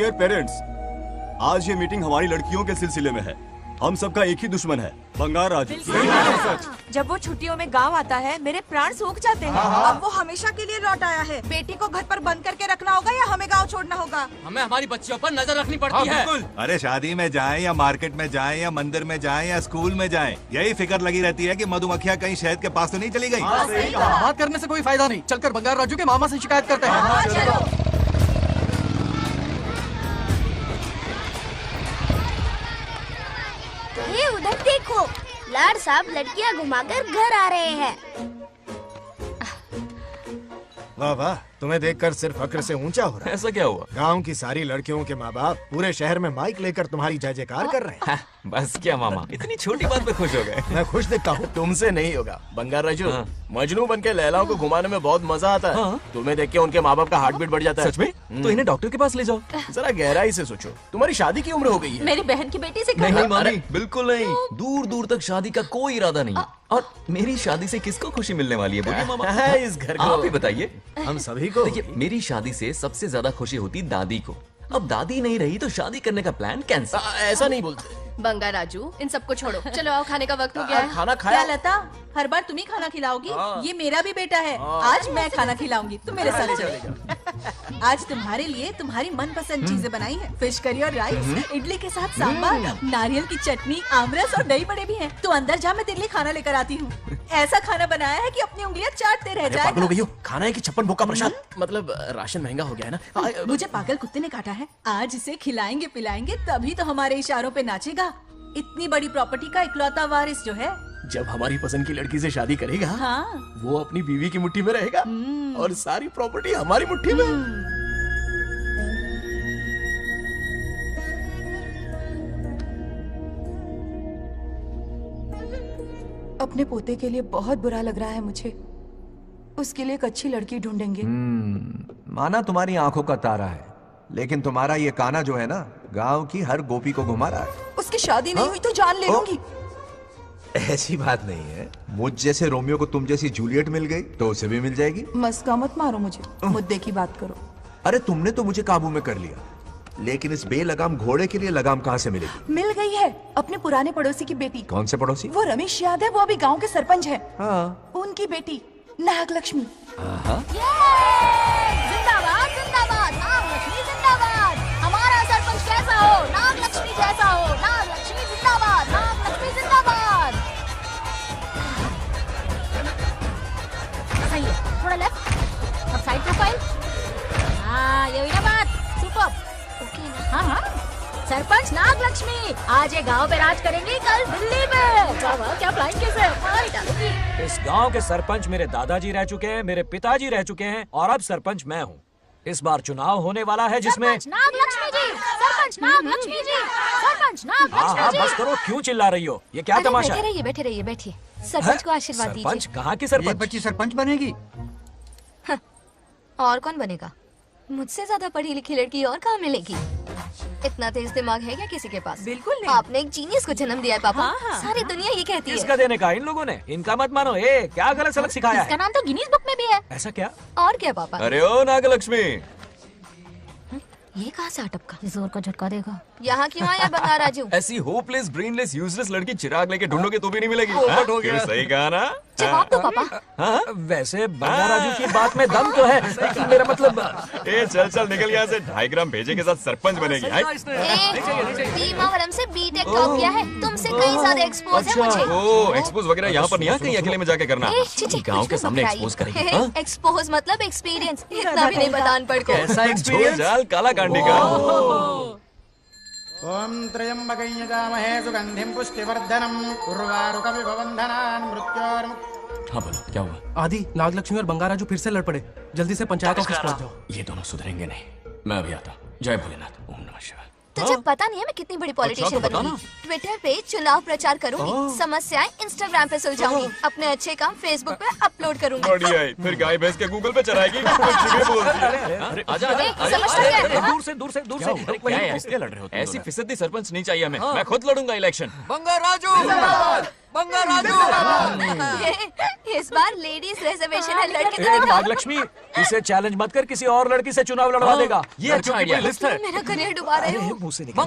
Dear parents, आज ये meeting हमारी लड़कियों के सिलसिले में है। हम सबका एक ही दुश्मन है, बंगार राजू। जब वो छुट्टियों में गांव आता है मेरे प्राण सूख जाते हैं। अब वो हमेशा के लिए लौट आया है। बेटी को घर पर बंद करके रखना होगा या हमें गांव छोड़ना होगा? हमें हमारी बच्चियों पर नजर रखनी पड़ती है। अरे शादी में जाएं या मार्केट में जाएं या मंदिर में जाएं या स्कूल में जाएं, यही फिक्र लगी रहती है कि मधुमक्खियाँ कहीं शहद के पास तो नहीं चली गई। बात करने से कोई फायदा नहीं, चलकर बंगार राजू के मामा से शिकायत करते हैं। ये उधर देखो, लाड साहब लड़कियां घुमाकर घर आ रहे हैं। वाह वाह, तुम्हें देखकर सिर्फ फक्र से ऊंचा हो रहा है। ऐसा क्या हुआ? गांव की सारी लड़कियों के माँ बाप पूरे शहर में माइक लेकर तुम्हारी जय जयकार कर रहे हैं। बस क्या मामा, इतनी छोटी बात पे खुश हो गए। मैं खुश दिखता हूँ। तुमसे नहीं होगा बंगार राजू। हाँ। मजनू बन के लैलाओं को घुमाने में बहुत मजा आता है। हाँ। तुम्हें देख के उनके माँ बाप का हार्ट बीट बढ़ जाता है। सच में? तो इन्हें डॉक्टर के पास ले जाओ। जरा गहराई से सोचो, तुम्हारी शादी की उम्र हो गई है। मेरी बहन की बेटी से नहीं कहो। मामी, बिल्कुल नहीं। दूर दूर तक शादी का कोई इरादा नहीं है। और मेरी शादी से किसको खुशी मिलने वाली है बोलिए मामा? इस घर को आप ही बताइए। हम सभी को। देखिए, मेरी शादी से सबसे ज्यादा खुशी होती दादी को। अब दादी नहीं रही तो शादी करने का प्लान कैंसिल। ऐसा नहीं बोलते। बंगार राजू, इन सबको छोड़ो, चलो आओ, खाने का वक्त हो गया है। खाना खाया? क्या लता, हर बार तुम ही खाना खिलाओगी? ये मेरा भी बेटा है। आज मैं खाना खिलाऊंगी, तुम मेरे साथ चलो। आज तुम्हारे लिए तुम्हारी मनपसंद चीजें बनाई है। फिश करी और राइस, इडली के साथ सांभर, नारियल की चटनी, आमरस और दही बड़े भी हैं। तू अंदर जा, मैं तेरे लिए खाना लेकर आती हूँ। ऐसा खाना बनाया है कि अपनी उंगलियां चाटते रह जाएगा। पागल हो गई हो? खाना है कि 56 भोग का प्रसाद? मतलब राशन महंगा हो गया है ना। मुझे पागल कुत्ते ने काटा है। आज इसे खिलाएंगे पिलाएंगे तभी तो हमारे इशारों पे नाचेगा। इतनी बड़ी प्रॉपर्टी का इकलौता वारिस जो है। जब हमारी पसंद की लड़की से शादी करेगा, हाँ। वो अपनी बीवी की मुट्ठी में रहेगा और सारी प्रॉपर्टी हमारी मुट्ठी में। अपने पोते के लिए बहुत बुरा लग रहा है मुझे। उसके लिए एक अच्छी लड़की ढूंढेंगे। माना तुम्हारी आंखों का तारा है, लेकिन तुम्हारा ये काना जो है ना, गांव की हर गोपी को घुमा रहा है। उसकी शादी नहीं हुई तो जान ले लूंगी। ऐसी बात नहीं है। मुझ जैसे रोमियो को तुम जैसी जूलियट मिल गई तो उसे भी मिल जाएगी। मस्का मत मारो मुझे, मुद्दे की बात करो। अरे तुमने तो मुझे काबू में कर लिया, लेकिन इस बेलगाम घोड़े के लिए लगाम कहाँ से मिलेगी? मिल गई है, अपने पुराने पड़ोसी की बेटी। कौन से पड़ोसी? वो रमेश याद है, वो अभी गांव के सरपंच है। हाँ। उनकी बेटी नागलक्ष्मी। जिंदाबाद जिंदाबाद, नागलक्ष्मी जिंदाबाद। हमारा सरपंच कैसा हो? नागलक्ष्मी जैसा हो। नागलक्ष्मी जिंदाबाद, नागलक्ष्मी जिंदाबाद। सही है, थोड़ा लेफ्ट, अब साइड प्रोफाइल। हाँ, ये हुई ना बात। सुपर। ओके ना? हाँ हाँ। सरपंच नागलक्ष्मी आज ये गांव पे राज करेंगे, कल दिल्ली में। क्या फ्लाइंग किस है? मारी डालूंगी। इस गांव के सरपंच मेरे दादाजी रह चुके हैं, मेरे पिताजी रह चुके हैं और अब सरपंच मैं हूँ। इस बार चुनाव होने वाला है जिसमें सरपंच नागलक्ष्मी जी, सरपंच नागलक्ष्मी जी, सरपंच नागलक्ष्मी जी। बस करो, क्यों चिल्ला रही हो? ये क्या तमाशा है? बैठे रहिए बैठिए। सरपंच को आशीर्वाद दीजिए। सरपंच कहाँ की सरपंच? बच्ची सरपंच बनेगी। और कौन बनेगा? मुझसे ज्यादा पढ़ी लिखी लड़की और कहाँ मिलेगी? इतना तेज दिमाग है क्या किसी के पास? बिल्कुल नहीं। आपने एक जीनियस को जन्म दिया है पापा। हाँ। सारी दुनिया ये कहती है। किसका देने का? इन लोगों ने। इनका मत मानो। क्या गलत सलत सिखाया इसका है? नाम तो गिनीज बुक में भी है। ऐसा क्या? और क्या पापा? अरे ओ नागलक्ष्मी, ये कहाँ से अटपका? जोर का झटका देगा। यहाँ क्यों आया बंगार राजू? ऐसी होपलेस ब्रेनलेस यूजलेस लड़की चिराग लेके ढूंढोगे तो भी नहीं मिलेगी। पोपट हाँ? हो गया। क्यों, सही कहा ना? जवाब दो पापा। हाँ? वैसे बंगार राजू की बात में दम तो है, लेकिन मेरा मतलब चल चल निकल यहाँ से। 2.5 ग्राम भेजे के साथ सरपंच बनेगी। भीमावरम से बीटेक टॉप किया है, तुमसे कई ज्यादा एक्सपोज है मुझे। ओ एक्सपोज वगैरह यहाँ पर नहीं है, कहीं अकेले में जाके करना। गाँव के सामने एक्सपोज करेगी। हाँ? एक्सपोज मतलब एक्सपीरियंस, इतना भी नहीं बता अनपढ़ को। ऐसा एक्सपीरियंस काला कांडी का। ओम त्र्यंबकं यजामहे सुगंधिं पुष्टिवर्धनम् उर्वारुकमिव बन्धनान् मृत्योर्मुक्तिः। हाँ बोलो, क्या हुआ? आदि नागलक्ष्मी और बंगार राजू फिर से लड़ पड़े। जल्दी से पंचायत ऑफिस पहुंच जाओ। ये दोनों सुधरेंगे नहीं। मैं अभी आता हूँ। जय भोलेनाथ। ओम नमः शिवाय। तुझे पता नहीं है मैं कितनी बड़ी पॉलिटिशियन तो बता बनूंगी। ट्विटर पे चुनाव प्रचार करूंगी, समस्याएं इंस्टाग्राम पे सुलझाऊंगी, अपने अच्छे काम फेसबुक पे अपलोड करूंगी। बढ़िया है। फिर गाय भैंस के गूगल पे चराएगी। कुछ भी बोलती है। अरे आजा आजा। समझता क्या है? दूर से दूर से दूर से। क्या है? इसलिए लड़ रहे हो? ऐसी फिसदी सरपंच नहीं चाहिए हमें। मैं खुद लड़ूंगा इलेक्शन। बंगार राजू इस बार लेडीज रिजर्वेशन है, लड़के तो ए, दिखाओ। नागलक्ष्मी, इसे चैलेंज मत कर, किसी और लड़की से चुनाव लड़वा देगा। ये अच्छा आइडिया है। तुम मेरा करियर डुबा रहे हो। मुंह से निकल।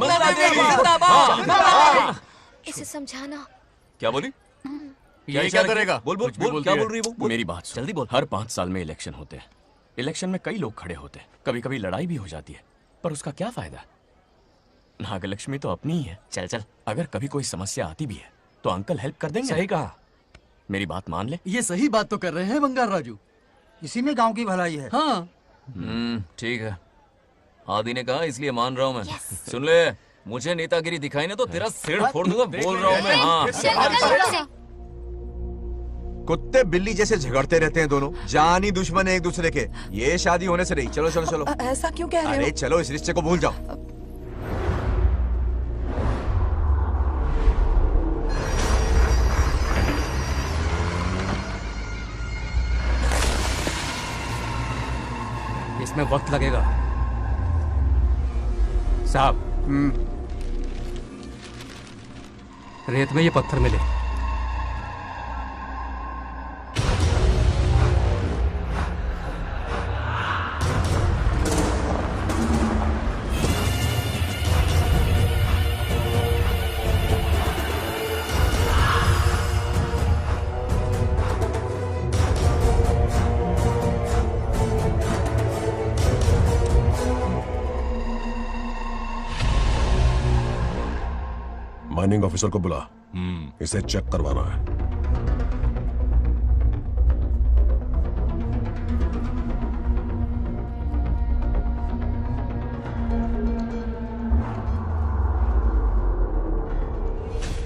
इसे समझाना। क्या बोली? ये क्या करेगा? बोल बोल बोल, क्या बोल रही है वो? मेरी बात सुन। जल्दी बोल। हर 5 साल में इलेक्शन होते हैं। इलेक्शन में कई लोग खड़े होते हैं, कभी कभी लड़ाई भी हो जाती है, पर उसका क्या फायदा? नागलक्ष्मी तो अपनी ही है। चल चल, अगर कभी कोई समस्या आती भी है तो अंकल हेल्प कर देंगे। सही कहा। मेरी बात मान ले। ये सही बात तो कर रहे हैं बंगाल राजू, इसी में गांव की भलाई है। हाँ ठीक है, आदि ने कहा इसलिए मान रहा हूँ मैं। सुन ले, मुझे नेतागिरी दिखाई ना तो तेरा सिर फोड़ दूंगा, बोल रहा हूँ मैं। हाँ, कुत्ते बिल्ली जैसे झगड़ते रहते हैं दोनों, जानी दुश्मन है एक दूसरे के। ये शादी होने से नहीं। चलो चलो चलो। ऐसा क्यों कह रहे हो? अरे चलो, इस रिश्ते को भूल जाओ। इसमें वक्त लगेगा साहब। रेत में ये पत्थर मिले। माइनिंग ऑफिसर को बुला, इसे चेक करवाना है।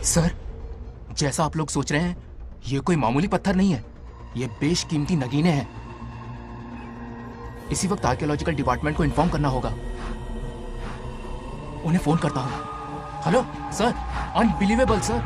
सर, जैसा आप लोग सोच रहे हैं, ये कोई मामूली पत्थर नहीं है, ये बेशकीमती नगीने हैं। इसी वक्त आर्कियोलॉजिकल डिपार्टमेंट को इन्फॉर्म करना होगा। उन्हें फोन करता हूं। Hello sir, unbelievable sir.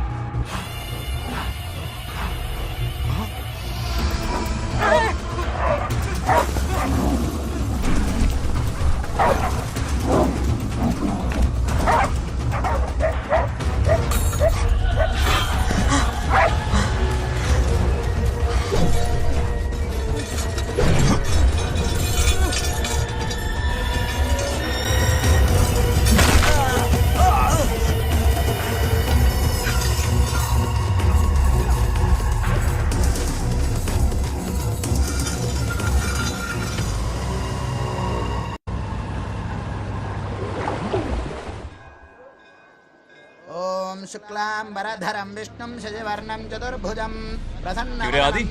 ओम शुक्लांबरधरं विष्णुं शशिवर्णं चतुर्भुजं प्रसन्नं क्यों रे आदि,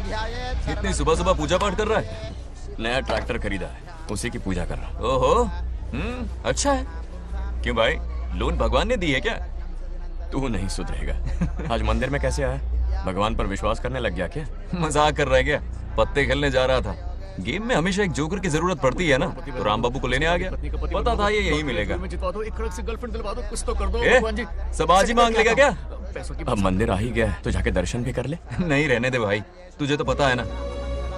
इतनी सुबह सुबह पूजा पाठ कर रहा है? नया ट्रैक्टर खरीदा है, उसी की पूजा कर रहा हूं। ओहो, अच्छा है। क्यों भाई, लोन भगवान ने दी है क्या? तू नहीं सुधरेगा। आज मंदिर में कैसे आया? भगवान पर विश्वास करने लग गया क्या? मजाक कर रहा है क्या? पत्ते खेलने जा रहा था। गेम में हमेशा एक जोकर की जरूरत पड़ती है ना, तो राम बाबू को लेने आ गया। पता था ये यही मिलेगा। सब आज ही मांग लेगा क्या? अब मंदिर आ ही गया है तो जाके दर्शन भी कर ले। नहीं, रहने दे भाई, तुझे तो पता है ना,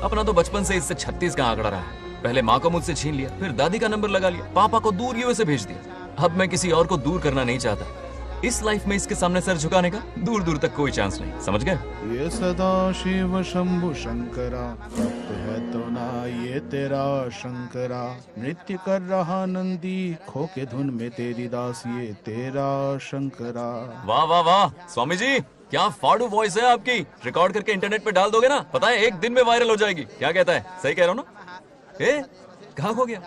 अपना तो बचपन से इससे 36 का आंकड़ा रहा है। पहले माँ को मुझसे छीन लिया, फिर दादी का नंबर लगा लिया, पापा को दूर यूएसए भेज दिया। अब मैं किसी और को दूर करना नहीं चाहता। इस लाइफ में इसके सामने सर झुकाने का दूर दूर तक कोई चांस नहीं, समझ गए? ये सदा शिव शंभु शंकरा, तप है तो ना ये तेरा शंकरा। नृत्य कर रहा नंदी, खो के धुन में तेरी दास, ये तेरा शंकरा। वाह वाह वाह, स्वामी जी क्या फाड़ू वॉइस है आपकी। रिकॉर्ड करके इंटरनेट पे डाल दोगे ना, पता है एक दिन में वायरल हो जाएगी। क्या कहता है? सही कह रहा हूँ ना? ए, कहाँ खो गया?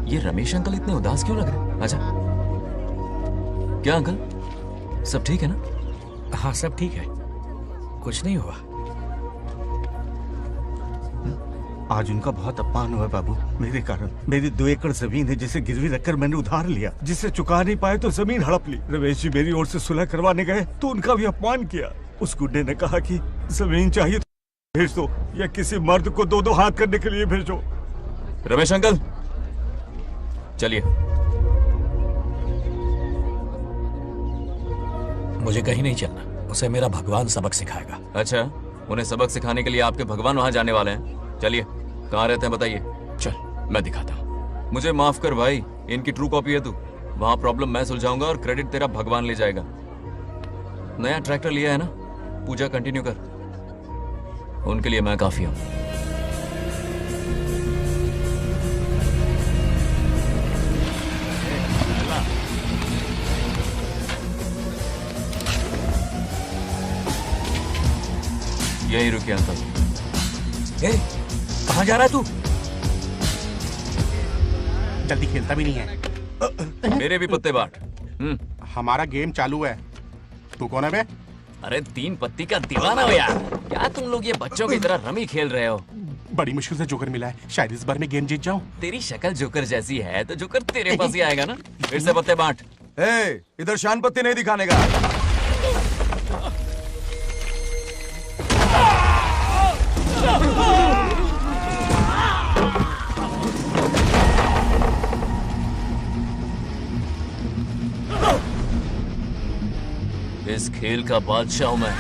ये रमेश अंकल इतने उदास क्यों लग रहे हैं? अच्छा, क्या अंकल, सब ठीक है ना? हाँ सब ठीक है, कुछ नहीं हुआ। आज उनका बहुत अपमान हुआ बाबू, मेरे कारण। मेरी 2 एकड़ जमीन है जिसे गिरवी रखकर मैंने उधार लिया, जिसे चुका नहीं पाए तो जमीन हड़प ली। रमेश जी मेरी ओर से सुलह करवाने गए तो उनका भी अपमान किया। उस गुड्डे ने कहा कि जमीन चाहिए तो भेज दो, या किसी मर्द को 2-2 हाथ करने के लिए भेजो। रमेश अंकल चलिए। मुझे कहीं नहीं चलना, उसे मेरा भगवान सबक सिखाएगा। अच्छा, उन्हें सबक सिखाने के लिए आपके भगवान वहां जाने वाले हैं? चलिए, कहाँ रहते हैं बताइए। चल मैं दिखाता हूँ। मुझे माफ कर भाई, इनकी ट्रू कॉपी है तू। वहां प्रॉब्लम मैं सुलझाऊंगा और क्रेडिट तेरा भगवान ले जाएगा। नया ट्रैक्टर लिया है ना, पूजा कंटिन्यू कर, उनके लिए मैं काफी हूं। यही रुकिए अंकल। कहाँ जा रहा है तू? जल्दी खेलता भी नहीं है। मेरे भी पत्ते बांट। हमारा गेम चालू है। तू कौन है बे? अरे 3 पत्ती का दीवाना हो यार। क्या तुम लोग ये बच्चों की तरह रमी खेल रहे हो? बड़ी मुश्किल से जोकर मिला है, शायद इस बार में गेम जीत जाऊं। तेरी शक्ल जोकर जैसी है तो जोकर तेरे पास ही आएगा ना। फिर से पत्ते बांट। इधर शान पत्ती नहीं दिखाने का। इस खेल का बादशाह हूं मैं।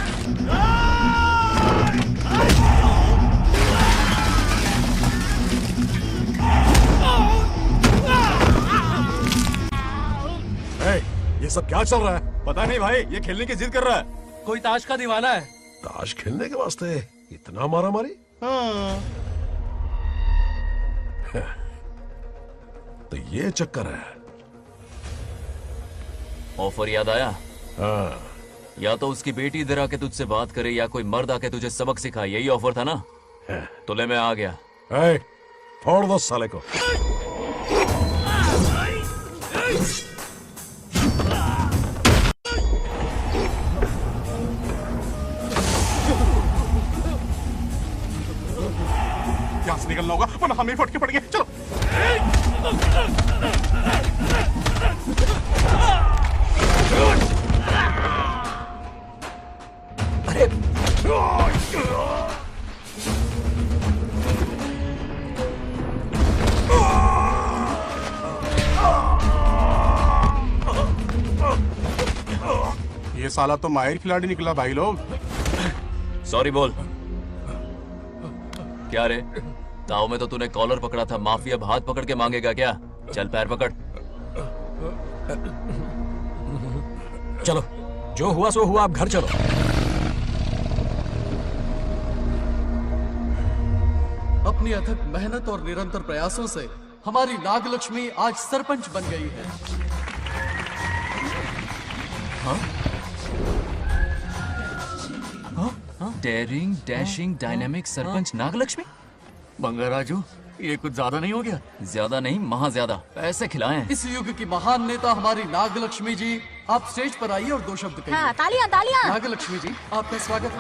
ये सब क्या चल रहा है? पता नहीं भाई, ये खेलने की जिद कर रहा है। कोई ताश का दीवाना है। ताश खेलने के वास्ते इतना मारा मारी? तो ये चक्कर है। ऑफर याद आया? हाँ। या तो उसकी बेटी इधर आके तुझसे बात करे या कोई मर्द आके तुझे सबक सिखाए, यही ऑफर था ना? तो ले मैं आ गया। फोड़ दो साले को। यहाँ से निकलना होगा वरना हम ही फट के पड़ गए। चलो। अरे ये साला तो माहिर खिलाड़ी निकला भाई लोग। सॉरी बोल। क्या रे, ताऊ में तो तूने कॉलर पकड़ा था, माफी अब हाथ पकड़ के मांगेगा क्या? चल पैर पकड़। चलो, जो हुआ सो हुआ, आप घर चलो। अपनी अथक मेहनत और निरंतर प्रयासों से हमारी नागलक्ष्मी आज सरपंच बन गई है। Daring dashing dynamic sarpanch Nagalakshmi. Bangaraju, ये कुछ ज्यादा नहीं हो गया? ज्यादा नहीं, महा ज्यादा। पैसे खिलाएं। इस युग की महान नेता हमारी नागलक्ष्मी जी, आप स्टेज पर आइए और 2 शब्द कहिए। हाँ, तालियां तालियां। नागलक्ष्मी जी, आपका स्वागत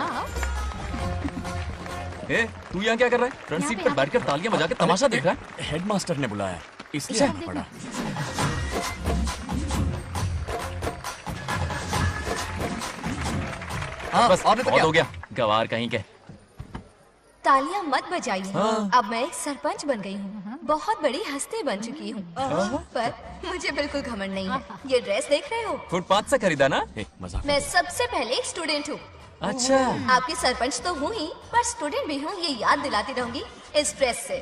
है। तू यहाँ क्या कर रहा है? फ्रंट सीट पर बैठकर तालियां बजा के तमाशा देख रहा है? हेडमास्टर ने बुलाया, इसलिए आना पड़ा। बस और बहुत हो गया, गवार कहीं के। तालियां मत बजाइए। अब मैं एक सरपंच बन गई हूँ, बहुत बड़ी हस्ती बन चुकी हूँ। पर मुझे बिल्कुल घमंड नहीं है। ये ड्रेस देख रहे हो? फुटपाथ से खरीदा ना? मजाक। मैं सबसे पहले एक स्टूडेंट हूँ। अच्छा। आपकी सरपंच तो हूँ ही, पर स्टूडेंट भी हूँ, ये याद दिलाती रहूंगी इस ड्रेस से।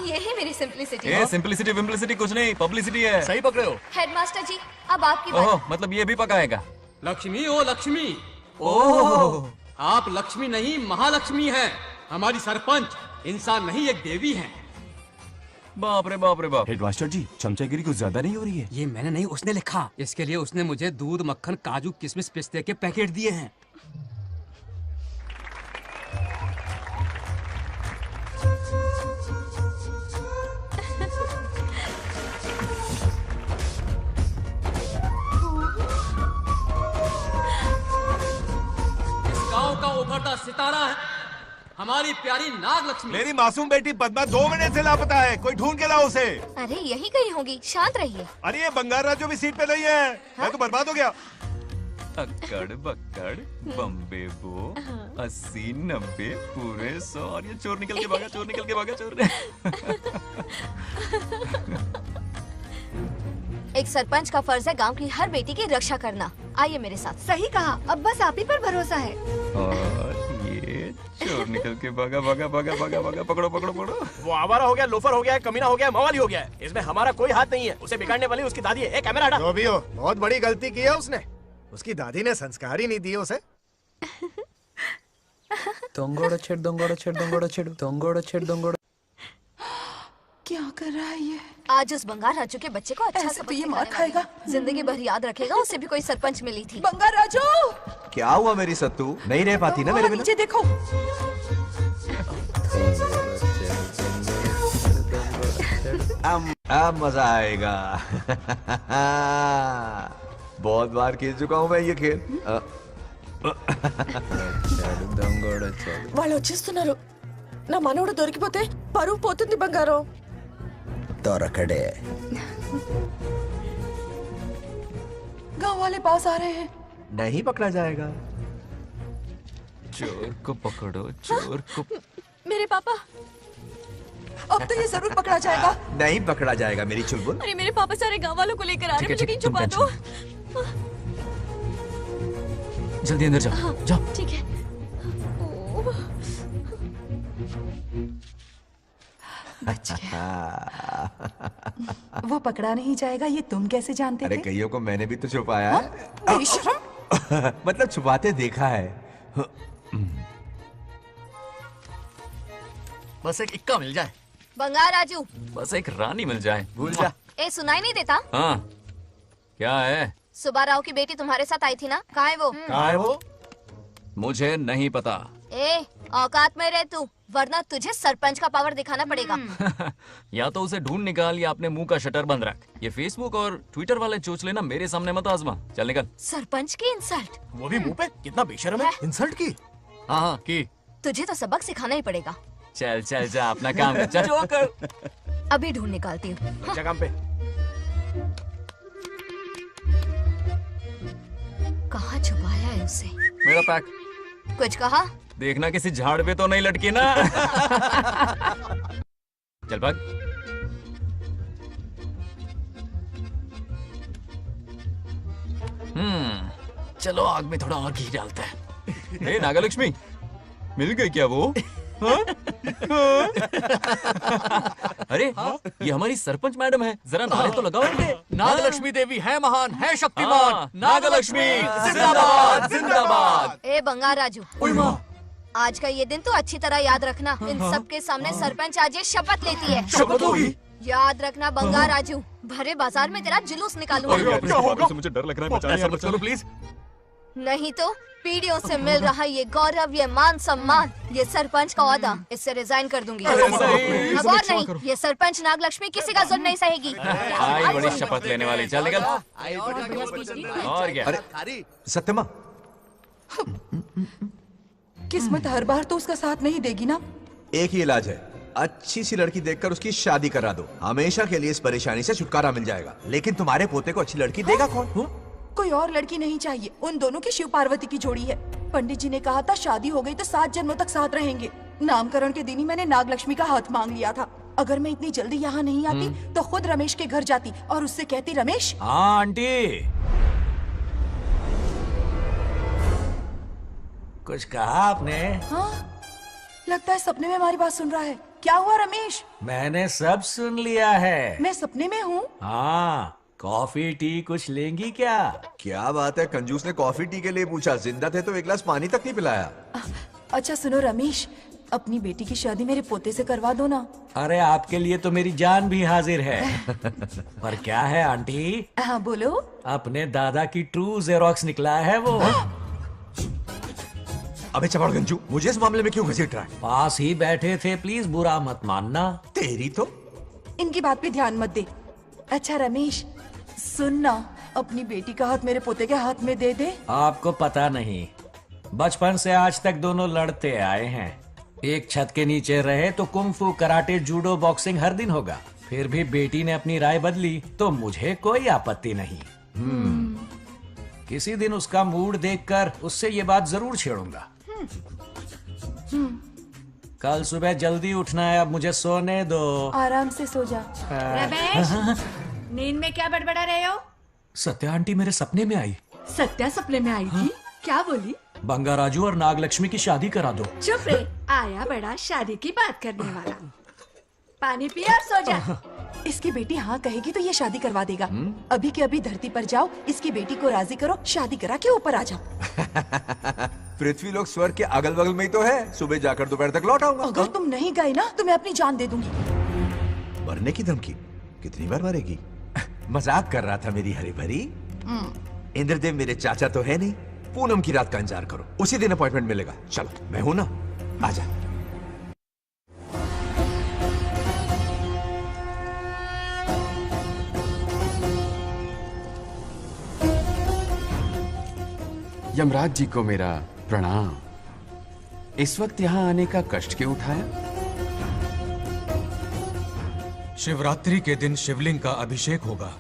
यही मेरी सिंपलिसिटी है। सिंपलिसिटी विम्पलिसिटी कुछ नहीं, पब्लिसिटी है। सही पकड़े हो। हेडमास्टर जी, अब आपकी बात। मतलब ये भी पकाएगा? लक्ष्मी ओ लक्ष्मी। ओह, आप लक्ष्मी नहीं महालक्ष्मी हैं। हमारी सरपंच इंसान नहीं, एक देवी हैं। बाप रे बाप रे बाप। हेडमास्टर जी, चमचागिरी कुछ ज्यादा नहीं हो रही है? ये मैंने नहीं, उसने लिखा। इसके लिए उसने मुझे दूध, मक्खन, काजू, किशमिश, पिस्ते के पैकेट दिए हैं। गांव का उभरता सितारा है हमारी प्यारी नागलक्ष्मी। मेरी मासूम बेटी पद्मा 2 महीने से लापता है, कोई ढूंढ के लाओ उसे। अरे यही कहीं होगी, शांत रहिए। अरे ये बंगाराजू भी सीट पे नहीं है। मैं तो बर्बाद हो गया। अक्कड़ बक्कड़ बम्बे बो 80 90 पूरे 100 और ये चोर निकल के भागा, चोर निकल के भागा, चोर। एक सरपंच का फर्ज है गांव की हर बेटी की रक्षा करना। आइए मेरे साथ। सही कहा, अब बस आप ही पर भरोसा है। और ये चोर और निकल के भागा भागा भागा भागा भागा, पकड़ो पकड़ो पकड़ो। वो आवारा हो गया, लोफर हो गया, कमीना हो गया, मवाली हो गया है। इसमें हमारा कोई हाथ नहीं है। उसे बिगाड़ने वाली उसकी दादी है। कैमरा हटा। जो भी हो, बहुत बड़ी गलती की है उसने। उसकी दादी ने संस्कार ही नहीं दिए उसे। क्या कर रहा है ये? आज उस बंगाल राजू के बच्चे को अच्छा ऐसे तो ये मार खाएगा। जिंदगी भर याद रखेगा। उसे भी कोई सरपंच मिली थी। बंगाल राजू, क्या हुआ मेरी सत्तू? नहीं रह पाती ना मेरे बिना? नीचे देखो। अब मजा आएगा। बहुत बार खेल चुका हूँ मैं ये खेल। వాళ్ళు వచ్చేస్తున్నారు. నా మనవడు దొరికిపోతే పరువు పోతుంది బంగారం. दौरकड़े गांव वाले पास आ रहे हैं। नहीं पकड़ा जाएगा। चोर को पकड़ो, चोर को। मेरे पापा, अब तो ये जरूर पकड़ा जाएगा। नहीं पकड़ा जाएगा मेरी चुलबुल। अरे मेरे पापा सारे गांव वालों को लेकर आ रहे हैं, मुझे कहीं छुपा दो। जल्दी अंदर जाओ। हाँ, जाओ। ठीक है। वो पकड़ा नहीं जाएगा, ये तुम कैसे जानते अरे थे? कईयों को मैंने भी तो छुपाया है। बेशरम। मतलब छुपाते देखा है। बस एक इक्का मिल जाए। बंगाल राजू, बस एक रानी मिल जाए। भूल जा। ए सुनाई नहीं देता? हाँ, क्या है? सुबह राव की बेटी तुम्हारे साथ आई थी ना? कहाँ है वो? कहाँ है वो? मुझे नहीं पता। ए औकात में रह तू, वरना तुझे सरपंच का पावर दिखाना पड़ेगा। या तो उसे ढूंढ निकाल या अपने मुंह का शटर बंद रख। ये फेसबुक और ट्विटर वाले चोच लेना मेरे सामने मत आजमा। चल निकल। सरपंच की इंसल्ट? वो भी मुंह पे? कितना बेशर्म है। इंसल्ट की? हाँ हाँ की। तुझे तो सबक सिखाना ही पड़ेगा। चल चल जा, अपना काम कर। चल। अभी ढूंढ निकालती हूँ। काम पे। कहाँ छुपाया है उसे? मेरा पैक। कुछ कहा? देखना किसी झाड़ पे तो नहीं लटकी ना। चल भाग। चलो आग में थोड़ा और घी डालते हैं। हे नागलक्ष्मी, मिल गई क्या वो? हाँ? अरे ये हमारी सरपंच मैडम है, जरा नारे तो लगाओ इनके। नागलक्ष्मी देवी है महान, है शक्तिमान। नागलक्ष्मी जिंदाबाद जिंदाबाद। ए बंगाल राजू, आज का ये दिन तो अच्छी तरह याद रखना। इन सब के सामने सरपंच आज ये शपथ लेती है। शपथ होगी? याद रखना बंगाल राजू, भरे बाजार में तेरा जुलूस निकालूंगा। मुझे डर लग रहा है, बचाओ प्लीज। नहीं तो पीढ़ियों से मिल रहा ये गौरव, ये मान सम्मान, ये सरपंच का ओहदा, इससे रिजाइन कर दूंगी। अब और नहीं, ये सरपंच नागलक्ष्मी किसी का जुल्म नहीं सहेगी। आई बड़ी शपथ लेने वाली। चल निकल। और क्या? अरे सत्यमा, किस्मत हर बार तो उसका साथ नहीं देगी ना। एक ही इलाज है, अच्छी सी लड़की देखकर उसकी शादी करा दो। हमेशा के लिए इस परेशानी से छुटकारा मिल जाएगा। लेकिन तुम्हारे पोते को अच्छी लड़की देगा कौन? कोई और लड़की नहीं चाहिए, उन दोनों की शिव पार्वती की जोड़ी है। पंडित जी ने कहा था शादी हो गई तो 7 जन्मों तक साथ रहेंगे। नामकरण के दिन ही मैंने नागलक्ष्मी का हाथ मांग लिया था। अगर मैं इतनी जल्दी यहाँ नहीं आती तो खुद रमेश के घर जाती और उससे कहती, रमेश। हाँ आंटी, कुछ कहा आपने? हाँ, लगता है सपने में हमारी बात सुन रहा है। क्या हुआ रमेश? मैंने सब सुन लिया है। मैं सपने में हूँ? हाँ, कॉफी टी कुछ लेंगी क्या? क्या बात है, कंजूस ने कॉफी टी के लिए पूछा। जिंदा थे तो एक गिलास पानी तक नहीं पिलाया। अच्छा सुनो रमेश, अपनी बेटी की शादी मेरे पोते से करवा दो ना। अरे आपके लिए तो मेरी जान भी हाजिर है। पर क्या है आंटी? हाँ बोलो। अपने दादा की ट्रू जेरोक्स निकला है वो। अबे चपड़गंजू, मुझे इस मामले में क्यों घसीट रहा है? पास ही बैठे थे, प्लीज बुरा मत मानना। तेरी तो इनकी बात पे ध्यान मत दे। अच्छा रमेश सुन ना, अपनी बेटी का हाथ मेरे पोते के हाथ में दे दे। आपको पता नहीं, बचपन से आज तक दोनों लड़ते आए हैं। एक छत के नीचे रहे तो कुंफू, कराटे, जूडो, बॉक्सिंग हर दिन होगा। फिर भी बेटी ने अपनी राय बदली तो मुझे कोई आपत्ति नहीं। किसी दिन उसका मूड देखकर उससे ये बात जरूर छेड़ूंगा। कल सुबह जल्दी उठना है, अब मुझे सोने दो। आराम से सो जा। रमेश, नींद में क्या बड़बड़ा रहे हो? सत्या आंटी मेरे सपने में आई। सत्या सपने में आई थी? क्या बोली? बंगा राजू और नागलक्ष्मी की शादी करा दो। चुप रे, आया बड़ा शादी की बात करने वाला। पानी पी और सो जा। इसकी बेटी हाँ कहेगी तो ये शादी करवा देगा। अभी के अभी धरती पर जाओ, इसकी बेटी को राजी करो, शादी करा के ऊपर आ जाओ। पृथ्वी लोग स्वर्ग के अगल बगल में ही तो है। सुबह जाकर दोपहर तक लौट आऊंगा। अगर तुम नहीं गए ना तो मैं अपनी जान दे दूंगी। मरने की धमकी? कितनी बार मरेगी? मजाक कर रहा था मेरी हरी भरी। इंद्रदेव मेरे चाचा तो है नहीं। पूनम की रात का इंतजार करो, उसी दिन अपॉइंटमेंट मिलेगा। चलो, मैं हूं ना, आजा। यमराज जी को मेरा प्रणाम। इस वक्त यहाँ आने का कष्ट क्यों उठाया? शिवरात्रि के दिन शिवलिंग का अभिषेक होगा।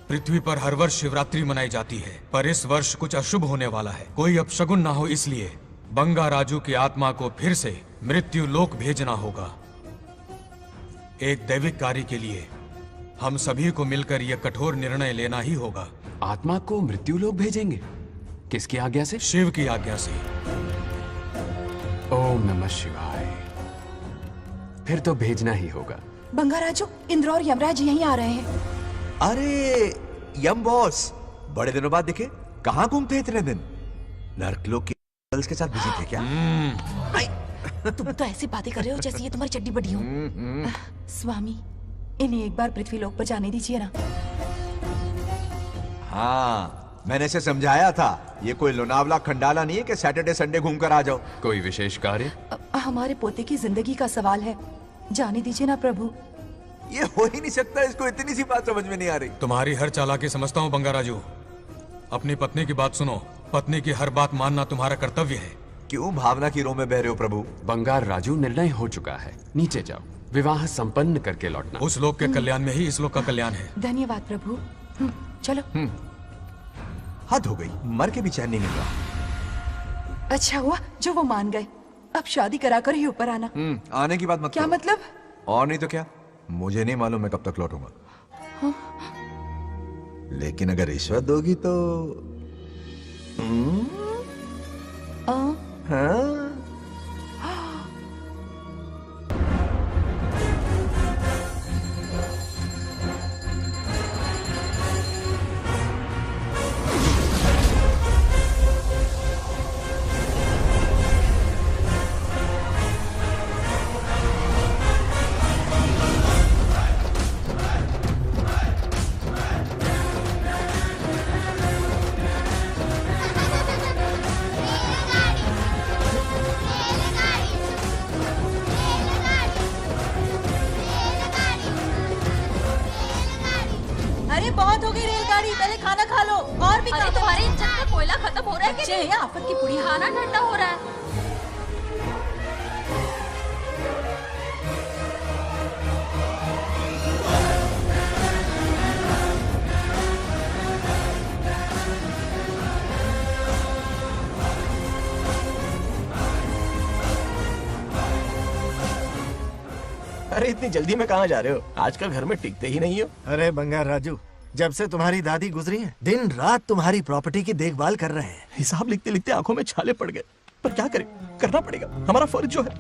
पृथ्वी पर हर वर्ष शिवरात्रि मनाई जाती है, पर इस वर्ष कुछ अशुभ होने वाला है। कोई अपशगुन ना हो, इसलिए बंगा राजू की आत्मा को फिर से मृत्यु लोक भेजना होगा। एक दैविक कार्य के लिए हम सभी को मिलकर यह कठोर निर्णय लेना ही होगा। आत्मा को मृत्यु लोक भेजेंगे? किसकी आज्ञा से? शिव की आज्ञा से। ओम नमः शिवाय। फिर तो भेजना ही होगा। बंगा राजू, इंद्र और यमराज यहीं आ रहे हैं। अरे यम बॉस, बड़े दिनों बाद दिखे। कहाँ घूमते इतने दिन? नर्कलोक के गर्ल्स के साथ बिजी थे क्या? तुम तो ऐसी बातें कर रहे हो जैसे ये तुम्हारी चड्डी बड़ी हो। स्वामी, इन्हें एक बार पृथ्वी लोक पर जाने दीजिए ना। हाँ, मैंने इसे समझाया था। ये कोई लोनावला खंडाला नहीं है कि सैटरडे संडे घूम कर आ जाओ। कोई विशेष कार्य? हमारे पोते की जिंदगी का सवाल है, जाने दीजिए ना प्रभु। ये हो ही नहीं सकता। इसको इतनी सी बात समझ में नहीं आ रही। तुम्हारी हर चालाकी समझता हूँ बंगा राजू। अपनी पत्नी की बात सुनो। पत्नी की हर बात मानना तुम्हारा कर्तव्य है। क्यों भावना की रो में बह रहे हो प्रभु? बंगार राजू, निर्णय हो चुका है। नीचे जाओ, विवाह संपन्न करके लौटना। उस लोक के कल्याण में ही इस लोक का कल्याण है। धन्यवाद प्रभु। चलो। हद हो गई, मर के भी चैन नहीं मिल रहा। अच्छा हुआ जो वो मान गए। अब शादी कराकर ही ऊपर आना। आने की बात मत क्या करो। मतलब? और नहीं तो क्या, मुझे नहीं मालूम मैं कब तक लौटूंगा। हाँ? लेकिन अगर रिश्वत दोगी तो हाँ? अरे बहुत हो गई रेलगाड़ी, पहले खाना खा लो। और भी अरे तुम्हारे इंजन का कोयला खत्म हो रहा है बच्चे हैं आफत की पुड़ी। खाना ठंडा हो रहा है। अरे इतनी जल्दी में कहाँ जा रहे हो? आजकल घर में टिकते ही नहीं हो। अरे बंगार राजू, जब से तुम्हारी दादी गुजरी है, दिन रात तुम्हारी प्रॉपर्टी की देखभाल कर रहे हैं। हिसाब लिखते लिखते आंखों में छाले पड़ गए, पर क्या करें, करना पड़ेगा, हमारा फर्ज जो है।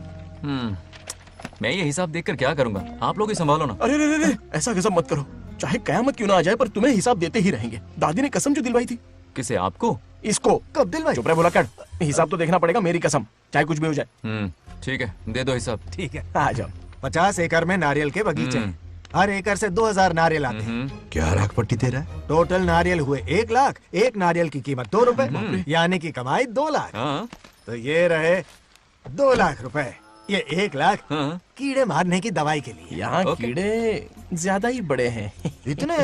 मैं ये हिसाब देखकर क्या करूंगा? आप लोग ही संभालो ना। अरे रे रे, ऐसा गजब मत करो। चाहे कयामत क्यों ना आ जाए, पर तुम्हें हिसाब देते ही रहेंगे। दादी ने कसम जो दिलवाई थी। किसे? आपको? इसको। कब दिलवाई? चुप रहे, बोला कर। हिसाब तो देखना पड़ेगा, मेरी कसम, चाहे कुछ भी हो जाए। ठीक है, दे दो हिसाब। ठीक है, आ जाओ। 50 एकड़ में नारियल के बगीचे हैं। हर एकड़ से 2000 नारियल आते हैं। क्या राख पट्टी दे रहा है? टोटल नारियल हुए 1 लाख। एक नारियल की कीमत 2 रुपए, यानी कि कमाई 2 लाख। तो ये रहे 2 लाख रुपए। ये 1 लाख कीड़े मारने की दवाई के लिए। यहाँ कीड़े ज्यादा ही बड़े हैं। इतने?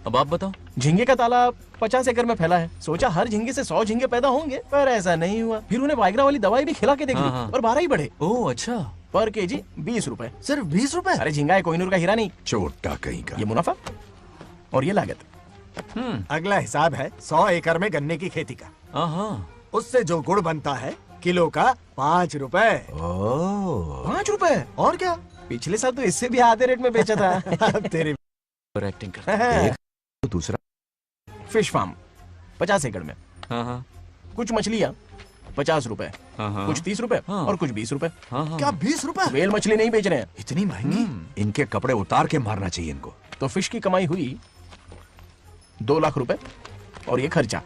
अब आप बताओ। झींगे का तालाब 50 एकड़ में फैला है। सोचा हर झींगे से 100 झींगे पैदा होंगे, पर ऐसा नहीं हुआ। फिर उन्हें वाइग्रा वाली दवाई भी खिला के देख ली, और 12 ही बढ़े। ओह अच्छा। पर केजी 20 रुपए। सिर्फ 20 रुपए? अरे झींगा है, कोहिनूर का हीरा नहीं। छोटा कहीं का। ये मुनाफा और ये लागत। अगला हिसाब है 100 एकड़ में गन्ने की खेती का। उससे जो गुड़ बनता है किलो का 5 रुपए। 5 रुपए? और क्या, पिछले साल तो इससे भी आधे रेट में बेचा था। तेरी एक्टिंग कर। दूसरा फिश फार्म 50 एकड़ में। कुछ मछलियाँ 50 रुपए, कुछ 30 रुपए और कुछ 20 रुपए। क्या 20 रुपए? वेल मछली नहीं बेच रहे हैं। इतनी महंगी? इनके कपड़े उतार के मारना चाहिए इनको। तो फिश की कमाई हुई 2 लाख रुपए और ये खर्चा।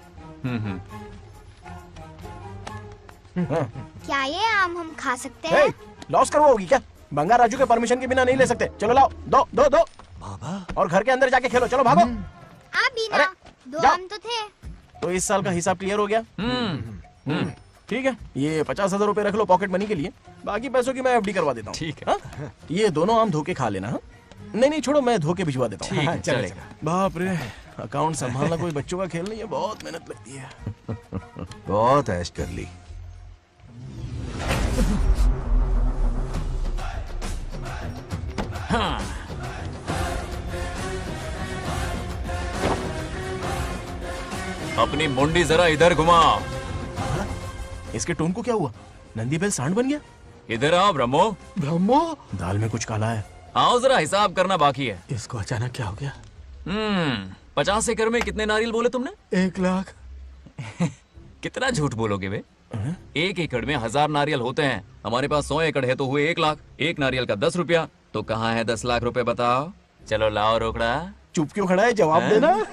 क्या ये आम हम खा सकते हैं? लॉस करवाओगी क्या? बंगा राजू के परमिशन के बिना नहीं ले सकते। चलो लाओ, दो दो दो बाबा, और घर के अंदर जाके खेलो। चलो भागो। आप भी ना, 2 आम तो थे। तो इस साल का हिसाब क्लियर हो गया? ठीक है, ये 50,000 रुपए रख लो पॉकेट मनी के लिए, बाकी पैसों की मैं एफडी करवा देता हूँ। ठीक है। ये दोनों आम धो के खा लेना। नहीं नहीं छोड़ो, मैं धो के भिजवा देता हूँ। ठीक है, चलेगा। बाप रे, अकाउंट संभालना कोई बच्चों का खेल नहीं है, बहुत मेहनत लगती है। बहुत ऐश कर ली। हाँ। अपनी मुंडी जरा इधर घुमाओ। इसके टोन को क्या हुआ? नंदी बैल सांड बन गया? इधर आओ ब्रह्मो। ब्रह्मो? दाल में कुछ काला है। आओ जरा हिसाब करना बाकी है। इसको अचानक क्या हो गया? 50 एकड़ में कितने नारियल बोले तुमने? 1 लाख। कितना झूठ बोलोगे बे? 1 एकड़ में 1000 नारियल होते हैं। हमारे पास 100 एकड़ है तो हुए 1 लाख। एक नारियल का 10 रुपया, तो कहाँ है 10 लाख रुपए बताओ? चलो लाओ रोकड़ा। चुप क्यों खड़ा है, जवाब देना।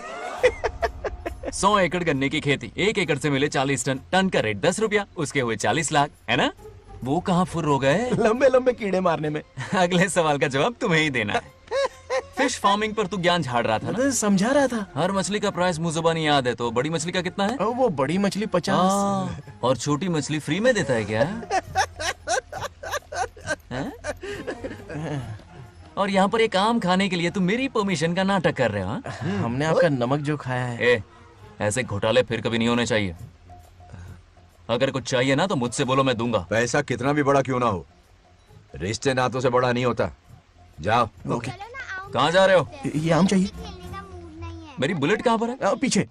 100 एकड़ गन्ने की खेती, 1 एकड़ से मिले 40 टन, टन का रेट 10 रुपया, उसके हुए 40 लाख, है ना? वो कहाँ फुर हो गए? लंबे लंबे कीड़े मारने में। अगले सवाल का जवाब तुम्हें ही देना है। फिश फार्मिंग पर तू ज्ञान झाड़ रहा था ना? समझा रहा था। हर मछली का प्राइस मुझे जुबानी याद है, तो बड़ी मछली का कितना है? वो बड़ी मछली 50 और छोटी मछली फ्री में देता है क्या? और यहाँ पर एक आम खाने के लिए तुम मेरी परमिशन का नाटक कर रहे हो? हमने आपका नमक जो खाया है। ऐसे घोटाले फिर कभी नहीं होने चाहिए। अगर कुछ चाहिए ना तो मुझसे बोलो, मैं दूंगा। पैसा कितना भी बड़ा क्यों ना हो, रिश्ते नातों से बड़ा नहीं होता। जाओ। ओके। कहाँ जा रहे हो? ये आम चाहिए। मेरी बुलेट कहाँ पर है? पीछे।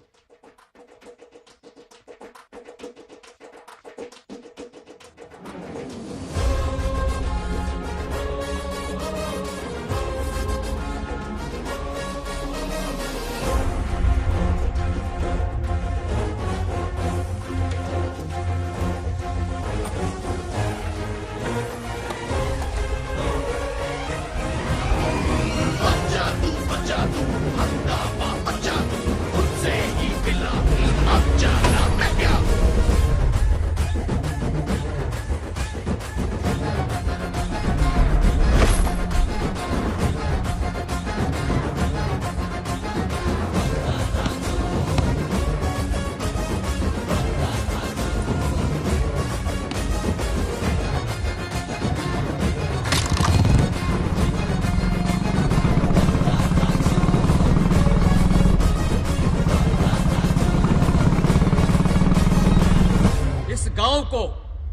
गांव को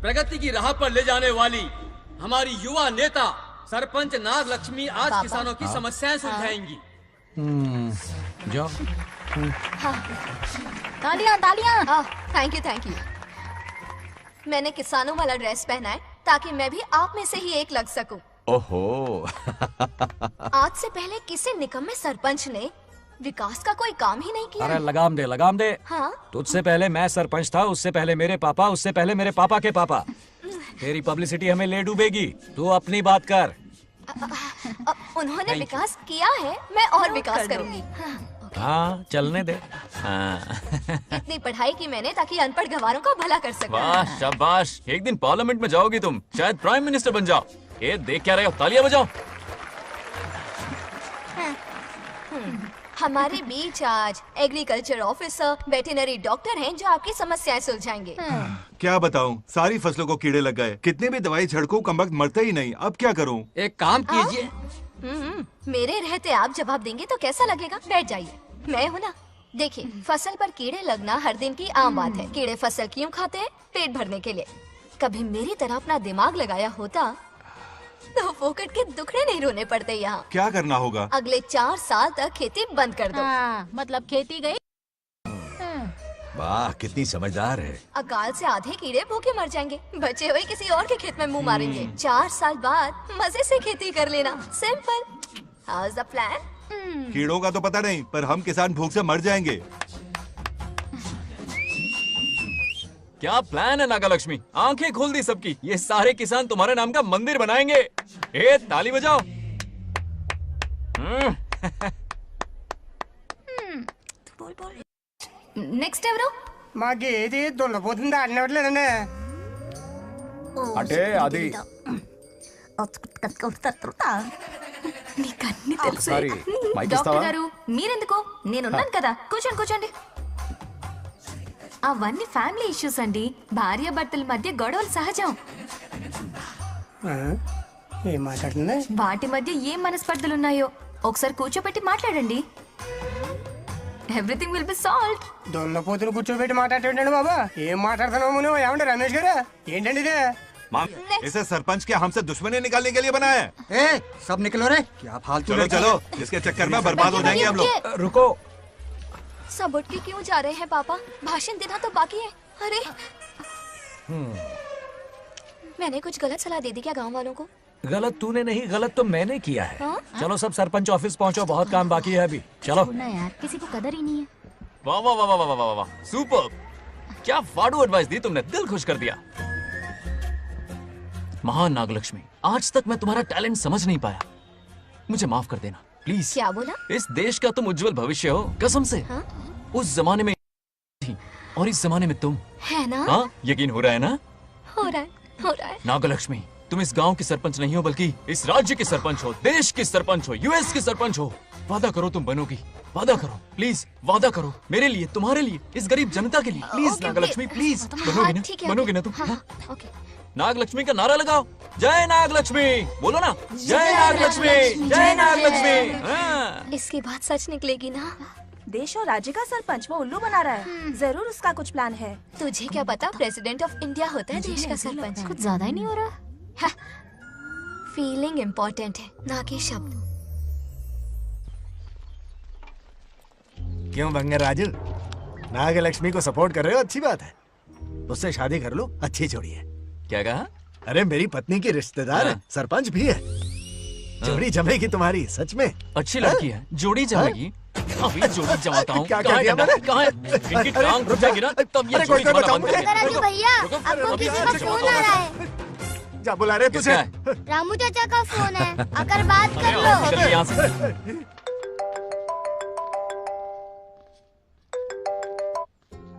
प्रगति की राह पर ले जाने वाली हमारी युवा नेता सरपंच नाग लक्ष्मी आज किसानों की समस्याएं सुलझाएंगी। जाओ। तालियां तालियां। Thank you. मैंने किसानों वाला ड्रेस पहना है ताकि मैं भी आप में से ही एक लग सकूं। ओहो। आज से पहले किसी निकम्मे सरपंच ने विकास का कोई काम ही नहीं किया। अरे लगाम दे, लगाम दे। हाँ? तुझसे पहले मैं सरपंच था, उससे पहले मेरे पापा, उससे पहले मेरे पापा के पापा। तेरी पब्लिसिटी हमें ले डूबेगी, तू अपनी बात कर। उन्होंने विकास किया है, मैं और विकास करूंगी। हाँ, चलने दे। इतनी पढ़ाई की मैंने ताकि अनपढ़ गंवारों का भला कर सकूं। वाह शाबाश, एक दिन पार्लियामेंट में जाओगी तुम, शायद प्राइम मिनिस्टर बन जाओ। ये देख क्या रहे हो, तालियां बजाओ। हमारे बीच आज एग्रीकल्चर ऑफिसर, वेटरनरी डॉक्टर हैं जो आपकी समस्याएं सुलझाएंगे। क्या बताऊं, सारी फसलों को कीड़े लग गए। कितने भी दवाई छिड़कूं, कमबख्त मरते ही नहीं। अब क्या करूं? एक काम कीजिए। मेरे रहते आप जवाब देंगे तो कैसा लगेगा? बैठ जाइए, मैं हूं ना। देखिए, फसल पर कीड़े लगना हर दिन की आम बात है। कीड़े फसल क्यों खाते हैं? पेट भरने के लिए। कभी मेरी तरह अपना दिमाग लगाया होता तो फोकट के दुखड़े नहीं रोने पड़ते यहाँ। क्या करना होगा? अगले 4 साल तक खेती बंद कर दो। मतलब खेती गई। वाह, कितनी समझदार है। अकाल से आधे कीड़े भूखे मर जाएंगे, बचे हुए किसी और के खेत में मुंह मारेंगे। 4 साल बाद मजे से खेती कर लेना। Simple. How is the plan? कीड़ों का तो पता नहीं, पर हम किसान भूख से मर जाएंगे। क्या प्लान है नागालक्ष्मी? आंखें खोल दी सबकी। ये सारे किसान तुम्हारे नाम का मंदिर बनाएंगे। ए ताली बजाओ। నెక్స్ట్ ఎవరు మాకు ఏది దున్నపోతుంది ఆడినట్లేదండి అంటే అది నీకన్నీ తెలుసు. సారీ, మైక్ ఇస్తావా? డాక్టర్ గారు మీరెందుకు? నేనున్నాను కదా, కూర్చోండి కూర్చోండి. అవన్నీ ఫ్యామిలీ ఇష్యూస్ అండి. భార్య భర్తల మధ్య గొడవలు సహజం. ఏం మాట్లాడుతుంది? వాటి మధ్య ఏం మనస్పర్ధలు ఉన్నాయో ఒకసారి కూర్చోబెట్టి మాట్లాడండి. Everything will be solved. దున్నపోతులు కూర్చోబెట్టి మాట్లాడేటండి బాబా. ఏం మాట్లాడుతున్నావు నువ్వు? ఏమంటే రమేష్ గారు ఏంటండి ఇదే? इसे सरपंच के हमसे दुश्मनी निकालने के लिए बनाया है। ए, सब निकलो रे। क्या फालतू। चलो चलो, इसके चक्कर में बर्बाद हो जाएंगे हम लोग। रुको। सब उठ के क्यों जा रहे हैं पापा? भाषण देना तो बाकी है। अरे मैंने कुछ गलत सलाह दे दी क्या गांव वालों को? गलत तूने नहीं, गलत तो मैंने किया है। हाँ? चलो सब सरपंच ऑफिस पहुंचो, बहुत काम बाकी है अभी। चलो यार, किसी को कदर ही नहीं है। वाह वाह वाह वाह वाह वाह, सुपर। क्या फाड़ू एडवाइस दी तुमने, दिल खुश कर दिया। महान नागलक्ष्मी, आज तक मैं तुम्हारा टैलेंट समझ नहीं पाया, मुझे माफ कर देना प्लीज। क्या बोला? इस देश का तुम उज्जवल भविष्य हो, कसम से। हाँ? उस जमाने में थी और इस जमाने में तुम, है ना? हाँ यकीन हो रहा है ना? हो रहा है। नागलक्ष्मी, तुम इस गांव की सरपंच नहीं हो, बल्कि इस राज्य की सरपंच हो, देश की सरपंच हो, यूएस की सरपंच हो। वादा करो तुम बनोगी, वादा करो प्लीज, वादा करो मेरे लिए, तुम्हारे लिए, इस गरीब जनता के लिए, प्लीज नागलक्ष्मी प्लीज। बनोगी ना? बनोगी ना तुम? नागलक्ष्मी का नारा लगाओ, जय नागलक्ष्मी बोलो ना, जय नागलक्ष्मी, जय नागलक्ष्मी। इसकी बात सच निकलेगी ना? देश और राज्य का सरपंच वो उल्लू बना रहा है। जरूर उसका कुछ प्लान है। तुझे क्या पता, प्रेसिडेंट ऑफ इंडिया होता है देश का सरपंच। कुछ ज्यादा ही नहीं हो रहा? फीलिंग इम्पोर्टेंट है, ना कि शब्द। क्यों बंगर राजू, नागलक्ष्मी को सपोर्ट कर रहे हो? अच्छी बात है, उससे शादी कर लो, अच्छी जोड़ी है। क्या कहा? अरे मेरी पत्नी की रिश्तेदार है, सरपंच भी है। जोड़ी जमेगी तुम्हारी, सच में। अच्छी लड़की है, जोड़ी जमेगी। अभी जोड़ी जमाता हूँ। क्या किया मैंने? कहाँ है? इनकी टांग रुक जाएगी ना, तब ये जोड़ी जमाना बंद करेंगे। राजू भैया, आपको किसी का फोन आ रहा है। जा बुला रहे तुझे। रामू चाचा का फोन है, अगर बात कर लो। निकल यहाँ से।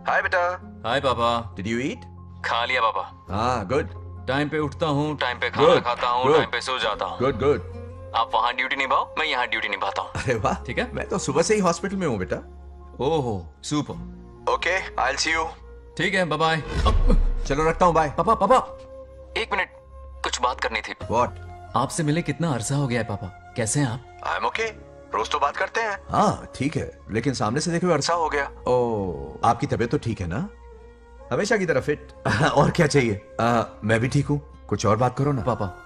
हाय बेटा। हाय पापा। Did you eat? खा लिया पापा। हाँ गुड। टाइम पे उठता हूँ, टाइम पे खाना खाता हूँ, टाइम पे सो जाता हूँ। Good good. आप वहाँ ड्यूटी निभाओ, मैं यहाँ ड्यूटी निभाता हूँ। अरे वाह, ठीक है। मैं तो सुबह से ही हॉस्पिटल में हूँ बेटा। ओहो super. Okay, I will see you. ठीक है, बाय बाय। चलो रखता हूँ, बाय। पापा पापा, एक मिनट, कुछ बात करनी थी। व्हाट? आपसे मिले कितना अरसा हो गया है पापा, कैसे हैं आप? आई एम ओके, रोज तो बात करते हैं। हाँ ठीक है, लेकिन सामने से देखे हुए अरसा हो गया। ओ, आपकी तबीयत तो ठीक है ना? हमेशा की तरह फिट। और क्या चाहिए? मैं भी ठीक हूँ, कुछ और बात करो ना। पापा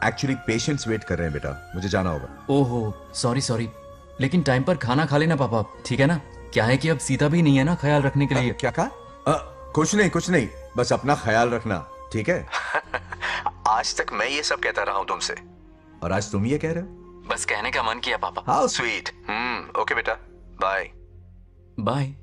एक्चुअली पेशेंट्स वेट कर रहे हैं बेटा, मुझे जाना होगा। ओहो सॉरी सॉरी, लेकिन टाइम पर खाना खा लेना पापा, ठीक है ना? क्या है कि अब सीता भी नहीं है ना ख्याल रखने के लिए। क्या कहा? कुछ नहीं, बस अपना ख्याल रखना, ठीक है? आज तक मैं ये सब कहता रहा हूँ तुमसे, और आज तुम ये कह रहे हो? बस कहने का मन किया पापा। How sweet. ओके बेटा, बाय बाय।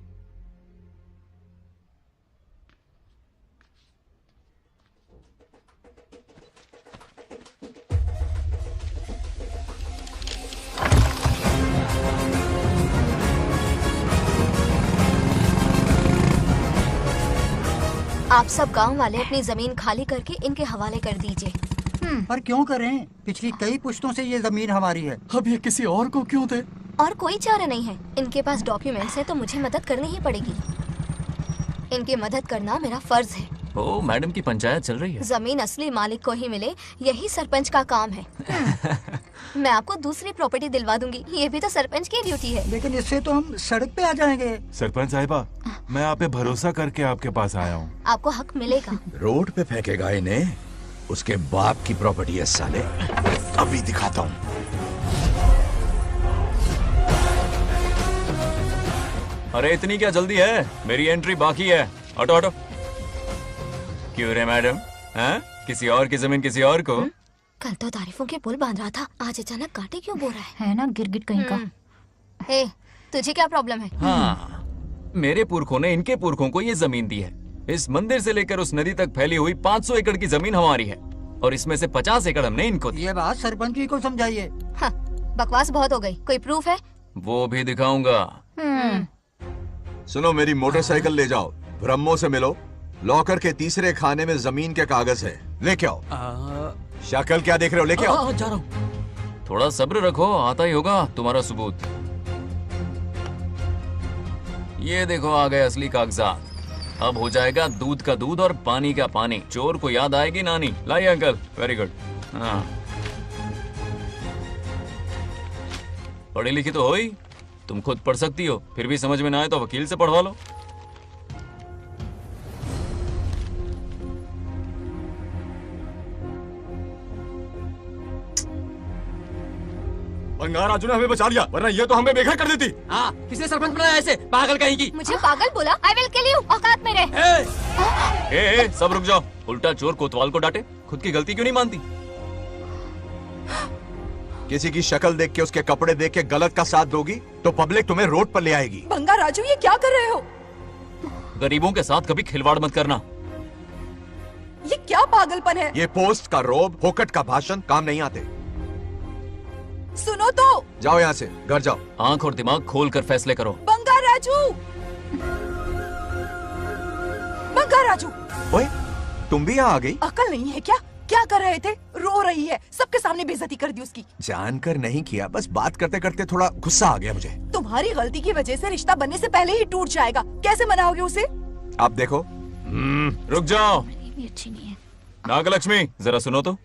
आप सब गांव वाले अपनी जमीन खाली करके इनके हवाले कर दीजिए। पर क्यों करें? पिछली कई पुश्तों से ये जमीन हमारी है। अब ये किसी और को क्यों दे? और कोई चारा नहीं है। इनके पास डॉक्यूमेंट्स है तो मुझे मदद करनी ही पड़ेगी। इनकी मदद करना मेरा फर्ज है। ओ मैडम की पंचायत चल रही है। जमीन असली मालिक को ही मिले, यही सरपंच का काम है। मैं आपको दूसरी प्रॉपर्टी दिलवा दूंगी, ये भी तो सरपंच की ड्यूटी है। लेकिन इससे तो हम सड़क पे आ जाएंगे। सरपंच साहिबा, मैं आप पे भरोसा करके आपके पास आया हूँ। आपको हक मिलेगा। रोड पे फेंकेगा इन्हें, उसके बाप की प्रॉपर्टी है साले, अभी दिखाता हूँ। अरे इतनी क्या जल्दी है, मेरी एंट्री बाकी है। हटो हटो। क्यों रे मैडम, हैं? किसी और की जमीन किसी और को? कल तो तारीफों के पुल बांध रहा था, आज अचानक कांटे क्यों बो रहा है ना गिरगिट कहीं का। ए, तुझे क्या प्रॉब्लम है? हाँ, मेरे पुरखों ने इनके पुरखों को ये जमीन दी है। इस मंदिर से लेकर उस नदी तक फैली हुई 500 एकड़ की जमीन हमारी है और इसमें से 50 एकड़ हमने इनको दी। ये बात सरपंच जी को समझाइए। हाँ, बकवास बहुत हो गई। कोई प्रूफ है? वो भी दिखाऊंगा। सुनो, मेरी मोटरसाइकिल ले जाओ, ब्रह्मो से मिलो, लॉकर के तीसरे खाने में जमीन के कागज है, लेके आओ। शक्ल क्या देख रहे हो, लेके आओ। जा रहा हूँ। थोड़ा सब्र रखो, आता ही होगा तुम्हारा सबूत। ये देखो आ गए असली कागजात। अब हो जाएगा दूध का दूध और पानी का पानी। चोर को याद आएगी नानी। लाइए अंकल, वेरी गुड। हाँ, पढ़ी लिखी तो हो ही, तुम खुद पढ़ सकती हो, फिर भी समझ में ना आए तो वकील से पढ़वा लो। बंगार राजू ने हमें बचा लिया, वरना ये तो हमें बेघर कर देती। हाँ, किसने सरपंच बनाया ऐसे पागल कहीं की? मुझे पागल बोला? I will kill you. औकात में रहे। ए, सब रुक जाओ। उल्टा चोर कोतवाल को डांटे, खुद की गलती क्यों नहीं मानती? किसी की शक्ल देख के, उसके कपड़े देख के गलत का साथ दोगी तो पब्लिक तुम्हें रोड पर ले आएगी। बंगार राजू, ये क्या कर रहे हो? गरीबों के साथ कभी खिलवाड़ मत करना। ये क्या पागलपन है? ये पोस्ट का रोब, फोकट का भाषण काम नहीं आते। सुनो तो। जाओ यहाँ से, घर जाओ। आंख और दिमाग खोल कर फैसले करो। बंगार राजू, बंगार राजू। ओए, तुम भी यहाँ आ गई? अकल नहीं है क्या? क्या कर रहे थे? रो रही है, सबके सामने बेइज्जती कर दी उसकी। जानकर नहीं किया, बस बात करते करते थोड़ा गुस्सा आ गया मुझे। तुम्हारी गलती की वजह से रिश्ता बनने से पहले ही टूट जाएगा। कैसे मनाओगे उसे? आप देखो। रुक जाओ। अच्छी नहीं है। नागलक्ष्मी, जरा सुनो तो।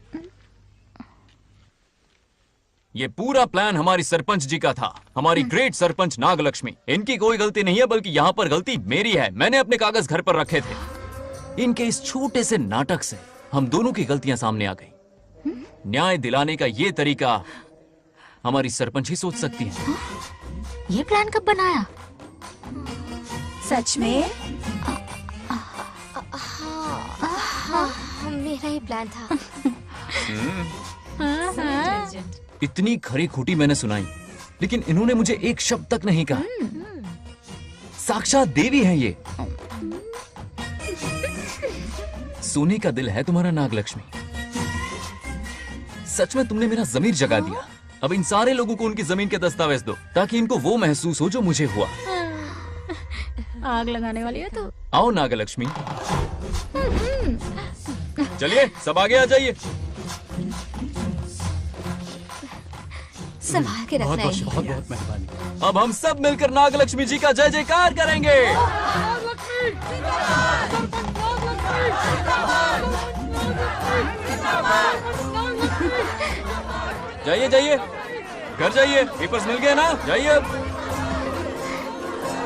ये पूरा प्लान हमारी सरपंच जी का था, हमारी ग्रेट सरपंच नागलक्ष्मी। इनकी कोई गलती नहीं है, बल्कि यहाँ पर गलती मेरी है। मैंने अपने कागज घर पर रखे थे। इनके इस छोटे से नाटक से हम दोनों की गलतियां सामने आ गई। न्याय दिलाने का ये तरीका हमारी सरपंच ही सोच सकती है। ये प्लान कब बनाया? सच में? हाँ, मेरा ही प्लान था। इतनी खरी खूटी मैंने सुनाई, लेकिन इन्होंने मुझे एक शब्द तक नहीं कहा। साक्षात देवी है ये। सोने का दिल है तुम्हारा नागलक्ष्मी। सच में तुमने मेरा जमीर जगा दिया। अब इन सारे लोगों को उनकी जमीन के दस्तावेज दो, ताकि इनको वो महसूस हो जो मुझे हुआ। आग लगाने वाली है तो। आओ नागलक्ष्मी, चलिए सब आगे आ जाइए। संभाल के रखना है। बहुत बहुत मेहरबानी। अब हम सब मिलकर नागलक्ष्मी जी का जय जयकार करेंगे। जाइए जाइए, घर जाइए। पेपर्स मिल गए ना? जाइए अब।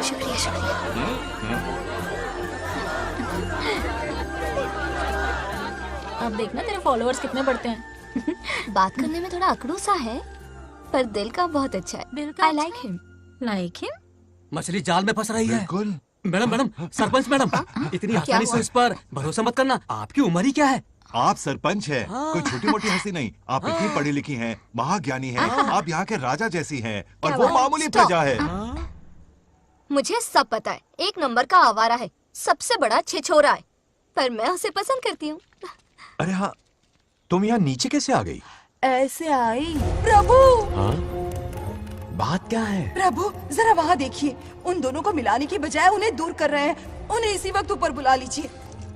शुक्रिया शुक्रिया। अब देखना तेरे फॉलोअर्स कितने बढ़ते हैं। बात करने में थोड़ा अकड़ू सा है, पर दिल का बहुत अच्छा है। I like him. Like him? मछली जाल में फंस रही है। बिल्कुल। मैडम मैडम, सरपंच मैडम, इतनी आसानी से इस पर भरोसा मत करना। आपकी उम्र ही क्या है? आप सरपंच हैं, कोई छोटी मोटी हस्ती नहीं। आप इतनी पढ़ी लिखी हैं, महाज्ञानी हैं, आप यहाँ के राजा जैसी हैं, और वो मामूली प्रजा है। मुझे सब पता है, एक नंबर का आवारा है, सबसे बड़ा छिछोरा है, पर मैं उसे पसंद करती हूँ। अरे हाँ, तुम यहाँ नीचे कैसे आ गई? ऐसे आई। प्रभु, बात क्या है? प्रभु जरा वहाँ देखिए, उन दोनों को मिलाने की बजाय उन्हें दूर कर रहे हैं। उन्हें इसी वक्त ऊपर बुला लीजिए।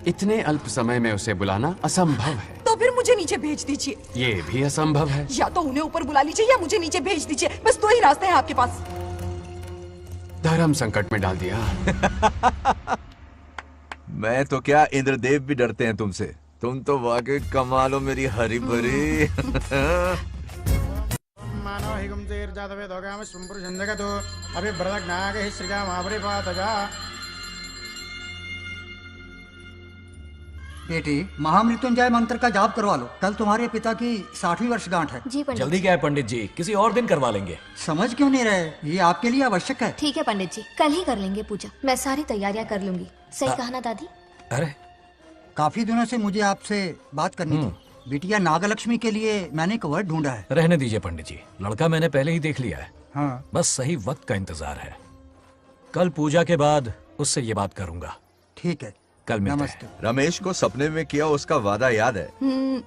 इतने अल्प समय में उसे बुलाना असंभव है। तो फिर मुझे नीचे भेज दीजिए। ये भी असंभव है। या तो उन्हें ऊपर बुला लीजिए या मुझे नीचे भेज दीजिए। बस दो ही रास्ते हैं आपके पास। धर्म संकट में डाल दिया। मैं तो क्या, इंद्रदेव भी डरते हैं तुमसे। तुम तो वाकई कमाल हो मेरी हरी भरी। मानव हिगम तेर जातवे दोगाम सुंपुर जंदगतो अभी ब्रदक नागे श्रीगा मावरे पातजा। बेटी, महामृत्युंजय मंत्र का जाप करवा लो। कल तुम्हारे पिता की 60वीं वर्षगांठ है। जी पंडित। जल्दी क्या है पंडित जी, किसी और दिन करवा लेंगे। समझ क्यों नहीं रहे? ये आपके लिए आवश्यक है। ठीक है पंडित जी, कल ही कर लेंगे पूजा। मैं सारी तैयारियां कर लूंगी। सही कहा ना दादी? अरे काफी दिनों से मुझे आपसे बात करनी थी। बिटिया नागलक्ष्मी के लिए मैंने एक वर्ड ढूंढा है। रहने दीजिए पंडित जी, लड़का मैंने पहले ही देख लिया है। हाँ। बस सही वक्त का इंतजार है। कल पूजा के बाद उससे ये बात करूंगा। ठीक है, कल मिलते हैं। रमेश को सपने में किया उसका वादा याद है?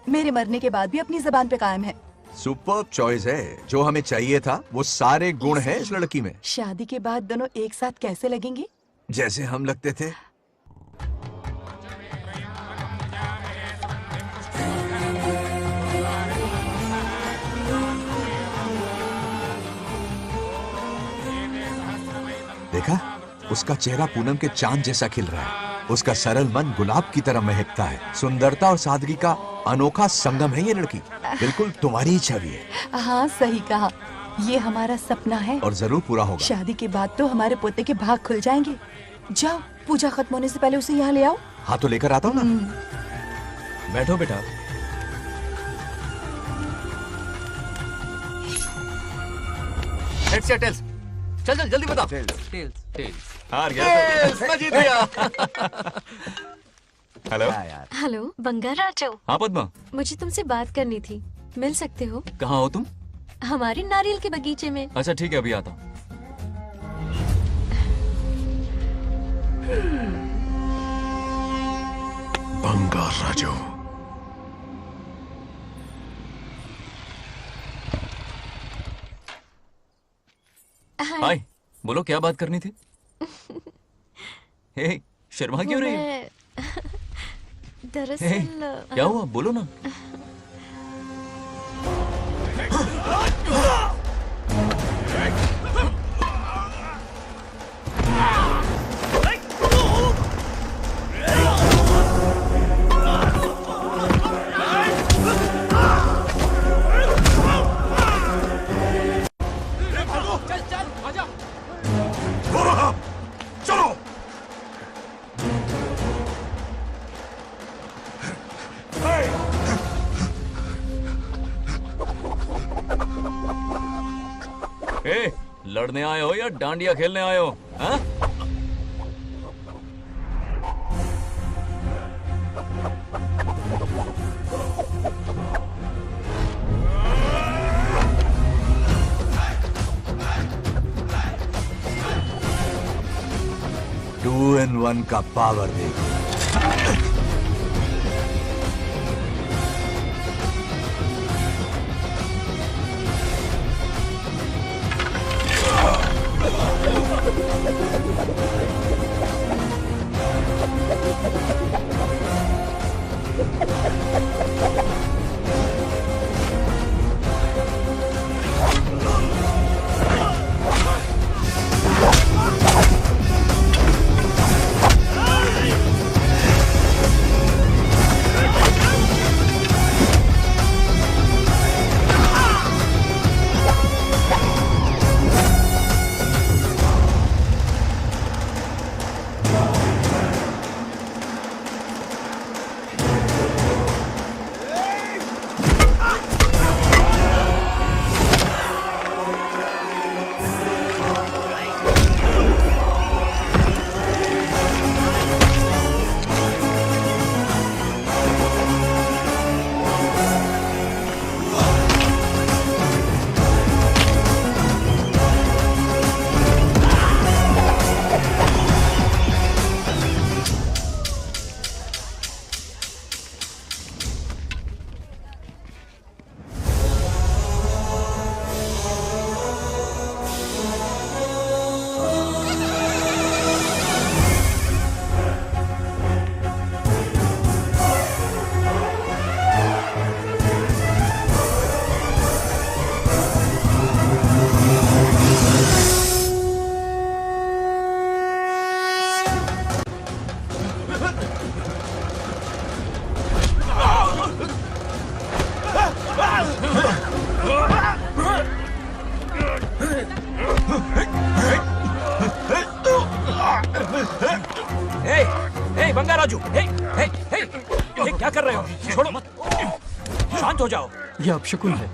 मेरे मरने के बाद भी अपनी जबान पे कायम है। सुपर्ब चॉइस है। जो हमें चाहिए था वो सारे गुण हैं इस लड़की में। शादी के बाद दोनों एक साथ कैसे लगेंगे? जैसे हम लगते थे। देखा, उसका चेहरा पूनम के चांद जैसा खिल रहा है। उसका सरल मन गुलाब की तरह महकता है। सुंदरता और सादगी का अनोखा संगम है ये लड़की। बिल्कुल तुम्हारी ही छवि है। हाँ सही कहा, ये हमारा सपना है और जरूर पूरा होगा। शादी के बाद तो हमारे पोते के भाग खुल जाएंगे। जाओ, पूजा खत्म होने से पहले उसे यहाँ ले आओ। हाँ तो लेकर आता हूँ ना। बैठो बेटा। हेड्स या टेल्स? चल चल जल्दी बता। टेल्स। हार गया। मैं जीत गया। हेलो। हेलो बंगाराजू। हाँ पद्मा। मुझे तुमसे बात करनी थी, मिल सकते हो? कहाँ हो तुम? हमारे नारियल के बगीचे में। अच्छा ठीक है, अभी आता हूँ। बंगाराजू। हाय, बोलो क्या बात करनी थी? हे, शर्मा क्यों रही है? दरअसल क्या हुआ, बोलो ना। लड़ने आए हो या डांडिया खेलने आए हो? हाँ? टू इन वन का पावर देखो। बंगाराजू, क्या कर रहे हो? छोड़ो मत, शांत हो जाओ। यह अपशकुन है।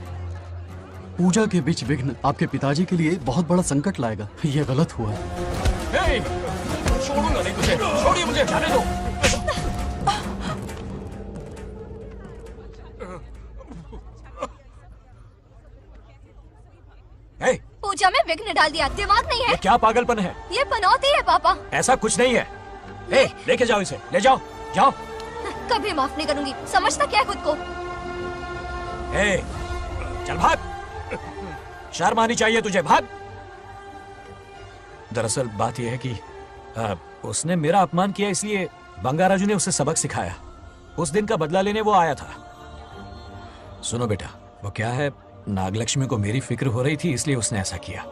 पूजा के बीच विघ्न आपके पिताजी के लिए बहुत बड़ा संकट लाएगा। यह गलत हुआ। छोड़ूंगा नहीं तुझे, छोड़िए मुझे, जाने दो। पूजा में विघ्न डाल दिया, दिमाग नहीं है? ये क्या पागलपन है? ये पनौती है पापा। ऐसा कुछ नहीं है। लेके जाओ इसे, ले जाओ, जाओ। कभी माफ नहीं करूंगी, समझता क्या है खुद को? चल भाग, शर्म आनी चाहिए तुझे, भाग। दरअसल बात यह है कि उसने मेरा अपमान किया, इसलिए बंगाराजू ने उसे सबक सिखाया। उस दिन का बदला लेने वो आया था। सुनो बेटा, वो क्या है, नागलक्ष्मी को मेरी फिक्र हो रही थी, इसलिए उसने ऐसा किया।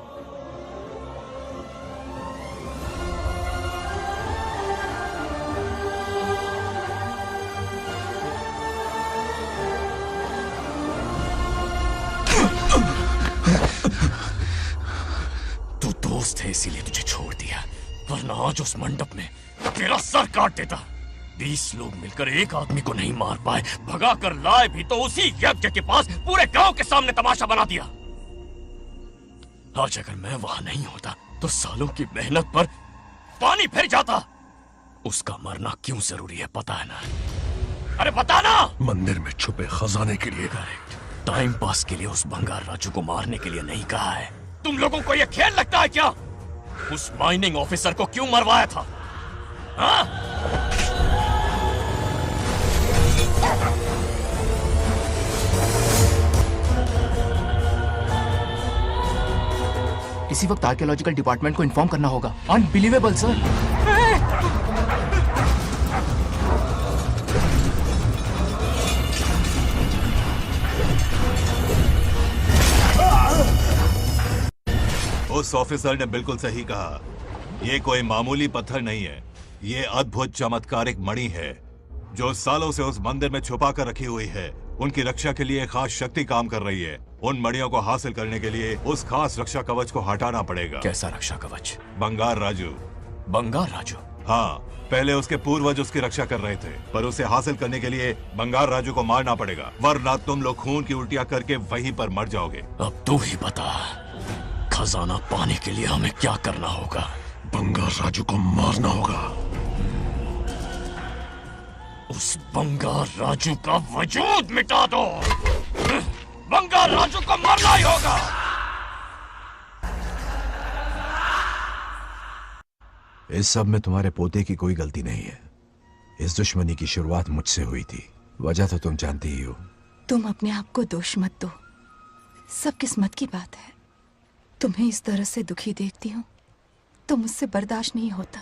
तू दोस्त है इसीलिए तुझे छोड़ दिया, वरना आज उस मंडप में तेरा सर काट देता। 20 लोग मिलकर एक आदमी को नहीं मार पाए, भगा कर लाए भी तो उसी यज्ञ के पास पूरे गांव के सामने तमाशा बना दिया। आज अगर मैं वहां नहीं होता तो सालों की मेहनत पर पानी फिर जाता। उसका मरना क्यों जरूरी है पता है ना? अरे बता ना। मंदिर में छुपे खजाने के लिए। टाइम पास के लिए उस बंगार राजू को मारने के लिए नहीं कहा है। तुम लोगों को यह खेल लगता है क्या? उस माइनिंग ऑफिसर को क्यों मरवाया था? हाँ? इसी वक्त आर्कियोलॉजिकल डिपार्टमेंट को इन्फॉर्म करना होगा। Unbelievable sir. उस ऑफिसर ने बिल्कुल सही कहा। ये कोई मामूली पत्थर नहीं है, ये अद्भुत चमत्कारिक मणि है जो सालों से उस मंदिर में छुपा कर रखी हुई है। उनकी रक्षा के लिए खास शक्ति काम कर रही है। उन मणियों को हासिल करने के लिए उस खास रक्षा कवच को हटाना पड़ेगा। कैसा रक्षा कवच? बंगार राजू। बंगार राजू? हाँ, पहले उसके पूर्वज उसकी रक्षा कर रहे थे, पर उसे हासिल करने के लिए बंगार राजू को मारना पड़ेगा, वरना तुम लोग खून की उल्टियां करके वहीं पर मर जाओगे। अब तू ही बता, खजाना पाने के लिए हमें क्या करना होगा? बंगार राजू को मारना होगा। उस बंगार राजू का वजूद मिटा दो। बंगार राजू को मारना ही होगा। इस सब में तुम्हारे पोते की कोई गलती नहीं है। इस दुश्मनी की शुरुआत मुझसे हुई थी, वजह तो तुम जानती ही हो। तुम अपने आप को दोष मत दो, सब किस्मत की बात है। तुम्हें इस तरह से दुखी देखती हूँ तो मुझसे बर्दाश्त नहीं होता।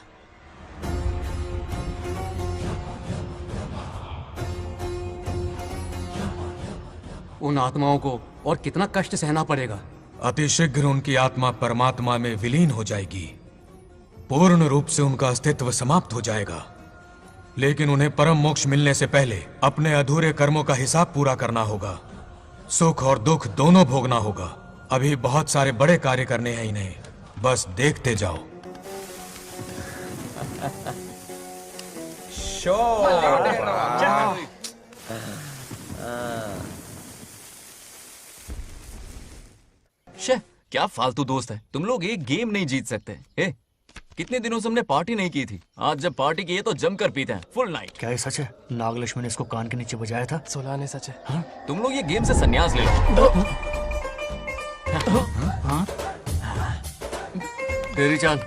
उन आत्माओं को और कितना कष्ट सहना पड़ेगा। अतिशीघ्र उनकी आत्मा परमात्मा में विलीन हो जाएगी, पूर्ण रूप से उनका अस्तित्व समाप्त हो जाएगा। लेकिन उन्हें परम मोक्ष मिलने से पहले अपने अधूरे कर्मों का हिसाब पूरा करना होगा। सुख और दुख दोनों भोगना होगा। अभी बहुत सारे बड़े कार्य करने हैं इन्हें, बस देखते जाओ। शे, क्या फालतू दोस्त है। तुम लोग एक गेम नहीं जीत सकते। कितने दिनों से हमने पार्टी नहीं की थी, आज जब पार्टी की है तो जमकर पीते हैं, फुल नाइट। क्या ये सच है? नागलक्ष्मी ने इसको कान के नीचे बजाया था। सोलह ने सच है। हाँ? तुम लोग ये गेम से संन्यास ले लो। हाँ? तेरी चाल।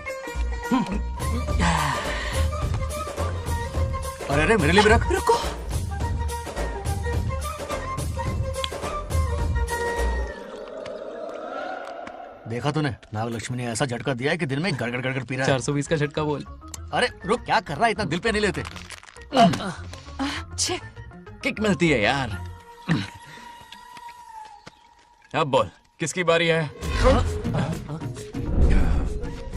अरे अरे मेरे लिए भी रख। रुको, देखा तूने? नागलक्ष्मी ने ऐसा झटका दिया है कि दिन में गड़गड़ गड़गड़ पी रहा है। 420 का झटका बोल। अरे रुक, क्या कर रहा है? इतना दिल पे नहीं लेते। किक मिलती है यार। अब बोल, किसकी बारी है?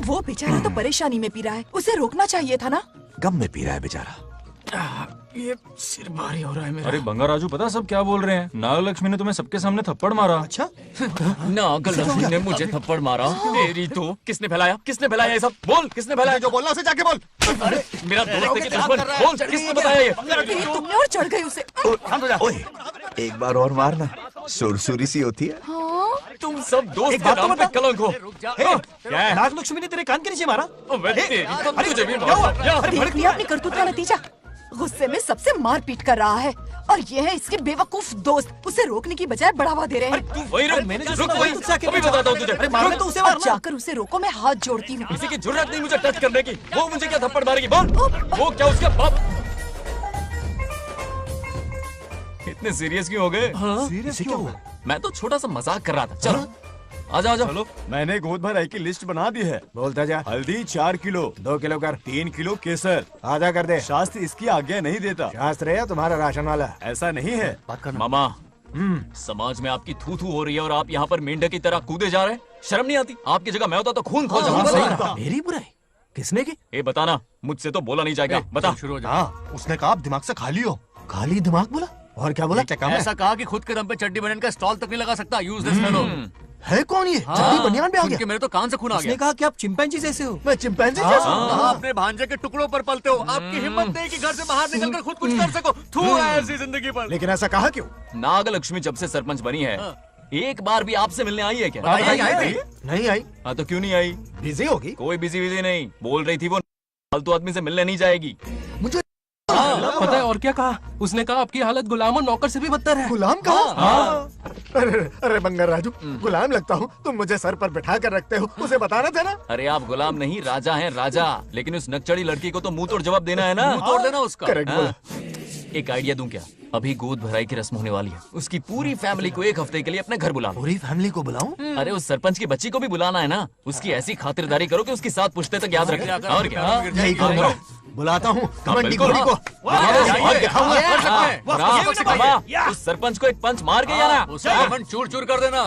वो बेचारा तो परेशानी में पी रहा है, उसे रोकना चाहिए था ना। गम में पी रहा है बेचारा। ये सिर भारी हो रहा है मेरा। अरे बंगार राजू, पता सब क्या बोल रहे हैं? नागलक्ष्मी ने तुम्हें सबके सामने थप्पड़ मारा। अच्छा? नागलक्ष्मी ने मुझे थप्पड़ मारा? तेरी तो किसने फैलाया? किसने फैलाया ये सब? बोल, किसने फैलाया? जो बोलना उसे जाके बोल। अरे मेरा दोस्त है कि दुश्मन? बोल, किसने बताया ये? तुमने और चढ़ गई उसे। ओए, एक बार और मारना, सुरसुरी सी होती है। तुम सब दोस्त के नाम पे कलंक हो। क्या है? नागलक्ष्मी ने तेरे कान के नीचे मारा? तुझे भी मारा। देख लिया अपनी करतूत का नतीजा। गुस्से में सबसे मारपीट कर रहा है और ये है इसके बेवकूफ दोस्त, उसे रोकने की बजाय बढ़ावा दे रहे हैं। वही रुक, रुक वही, अभी बताता हूँ तुझे। अरे मारना तो उसे मारना। जाकर उसे रोको, मैं हाथ जोड़ती हूँ। किसी की जुर्रत नहीं मुझे टच करने की। वो मुझे क्या थप्पड़ मारेगी? बोल, वो क्या उसके बाप? इतने सीरियस क्यों हो गए? सीरियस क्यों हुआ? मैं तो छोटा सा मजाक कर रहा था। चलो आजा आजा। चलो, मैंने गोद भराई की लिस्ट बना दी है। बोलता जा। हल्दी 4 किलो, 2 किलो कर, 3 किलो केसर। आधा कर दे। शास्त्र इसकी आज्ञा नहीं देता। शास्त्र है या तुम्हारा राशन वाला? ऐसा नहीं है मामा। समाज में आपकी थू थू हो रही है और आप यहाँ पर मेंढक की तरह कूदे जा रहे हैं। शर्म नहीं आती? आपकी जगह मैं होता तो खून खोल जाता। मेरी बुराई किसने की? ए बताना, मुझसे तो बोला नहीं जाएगा। बता। हाँ, उसने कहा आप दिमाग से खाली हो। खाली दिमाग बोला? और क्या बोला? ऐसा कहा कि खुद के दम पे चड्डी बनियान का स्टॉल तक नहीं लगा सकता। Useless fellow. है कौन ये? चड्डी बनियान पे आ गया? मेरे तो कान से खून आ गया। उसने कहा कि आप चिंपैंजी जैसे हो। मैं चिंपैंजी जैसा हूँ? आप अपने भांजे के टुकड़ों पर पलते हो। आपकी हिम्मत नहीं कि घर से बाहर निकलकर खुद कुछ कर सको। थू है ऐसी जिंदगी पर। लेकिन ऐसा कहा क्यों? नागलक्ष्मी जब से सरपंच बनी है, एक बार भी आपसे मिलने आई है क्या? नहीं आई। हाँ तो क्यों नहीं आई? बिजी होगी। कोई बिजी नहीं, बोल रही थी वो फालतू आदमी से मिलने नहीं जाएगी। मुझे पता है और क्या कहा? उसने कहा आपकी हालत गुलाम और नौकर से भी बदतर है। गुलाम कहा? अरे बंगर राजू, गुलाम लगता हूँ? तुम मुझे सर पर बिठा कर रखते हो, उसे बताना था ना। अरे आप गुलाम नहीं, राजा हैं राजा। लेकिन उस नकचड़ी लड़की को तो मुंह तोड़ जवाब देना है ना। मुंह तोड़ देना उसका। करेक्ट बोला। एक आइडिया दूं क्या? अभी गोद भराई की रस्म होने वाली है, उसकी पूरी फैमिली को 1 हफ्ते के लिए अपने घर बुला। पूरी फैमिली को बुलाऊं? अरे उस सरपंच की बच्ची को भी बुलाना है ना। उसकी ऐसी खातिरदारी करो कि उसकी 7 पुश्ते तक याद रखे। और क्या? यही करूंगा। बुलाता हूँ कबड्डी घोड़ी को। उस सरपंच को एक पंच मार के जाना। उसका मन चूर चूर कर देना।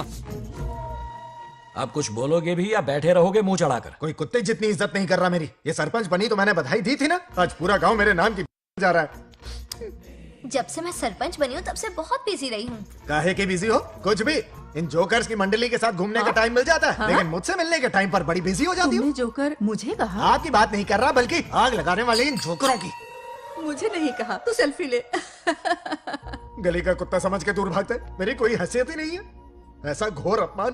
आप कुछ बोलोगे भी या बैठे रहोगे मुंह चढ़ाकर? कोई कुत्ते जितनी इज्जत नहीं कर रहा मेरी। ये सरपंच बनी तो मैंने बधाई दी थी ना। आज पूरा गांव मेरे नाम की जा रहा है। जब से मैं सरपंच बनी हूँ तब से बहुत बिजी रही हूँ। काहे के बिजी हो? कुछ भी। इन जोकर्स की मंडली के साथ घूमने का टाइम मिल जाता है, लेकिन मुझसे मिलने के टाइम पर बड़ी बिजी हो जाती हूँ। जोकर मुझे कहा? आपकी बात नहीं कर रहा, बल्कि आग लगाने वाले इन जोकरों की। मुझे नहीं कहा। तू सेल्फी ले। गली का कुत्ता समझ के दूर भागते, मेरी कोई हैसियत ही नहीं है। ऐसा घोर अपमान,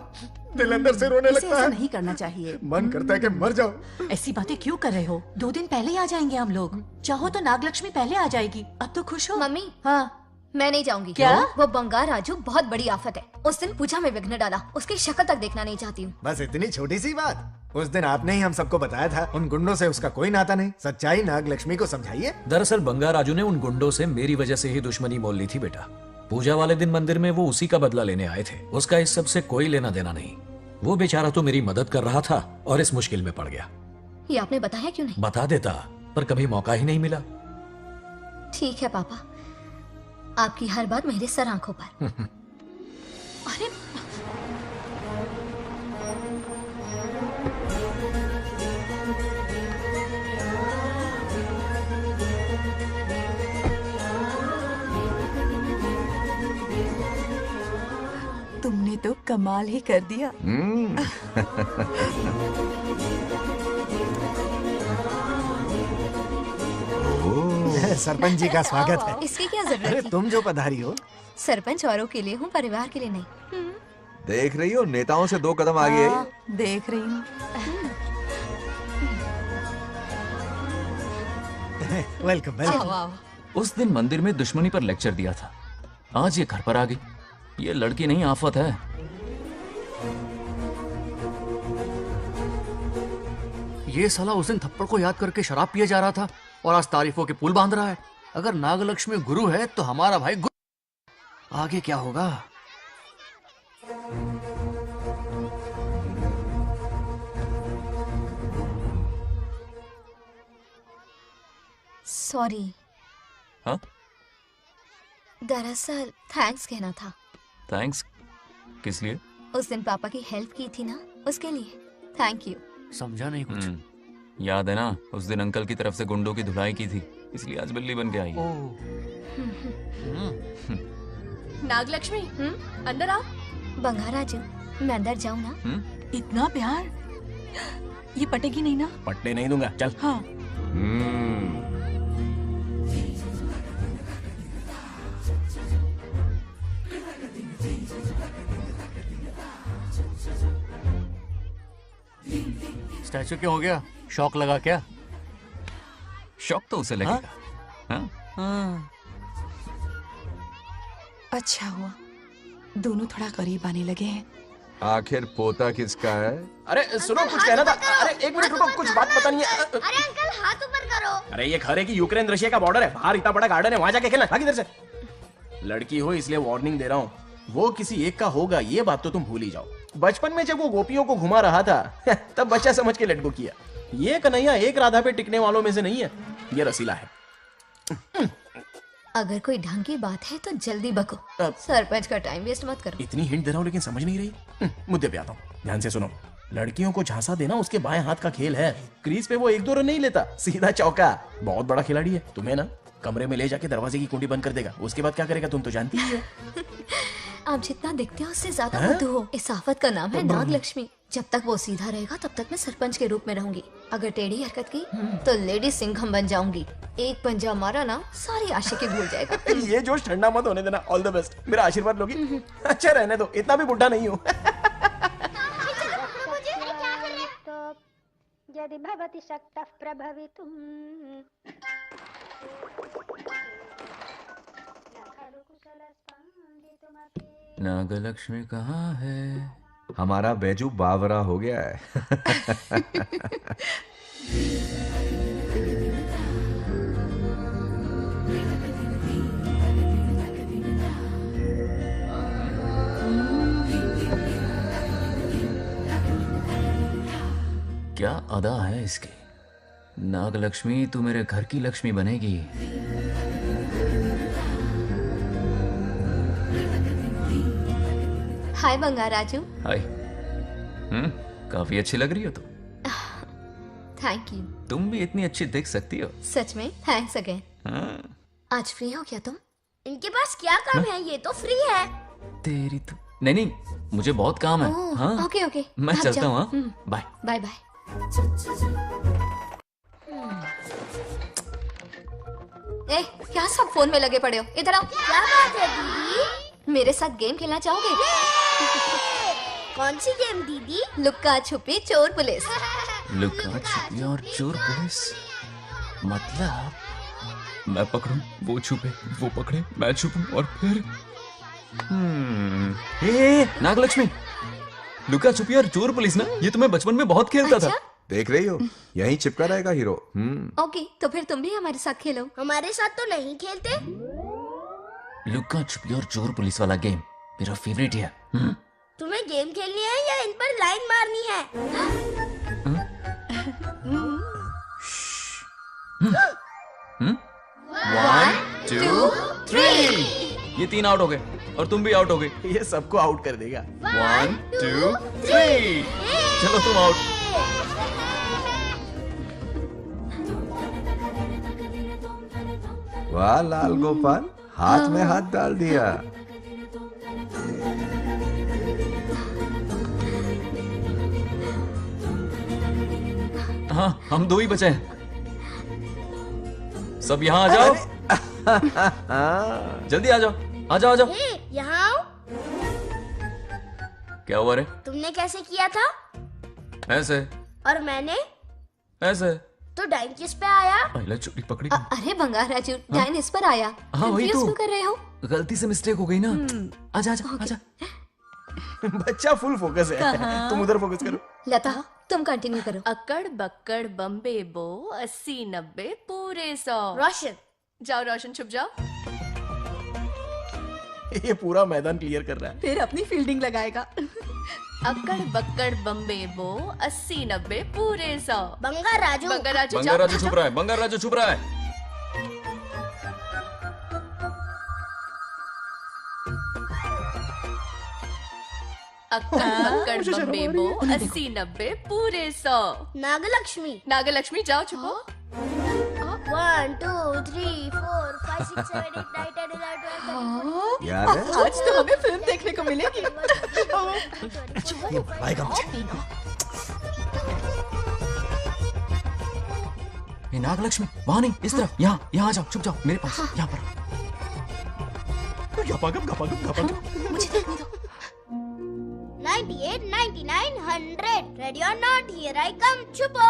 दिल अंदर से रोने लगता ऐसा है। नहीं करना चाहिए। मन करता है कि मर जाओ। ऐसी बातें क्यों कर रहे हो? 2 दिन पहले ही आ जाएंगे हम लोग। चाहो तो नागलक्ष्मी पहले आ जाएगी। अब तो खुश हो? मम्मी। हाँ, मैं नहीं जाऊंगी। क्या? वो बंगार राजू बहुत बड़ी आफत है। उस दिन पूजा में विघ्न डाला, उसकी शक्ल तक देखना नहीं चाहती हूँ। बस इतनी छोटी सी बात। उस दिन आपने ही हम सबको बताया था उन गुंडों से उसका कोई नाता नहीं। सच्चाई नागलक्ष्मी को समझाइए। दरअसल बंगा राजू ने उन गुंडों से मेरी वजह से ही दुश्मनी मोल ली थी बेटा। पूजा वाले दिन मंदिर में वो उसी का बदला लेने आए थे। उसका इस सब से कोई लेना देना नहीं। वो बेचारा तो मेरी मदद कर रहा था और इस मुश्किल में पड़ गया। ये आपने बताया क्यों नहीं? बता देता, पर कभी मौका ही नहीं मिला। ठीक है पापा, आपकी हर बात मेरे सर आंखों पर। अरे तुमने तो कमाल ही कर दिया। सरपंच जी का स्वागत है। इसकी क्या जरूरत अरे थी? तुम जो पधारी हो। सरपंच औरों के लिए हूँ, परिवार के लिए नहीं। देख रही हो, नेताओं से 2 कदम आगे है। देख रही हूँ। Welcome welcome. उस दिन मंदिर में दुश्मनी पर लेक्चर दिया था, आज ये घर पर आ गई। ये लड़की नहीं आफत है। ये साला उस दिन थप्पड़ को याद करके शराब पिए जा रहा था और आज तारीफों के पुल बांध रहा है। अगर नागलक्ष्मी गुरु है तो हमारा भाई गुरु। आगे क्या होगा? सॉरी। हाँ? दरअसल थैंक्स कहना था। थैंक्स किस लिए? उस दिन पापा की हेल्प की थी ना, उसके लिए थैंक यू। समझा नहीं कुछ। याद है ना, उस दिन अंकल की तरफ से गुंडों की धुलाई की थी, इसलिए आज बिल्ली बन के आई है। नागलक्ष्मी अंदर आओ। बंगार राजू, मैं अंदर जाऊँ ना? इतना प्यार, ये पटेगी नहीं ना? पटने नहीं दूंगा, चल। हाँ। स्टैचू क्यों हो गया? शौक लगा क्या? शौक तो उसे लगेगा। हाँ? अच्छा हुआ दोनों थोड़ा करीब आने लगे हैं। आखिर पोता किसका है? अरे सुनो, कुछ कहना था। अरे एक मिनट रुको, कुछ बात पता नहीं है। अरे अंकल हाथ ऊपर करो। अरे ये घर है कि यूक्रेन रशिया का बॉर्डर है? बाहर इतना बड़ा गार्डन है, वहां जाके खेलना। भाग इधर से। लड़की हो इसलिए वार्निंग दे रहा हूँ, वो किसी एक का होगा ये बात तो तुम भूल ही जाओ। बचपन में जब वो गोपियों को घुमा रहा था तब बच्चा समझ के लटको किया। ये कन्हैया एक राधा पे टिकने वालों में से नहीं है, ये रसीला है। अगर कोई ढंग की बात है तो जल्दी बको, सरपंच का टाइम वेस्ट मत करो। इतनी हिंट दे रहा हूँ लेकिन समझ नहीं रही। मुद्दे पे आता हूँ, ध्यान से सुनो। लड़कियों को झांसा देना उसके बाएं हाथ का खेल है। क्रीज पे वो 1-2 रन नहीं लेता, सीधा चौका। बहुत बड़ा खिलाड़ी है। तुम्हें ना कमरे में ले जाके दरवाजे की कुंडी बंद कर देगा, उसके बाद क्या करेगा तुम तो जानती ही हो। आप जितना दिखते हो उससे ज्यादा बुद्धू हो। इस आफत का नाम है नागलक्ष्मी। जब तक वो सीधा रहेगा तब तक मैं सरपंच के रूप में रहूंगी। अगर टेढ़ी हरकत की तो लेडी सिंघम बन जाऊंगी। एक पंजा मारा ना सारी आशिकी भूल जाएगा। ये जोश ठंडा मत होने देना। All the best. मेरा आशीर्वाद लोगी? अच्छा रहने दो, इतना भी बुढ़ा नहीं हूँ। यदि भवति शक्तः प्रभवितुम्। नागलक्ष्मी कहाँ है? हमारा बैजू बावरा हो गया है। क्या अदा है इसकी। नागलक्ष्मी तू मेरे घर की लक्ष्मी बनेगी। हाय बंगार राजू। हाय। काफी अच्छी लग रही हो तुम। Thank you. तुम भी इतनी अच्छी दिख सकती हो। सच में थैंक्स अगेन। आज फ्री हो क्या तुम? इनके पास क्या काम है, ये तो फ्री है। तेरी तो नहीं, मुझे बहुत काम है। हाँ ओके ओके, मैं चलता हूँ। Bye bye bye. ए, क्या सब फोन में लगे पड़े हो? इधर आओ। क्या बात है दीदी? मेरे साथ गेम खेलना चाहोगे? कौन सी गेम दीदी? लुक्का छुपी चोर पुलिस। लुक्का छुपी और चोर पुलिस मतलब मैं पकड़ूं, वो छुपे, वो पकड़े, मैं छुपूं और फिर नागलक्ष्मी, लुक्का छुपी और चोर पुलिस ना, ये तो मैं बचपन में बहुत खेलता था। देख रही हो, यहीं चिपका रहेगा हीरो। ओके, तो फिर तुम भी हमारे साथ खेलो। हमारे साथ तो नहीं खेलते। लुक्का छुपी और चोर पुलिस वाला गेम मेरा फेवरेट है। तुम्हें गेम खेलनी है या इन पर लाइन मारनी है? 1 2 3 ये 3 आउट हो गए और तुम भी आउट हो गए। ये सबको आउट कर देगा। 1 2 3 चलो तुम आउट। वाह लाल गोपाल, हाथ में हाथ डाल दिया। हाँ, हम 2 ही बचे हैं। सब यहाँ आ जाओ। जल्दी आ जाओ, आ जाओ, आ जाओ। यहाँ आओ। क्या हुआ रे? तुमने कैसे किया था? ऐसे। और मैंने? ऐसे। तो डाइन किस पे आया? पहले चोरी पकड़ी। अरे बंगार राजू, डाइन इस पर आया। हाँ वही तो। क्यों कर रहे हो? गलती से मिस्टेक हो गई ना। आजा आजा आजा। बच्चा फुल फोकस है। तुम उधर फोकस करो। लता, तुम कंटिन्यू करो। अक्कड़ बक्कड़ बम्बे बो 80-90 पूरे 100। रोशन जाओ, रोशन छुप जाओ। ये पूरा मैदान क्लियर कर रहा है। फिर अपनी फील्डिंग लगाएगा। अक्कड़ बक्कड़ बम्बे बो 80-90 पूरे 100। बंगार राजू, बंगार राजू, बंगार राजू छुप रहा है, बंगार राजू छुप रहा है। अक्कड़ बक्कड़ बम्बे बो 80-90 पूरे 100। नागलक्ष्मी, नागलक्ष्मी जाओ छुपो। 1 2 3 4 5 6 7 8 9 10 11 12 यार आज तो हमें फिल्म देखने को मिलेगी। नागलक्ष्मी वहां नहीं, इस तरफ, यहाँ आ जाओ, छुप जाओ मेरे पास, यहाँ पर। मुझे देखने दो। 98 99 100 ready or not, here I come. छुपो।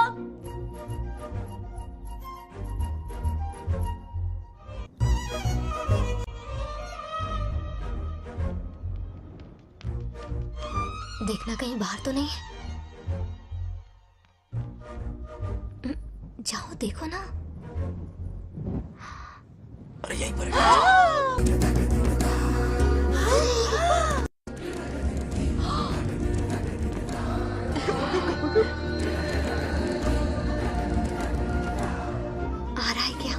देखना कहीं बाहर तो नहीं है। जाओ देखो ना। अरे यहीं पर आ रहा है क्या?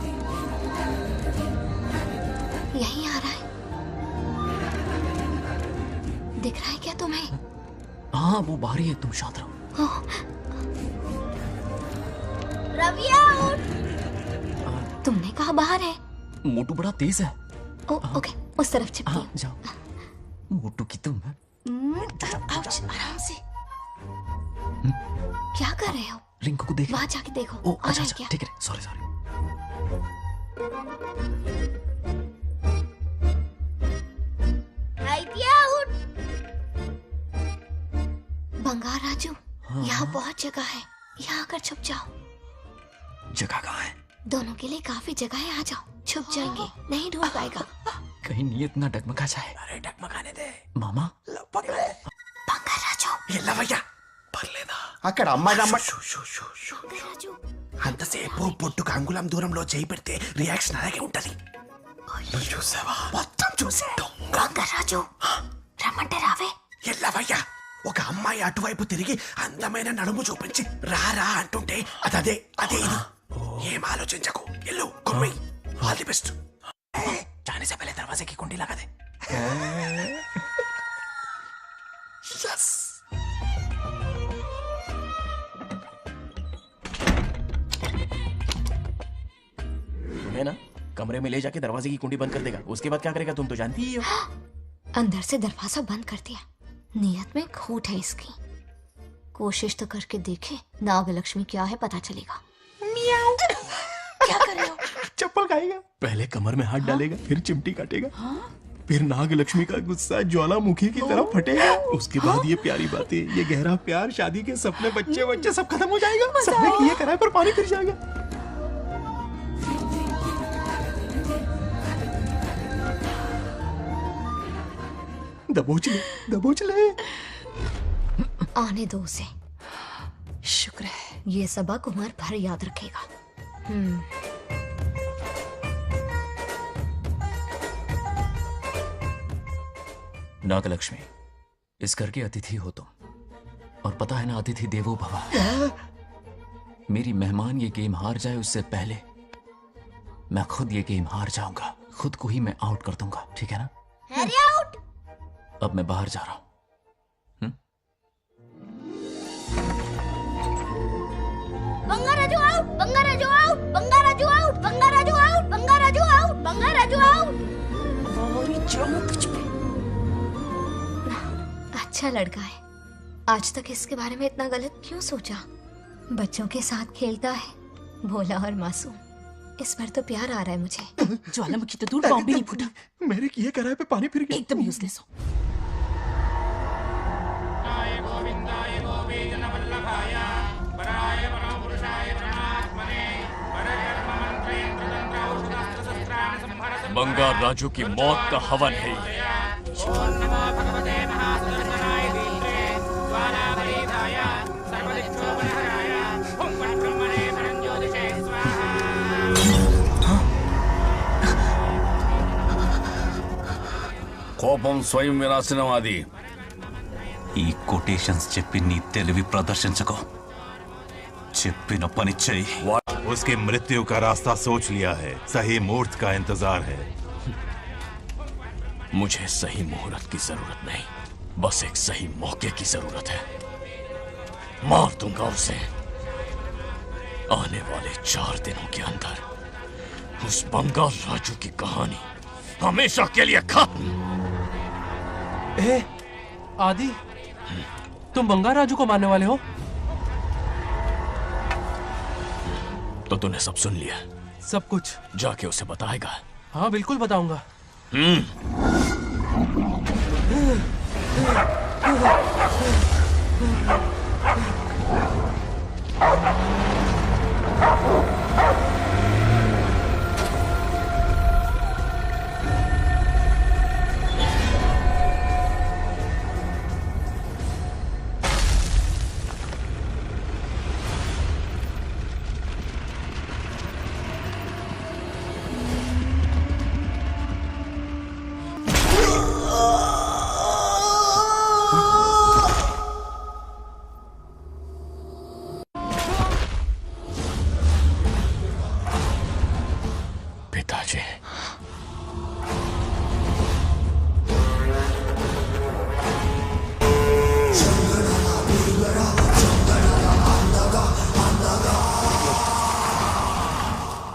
यहीं आ रहा है। दिख रहा है क्या तुम्हें? हाँ वो बाहर ही है, तुम शांत रहो। रवि आउट। तुमने कहा बाहर है? मोटू बड़ा तेज है। ओके उस तरफ चिपकी। हाँ, जाओ। मोटू की तुम है। आउच, आराम से। क्या कर रहे हो? रिंकू को देख। वहां जाके देखो। ओ आ अच्छा रहा है अच्छा क्या? ठीक है, सॉरी सॉरी। आउट। बंगार राजू, यहाँ बहुत जगह है, यहाँ आकर छुप जाओ। जगह कहाँ है? दोनों के लिए काफी जगह है, आ जाओ। छुप जाएंगे, नहीं ढूंढ पाएगा। कहीं नीयत ना डगमगा जाए। अरे डगमगाने दे मामा बंगार राजू, ये लवయ్య పర్లేదా అక్కడ అమ్మాయి రాజు అంతసేపు పొట్టుకు అంగుళం దూరంలో చేయి పెడితే రియాక్షన్ అలాగే ఉంటది. నువ్వు చూసావా? మొత్తం చూసా. బొంగర్ రాజు రమ్మంటే రావే. ఎల్లవయ్య ఒక అమ్మాయి అటువైపు తిరిగి అందమైన నడుము చూపించి రారా అంటుంటే అదే అదే ఇది. ఏం ఆలోచించకు, ఎల్లు కుమ్మి. All the best. जाने से पहले दरवाजे की कुंडी लगा दे. यस. तुम्हें ना कमरे में ले जाके दरवाजे की कुंडी बंद कर देगा. उसके बाद क्या करेगा तुम तो जानती ही हो. अंदर से दरवाजा बंद कर दिया. नियत में खोट है इसकी. कोशिश तो करके देखे, नागलक्ष्मी क्या है पता चलेगा. क्या कर रहे हो? चप्पल खाएगा. पहले कमर में हाथ डालेगा, फिर चिमटी काटेगा. फिर नागलक्ष्मी का गुस्सा ज्वालामुखी की तरह फटेगा. उसके बाद ये प्यारी बातें, ये गहरा प्यार, शादी के सपने, बच्चे बच्चे सब खत्म हो जाएगा. सबने किए कराए पर पानी फिर जाएगा. दबोच ले, दबोच ले. आने दो उसे. शुक्र है ये सबक उम्र भर याद रखेगा. नागलक्ष्मी, इस घर के अतिथि हो तुम, और पता है ना अतिथि देवो भव. मेरी मेहमान ये गेम हार जाए उससे पहले मैं खुद ये गेम हार जाऊंगा. खुद को ही मैं आउट कर दूंगा, ठीक है ना? Harry out. अब मैं बाहर जा रहा हूं. Bangaraju out. Bangaraju out. Bangaraju out. Bangaraju out. Bangaraju out. Bangaraju out. अच्छा लड़का है. आज तक इसके बारे में इतना गलत क्यों सोचा? बच्चों के साथ खेलता है, भोला और मासूम. इस पर तो प्यार आ रहा है मुझे. ज्वालामुखी तो दूर, बॉम्ब भी नहीं फूटा. मेरे किए कराए पे पानी फिर गया. एकदम यूजलेस हो. बंगार राजू की मौत का हवन है ये. కోపం స్వయం వినాశనవాది. ఈ కొటేషన్స్ చెప్పి నీ తెలివి ప్రదర్శించకు. చెప్పిన పని చెయ్యి. उसकी मृत्यु का रास्ता सोच लिया है. सही मुहूर्त का इंतजार है. मुझे सही मुहूर्त की जरूरत नहीं, बस एक सही मौके की जरूरत है. मार दूंगा उसे. आने वाले 4 दिनों के अंदर उस बंगाल राजू की कहानी हमेशा के लिए खत्म. ए, आदि, तुम बंगाल राजू को मारने वाले हो? तो तूने सब सुन लिया? सब कुछ. जाके उसे बताएगा? हाँ बिल्कुल बताऊंगा.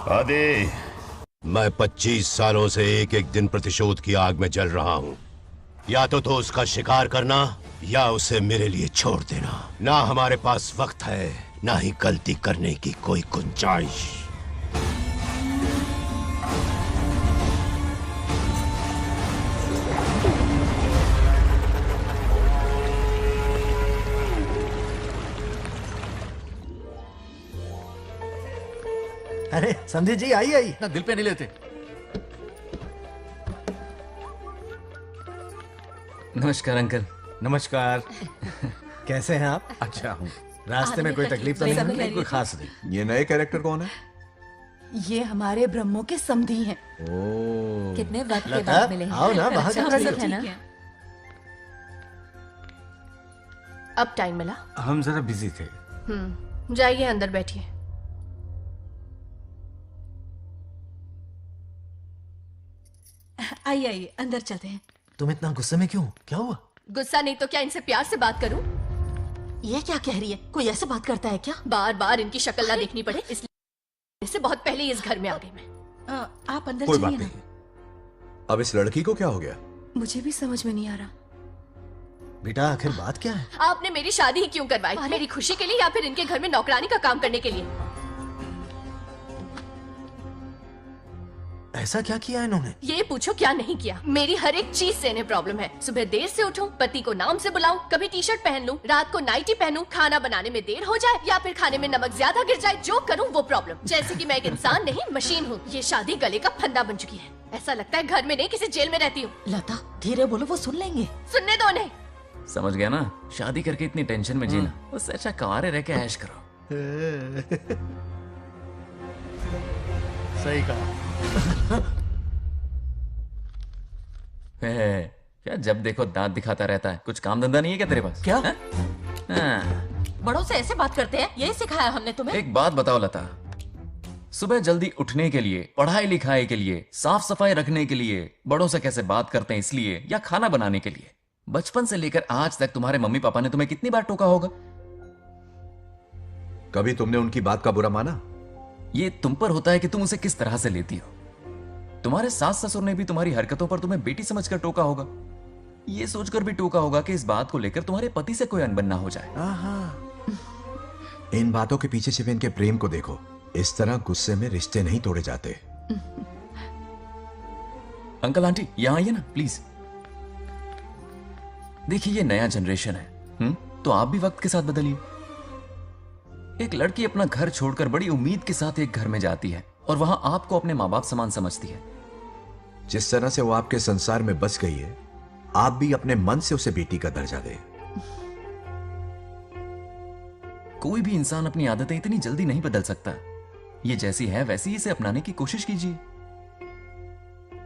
आदि, मैं 25 सालों से एक एक दिन प्रतिशोध की आग में जल रहा हूँ। या तो उसका शिकार करना या उसे मेरे लिए छोड़ देना। ना हमारे पास वक्त है, ना ही गलती करने की कोई गुंजाइश। अरे संधि जी, आई आई। ना दिल पे नहीं लेते। नमस्कार अंकल। नमस्कार। कैसे हैं आप? अच्छा हूँ। रास्ते में कोई तकलीफ तो नहीं? कोई खास नहीं। ये नए कैरेक्टर कौन है? ये हमारे ब्रह्मों के समधी हैं। ओ, कितने वक्त के लता, बाद मिले हैं। आओ ना, बाहर अच्छा, खड़ी सब हो। है ना? अब टाइम मिला? हम जरा बिजी थे। जाइए अंदर बैठिए। आइए आइए, अंदर चलते हैं। तुम इतना गुस्से में क्यों? क्या हुआ? गुस्सा नहीं तो क्या इनसे प्यार से बात करूं? ये क्या कह रही है? कोई ऐसे बात करता है क्या? बार बार इनकी शक्ल ना देखनी पड़े इसलिए से बहुत पहले ही इस घर में आ गई मैं। आप अंदर कोई बात चलिए ना। नहीं। अब इस लड़की को क्या हो गया? मुझे भी समझ में नहीं आ रहा। बेटा आखिर बात क्या है? आपने मेरी शादी ही क्यों करवाई? मेरी खुशी के लिए या फिर इनके घर में नौकरानी का काम करने के लिए? ऐसा क्या किया इन्होंने? ये पूछो क्या नहीं किया। मेरी हर एक चीज से इन्हें प्रॉब्लम है। सुबह देर से उठूं, पति को नाम से बुलाऊं, कभी टी शर्ट पहन लूं, रात को नाइटी पहनूं, खाना बनाने में देर हो जाए या फिर खाने में नमक ज्यादा गिर जाए, जो करूं वो प्रॉब्लम। जैसे कि मैं एक इंसान नहीं मशीन हूँ। ये शादी गले का फंदा बन चुकी है। ऐसा लगता है घर में नहीं किसी जेल में रहती हूँ। लता धीरे बोलो, वो सुन लेंगे। सुनने दो उन्हें। समझ गया ना? शादी करके इतनी टेंशन में जीना, उससे अच्छा कुंवारे रह के ऐश करो। सही कहा। क्या जब देखो दांत दिखाता रहता है? कुछ काम धंधा नहीं है क्या तेरे पास? क्या? हाँ। बड़ों से ऐसे बात करते हैं? यही सिखाया हमने तुम्हें? एक बात बताओ लता, सुबह जल्दी उठने के लिए, पढ़ाई लिखाई के लिए, साफ सफाई रखने के लिए बड़ों से कैसे बात करते हैं इसलिए, या खाना बनाने के लिए? बचपन से लेकर आज तक तुम्हारे मम्मी पापा ने तुम्हें कितनी बार टोका होगा? कभी तुमने उनकी बात का बुरा माना? ये तुम पर होता है कि तुम उसे किस तरह से लेती हो। तुम्हारे सास ससुर ने भी तुम्हारी हरकतों पर तुम्हें बेटी समझकर टोका होगा। ये सोचकर भी टोका होगा कि इस बात को लेकर तुम्हारे पति से कोई अनबन ना हो जाए। इन बातों के पीछे सिर्फ इनके प्रेम को देखो। इस तरह गुस्से में रिश्ते नहीं तोड़े जाते। अंकल आंटी यहां आइए ना प्लीज। देखिए ये नया जनरेशन है, तो आप भी वक्त के साथ बदलिए। एक लड़की अपना घर छोड़कर बड़ी उम्मीद के साथ एक घर में जाती है और वहां आपको अपने माँ बाप समान समझती है। जिस तरह से वो आपके संसार में बस गई है, आप भी अपने मन से उसे बेटी का दर्जा दें। कोई भी इंसान अपनी आदतें इतनी जल्दी नहीं बदल सकता। ये जैसी है वैसी ही इसे अपनाने की कोशिश कीजिए।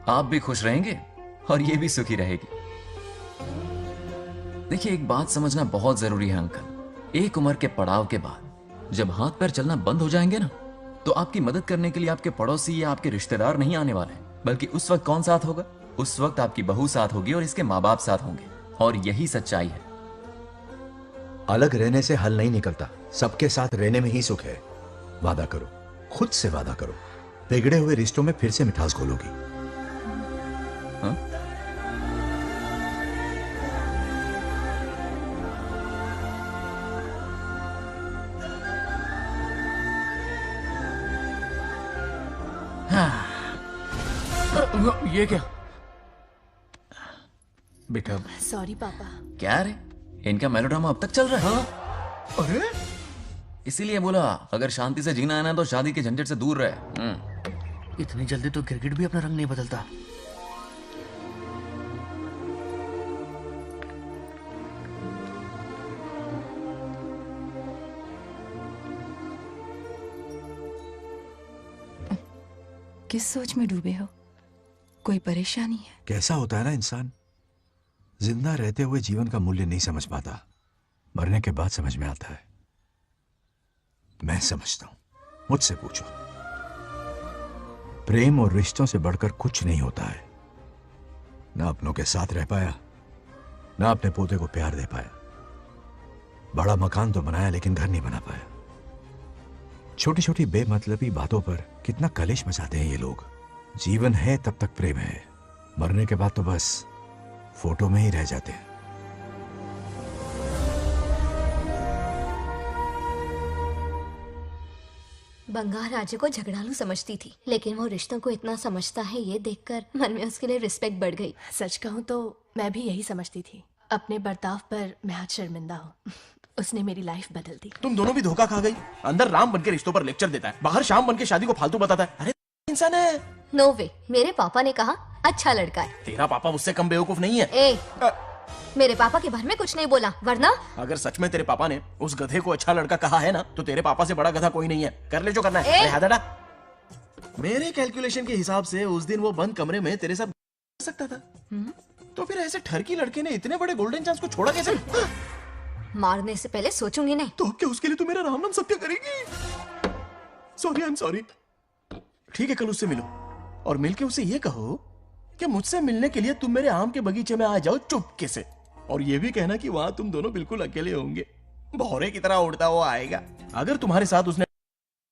आप भी खुश रहेंगे और ये भी सुखी रहेगी। देखिए एक बात समझना बहुत जरूरी है अंकल। एक उम्र के पड़ाव के बाद जब हाथ पैर चलना बंद हो जाएंगे ना, तो आपकी मदद करने के लिए आपके पड़ोसी या आपके रिश्तेदार नहीं आने वाले, बल्कि उस वक्त कौन साथ होगा? उस वक्त आपकी बहू साथ होगी और इसके माँ बाप साथ होंगे। और यही सच्चाई है। अलग रहने से हल नहीं निकलता, सबके साथ रहने में ही सुख है। वादा करो, खुद से वादा करो, बिगड़े हुए रिश्तों में फिर से मिठास घोलोगी। ये क्या? बेटा सॉरी पापा। क्या रे, इनका मेलोड्रामा अब तक चल रहा है? अरे इसीलिए बोला अगर शांति से जीना है ना तो शादी के झंझट से दूर रहे। इतनी जल्दी तो गिरगिट भी अपना रंग नहीं बदलता। किस सोच में डूबे हो? कोई परेशानी है? कैसा होता है ना इंसान, जिंदा रहते हुए जीवन का मूल्य नहीं समझ पाता, मरने के बाद समझ में आता है। मैं समझता हूं, मुझसे पूछो। प्रेम और रिश्तों से बढ़कर कुछ नहीं होता है। ना अपनों के साथ रह पाया, ना अपने पोते को प्यार दे पाया। बड़ा मकान तो बनाया लेकिन घर नहीं बना पाया। छोटी छोटी बेमतलबी बातों पर कितना कलेश मचाते हैं ये लोग। जीवन है तब तक प्रेम है, मरने के बाद तो बस फोटो में ही रह जाते हैं। बंगार राजू को झगड़ालू समझती थी, लेकिन वो रिश्तों को इतना समझता है ये देखकर मन में उसके लिए रिस्पेक्ट बढ़ गई। सच कहूँ तो मैं भी यही समझती थी। अपने बर्ताव पर मैं आज शर्मिंदा हूँ। उसने मेरी लाइफ बदल दी। तुम दोनों भी धोखा खा गई। अंदर राम बनके रिश्तों पर लेक्चर देता है, बाहर शाम बनके शादी को फालतू बताता है। अरे इंसान है। नो वे, मेरे पापा ने कहा अच्छा लड़का है। तेरा पापा मुझसे कम बेवकूफ नहीं है। मेरे पापा के बारे में कुछ नहीं बोला, वरना अगर सच में तेरे पापा ने उस गधे को अच्छा लड़का कहा है ना, तो तेरे पापा से बड़ा गधा कोई नहीं है। कर ले जो करना है। अरे हाथ हटा। मेरे कैलकुलेशन के हिसाब से उस दिन वो बंद कमरे में तेरे साथ कर सकता था। तो फिर ऐसे ठरकी लड़के ने इतने बड़े गोल्डन चांस को छोड़ा कैसे? मारने से पहले सोचूंगी नहीं। तो क्या उसके लिए तू मेरा राम नाम सत्य करेगी? Sorry, I am sorry. ठीक है, कल उससे मिलो और मिलके उसे ये कहो कि मुझसे मिलने के लिए तुम मेरे आम के बगीचे में आ जाओ चुपके से। और ये भी कहना कि वहां तुम दोनों बिल्कुल अकेले होंगे। भौरे की तरह उड़ता हुआ आएगा। अगर तुम्हारे साथ उसने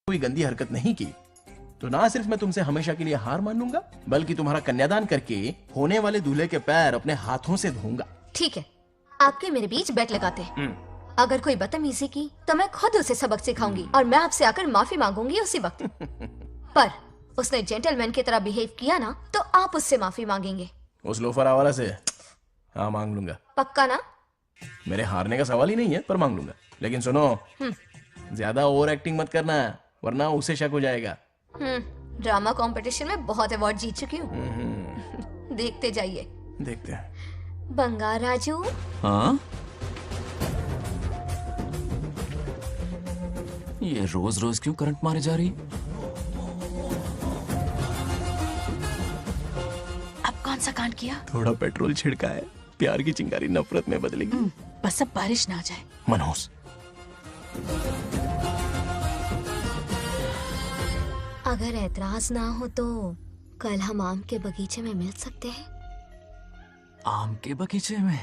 कोई गंदी हरकत नहीं की तो ना सिर्फ मैं तुमसे हमेशा के लिए हार मान लूंगा, बल्कि तुम्हारा कन्यादान करके होने वाले दूल्हे के पैर अपने हाथों से धोऊंगा। ठीक है, आपके मेरे बीच बेट लगाते हैं। अगर कोई बदतमीजी की तो मैं खुद उसे सबक सिखाऊंगी और मैं आपसे आकर माफी मांगूंगी उसी वक्त। पर उसने जेंटलमैन की तरह बिहेव किया ना, तो आप उससे माफी मांगेंगे। उस लोफर आवारा से हाँ मांग लूंगा। पक्का ना? मेरे हारने का सवाल ही नहीं है, पर मांग लूंगा। लेकिन सुनो, ज्यादा ओवर एक्टिंग मत करना, वरना उसे शक हो जाएगा। ड्रामा कंपटीशन में बहुत अवार्ड जीत चुकी हूँ। देखते जाइए। देखते हैं। बंगार राजू। हाँ? ये रोज रोज क्यों करंट मारे जा रही? अब कौन सा कांड किया? थोड़ा पेट्रोल छिड़का है। प्यार की चिंगारी नफरत में बदलेगी। बस अब बारिश ना आ जाए। मनोज, अगर ऐतराज ना हो तो कल हम आम के बगीचे में मिल सकते हैं। आम के बगीचे में?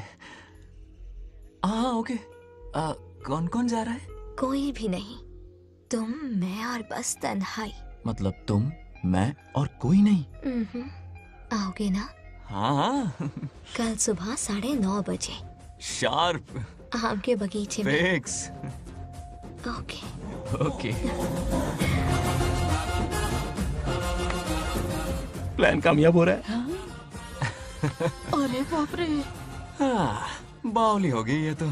हाँ ओके। कौन कौन जा रहा है? कोई भी नहीं, तुम, मैं और बस तन्हाई। मतलब तुम, मैं और कोई नहीं? आओगे ना? हाँ। कल सुबह 9:30 बजे शार्प। आम के बगीचे में। फिक्स। ओके। ओके। प्लान कामयाब हो रहा है। अरे बाप रे। हाँ, बावली हो गई ये तो।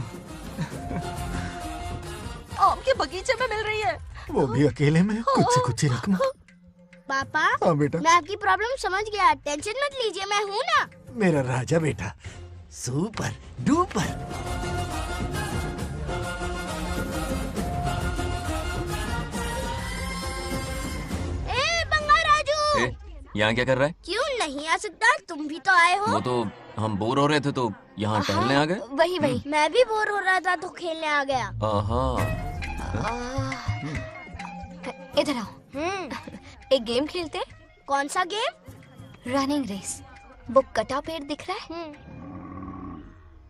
आम के बगीचे में मिल रही है। वो भी अकेले में, कुछ से कुछ ही रखना। पापा, हाँ बेटा। मैं आपकी प्रॉब्लम समझ गया, टेंशन मत लीजिए, मैं हूँ ना। मेरा राजा बेटा, सुपर डुपर। ए बंगार राजू, यहाँ क्या कर रहा है? क्यों नहीं आ सकता? तुम भी तो आए हो। वो तो हम बोर हो रहे थे तो यहाँ टहलने आ गए। वही वही। मैं भी बोर हो रहा था तो खेलने आ गया। इधर आओ। एक गेम खेलते हैं। कौन सा गेम? Running race. वो कटा पेड़ दिख रहा है?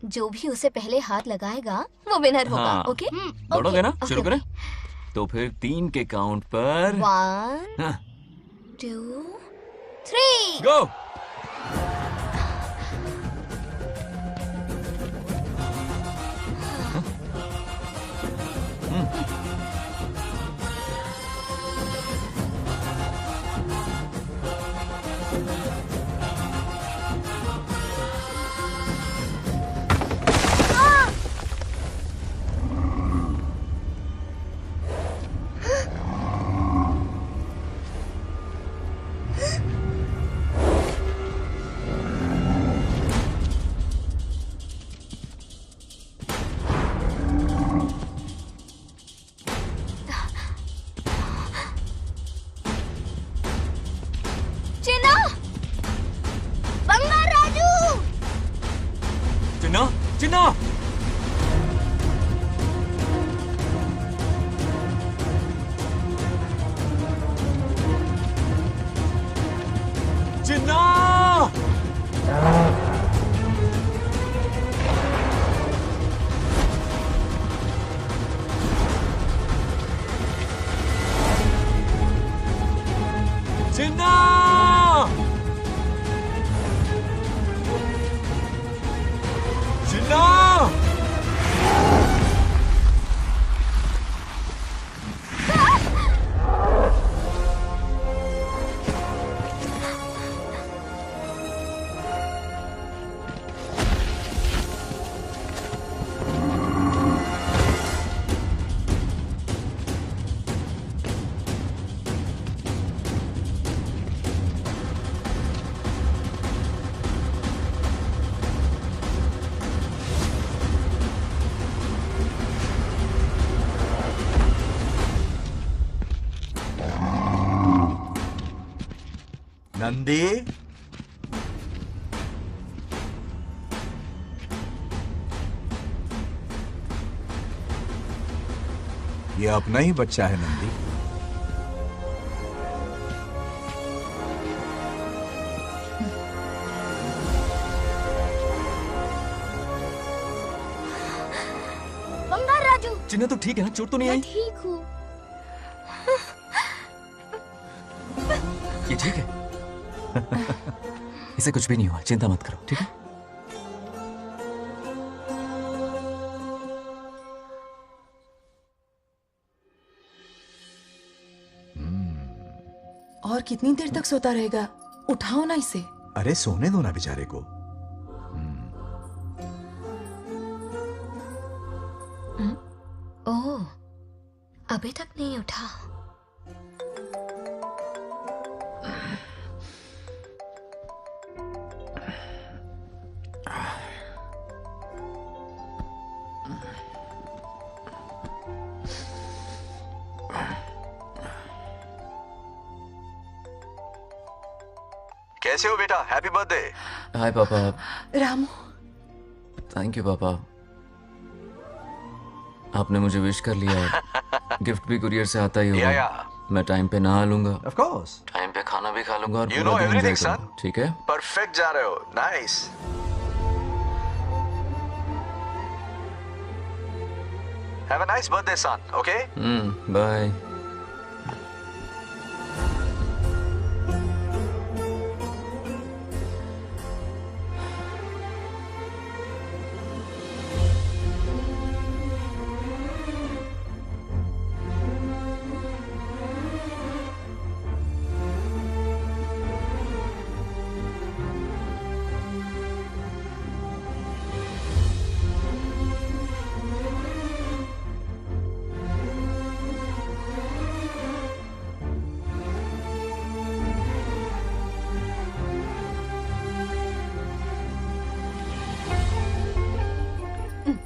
जो भी उसे पहले हाथ लगाएगा वो विनर होगा। हाँ। ओके? दौड़ोगे ना? शुरू करें? तो फिर 3 के काउंट पर 1 2 3 गो। चिन्ना! चिन्ना! चिन्ना! चिन्ना! नंदी, ये अपना ही बच्चा है नंदी। बंगार राजू। चिन्ना तो ठीक है ना? चोट तो नहीं आई? ठीक हूँ। ये ठीक है? इसे कुछ भी नहीं हुआ, चिंता मत करो, ठीक है? और कितनी देर तक सोता रहेगा? उठाओ ना इसे। अरे सोने दो ना बेचारे को। ओह, अभी तक नहीं उठा। कैसे हो बेटा? Happy birthday. हाय पापा। रामू, थैंक यू पापा, आपने मुझे विश कर लिया। गिफ्ट भी कुरियर से आता ही होगा। मैं टाइम पे नहा लूंगा, ऑफ कोर्स, टाइम पे खाना भी खा लूंगा और You पूरा know दिन everything, enjoy करूंगा, ठीक है? परफेक्ट जा रहे हो। Nice. Have a nice birthday son, okay? Bye.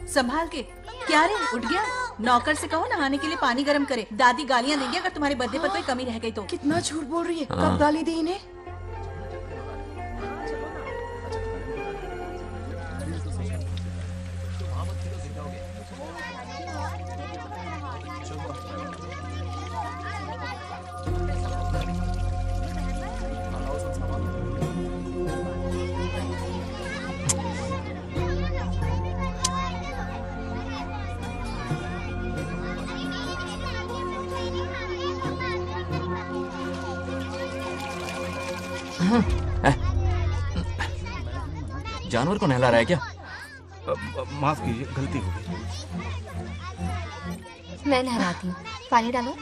संभाल के। क्या रे, उठ गया? नौकर से कहो नहाने के लिए पानी गर्म करे। दादी गालियां देंगे अगर तुम्हारे बर्थडे पर कोई कमी रह गई तो। कितना झूठ बोल रही है। हाँ। कब गाली दी इन्हें? जानवर को नहला रहा है क्या? माफ कीजिए, गलती हो गई। मैं नहलाती हूँ, पानी डालो।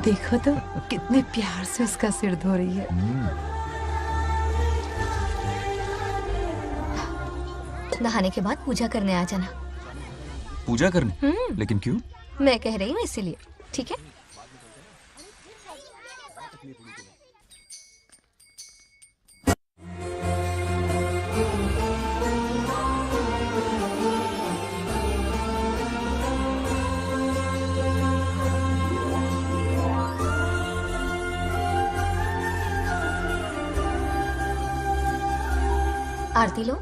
देखो तो कितने प्यार से उसका सिर धो रही है। नहाने के बाद पूजा करने आ जाना। पूजा करने? लेकिन क्यों? मैं कह रही हूँ इसीलिए, ठीक है? आरती लो।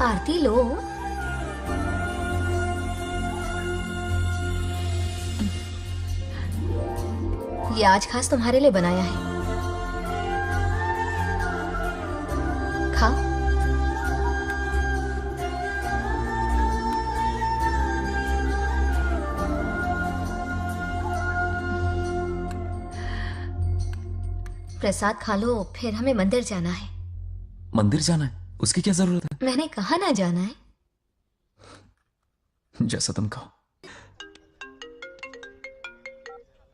आरती लो। ये आज खास तुम्हारे लिए बनाया है। खाओ। प्रसाद खा लो, फिर हमें मंदिर जाना है। मंदिर जाना है? उसकी क्या जरूरत है? मैंने कहा ना जाना है। जैसा तुम कहो।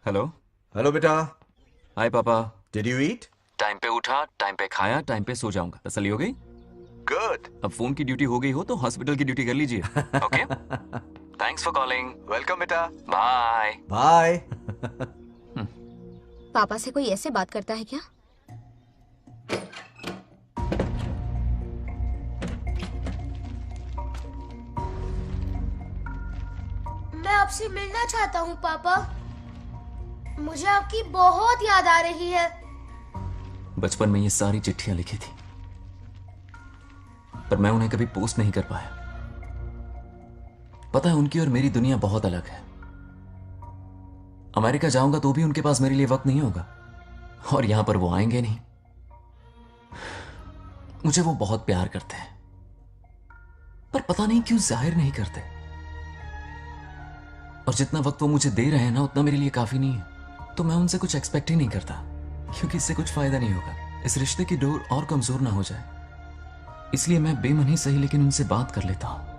हेलो हेलो बेटा। हाय पापा। Did you eat? टाइम पे उठा, टाइम पे खाया, टाइम पे सो जाऊंगा। तसल्ली हो गई? गुड। अब फोन की ड्यूटी हो गई हो तो हॉस्पिटल की ड्यूटी कर लीजिए। Okay, thanks for calling. Welcome बेटा। Bye bye. पापा से कोई ऐसे बात करता है क्या? मैं आपसे मिलना चाहता हूँ पापा। मुझे आपकी बहुत याद आ रही है। बचपन में ये सारी चिट्ठियां लिखी थी, पर मैं उन्हें कभी पोस्ट नहीं कर पाया। पता है, उनकी और मेरी दुनिया बहुत अलग है। अमेरिका जाऊंगा तो भी उनके पास मेरे लिए वक्त नहीं होगा, और यहां पर वो आएंगे नहीं। मुझे वो बहुत प्यार करते हैं, पर पता नहीं क्यों जाहिर नहीं करते। और जितना वक्त वो मुझे दे रहे हैं ना, उतना मेरे लिए काफी नहीं है। तो मैं उनसे कुछ एक्सपेक्ट ही नहीं करता, क्योंकि इससे कुछ फायदा नहीं होगा। इस रिश्ते की डोर और कमजोर ना हो जाए, इसलिए मैं बेमन ही सही लेकिन उनसे बात कर लेता हूं।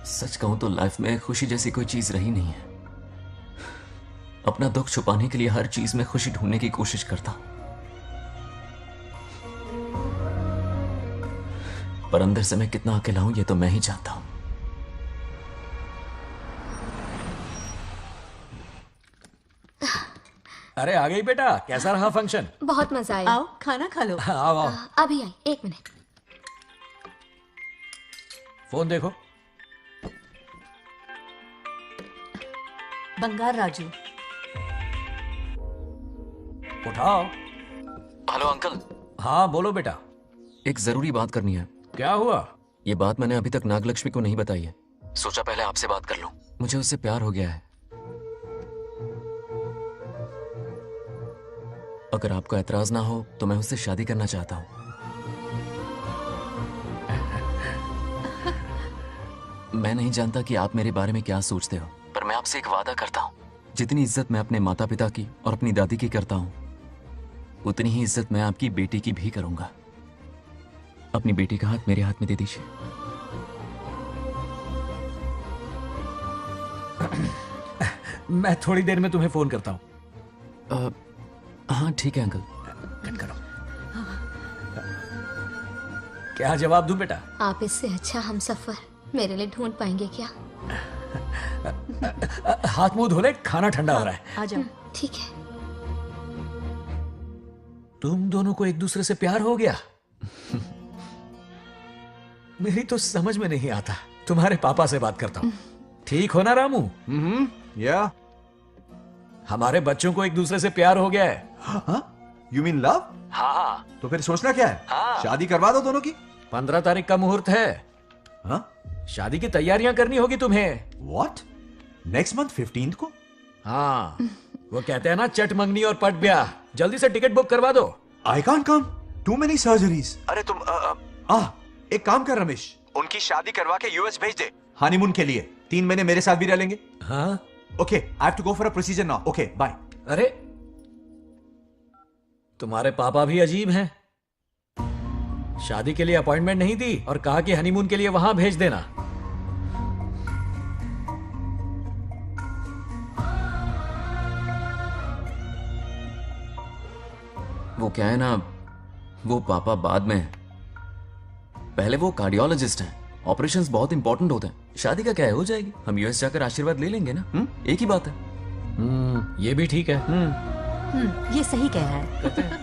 सच कहूं तो लाइफ में खुशी जैसी कोई चीज रही नहीं है। अपना दुख छुपाने के लिए हर चीज में खुशी ढूंढने की कोशिश करता हूं, पर अंदर से मैं कितना अकेला हूं ये तो मैं ही जानता हूं। अरे आ गई बेटा, कैसा रहा फंक्शन? बहुत मजा आया। आओ खाना खा लो। आओ आओ। अभी आई, 1 मिनट। फोन देखो। बंगार राजू। उठाओ। Hello uncle. हाँ बोलो बेटा। एक जरूरी बात करनी है। क्या हुआ? ये बात मैंने अभी तक नागलक्ष्मी को नहीं बताई है। सोचा पहले आपसे बात कर लूं। मुझे उससे प्यार हो गया है। अगर आपको ऐतराज ना हो तो मैं उससे शादी करना चाहता हूं। मैं नहीं जानता कि आप मेरे बारे में क्या सोचते हो, पर मैं आपसे एक वादा करता हूं। जितनी इज्जत मैं अपने माता पिता की और अपनी दादी की करता हूं, उतनी ही इज्जत मैं आपकी बेटी की भी करूंगा। अपनी बेटी का हाथ मेरे हाथ में दे दीजिए। मैं थोड़ी देर में तुम्हें फोन करता हूं। हाँ ठीक है अंकल। कट करो। क्या जवाब दूं बेटा? आप इससे अच्छा हम सफर मेरे लिए ढूंढ पाएंगे क्या? हाथ मुंह धो ले, खाना ठंडा हो रहा है। आ जाओ। ठीक है। तुम दोनों को एक दूसरे से प्यार हो गया? मेरी तो समझ में नहीं आता। तुम्हारे पापा से बात करता हूं। ठीक हो ना रामू? या हमारे बच्चों को एक दूसरे से प्यार हो गया है। You mean love? हाँ। तो फिर सोचना क्या है? हाँ। शादी करवा दो दोनों की। 15 तारीख का मुहूर्त है। हाँ? शादी की तैयारियां करनी होगी तुम्हें। What? नेक्स्ट मंथ 15 को? हाँ, वो कहते हैं ना चट मंगनी और पट ब्याह। जल्दी से टिकट बुक करवा दो। I can't come. Too many surgeries. अरे तुम एक काम कर रमेश, उनकी शादी करवा के यूएस भेज दे हनीमून के लिए। 3 महीने मेरे साथ भी रह लेंगे। हाँ? Okay, I have to go for a procedure now. Okay, bye. अरे तुम्हारे पापा भी अजीब हैं। शादी के लिए अपॉइंटमेंट नहीं दी और कहा कि हनीमून के लिए वहां भेज देना। वो क्या है ना, वो पापा बाद में, पहले वो कार्डियोलॉजिस्ट हैं। ऑपरेशंस बहुत इंपॉर्टेंट होते हैं। शादी का क्या है, हो जाएगी। हम यूएस जाकर आशीर्वाद ले लेंगे ना। एक ही बात है। ये भी ठीक है। ये सही कह रहा है।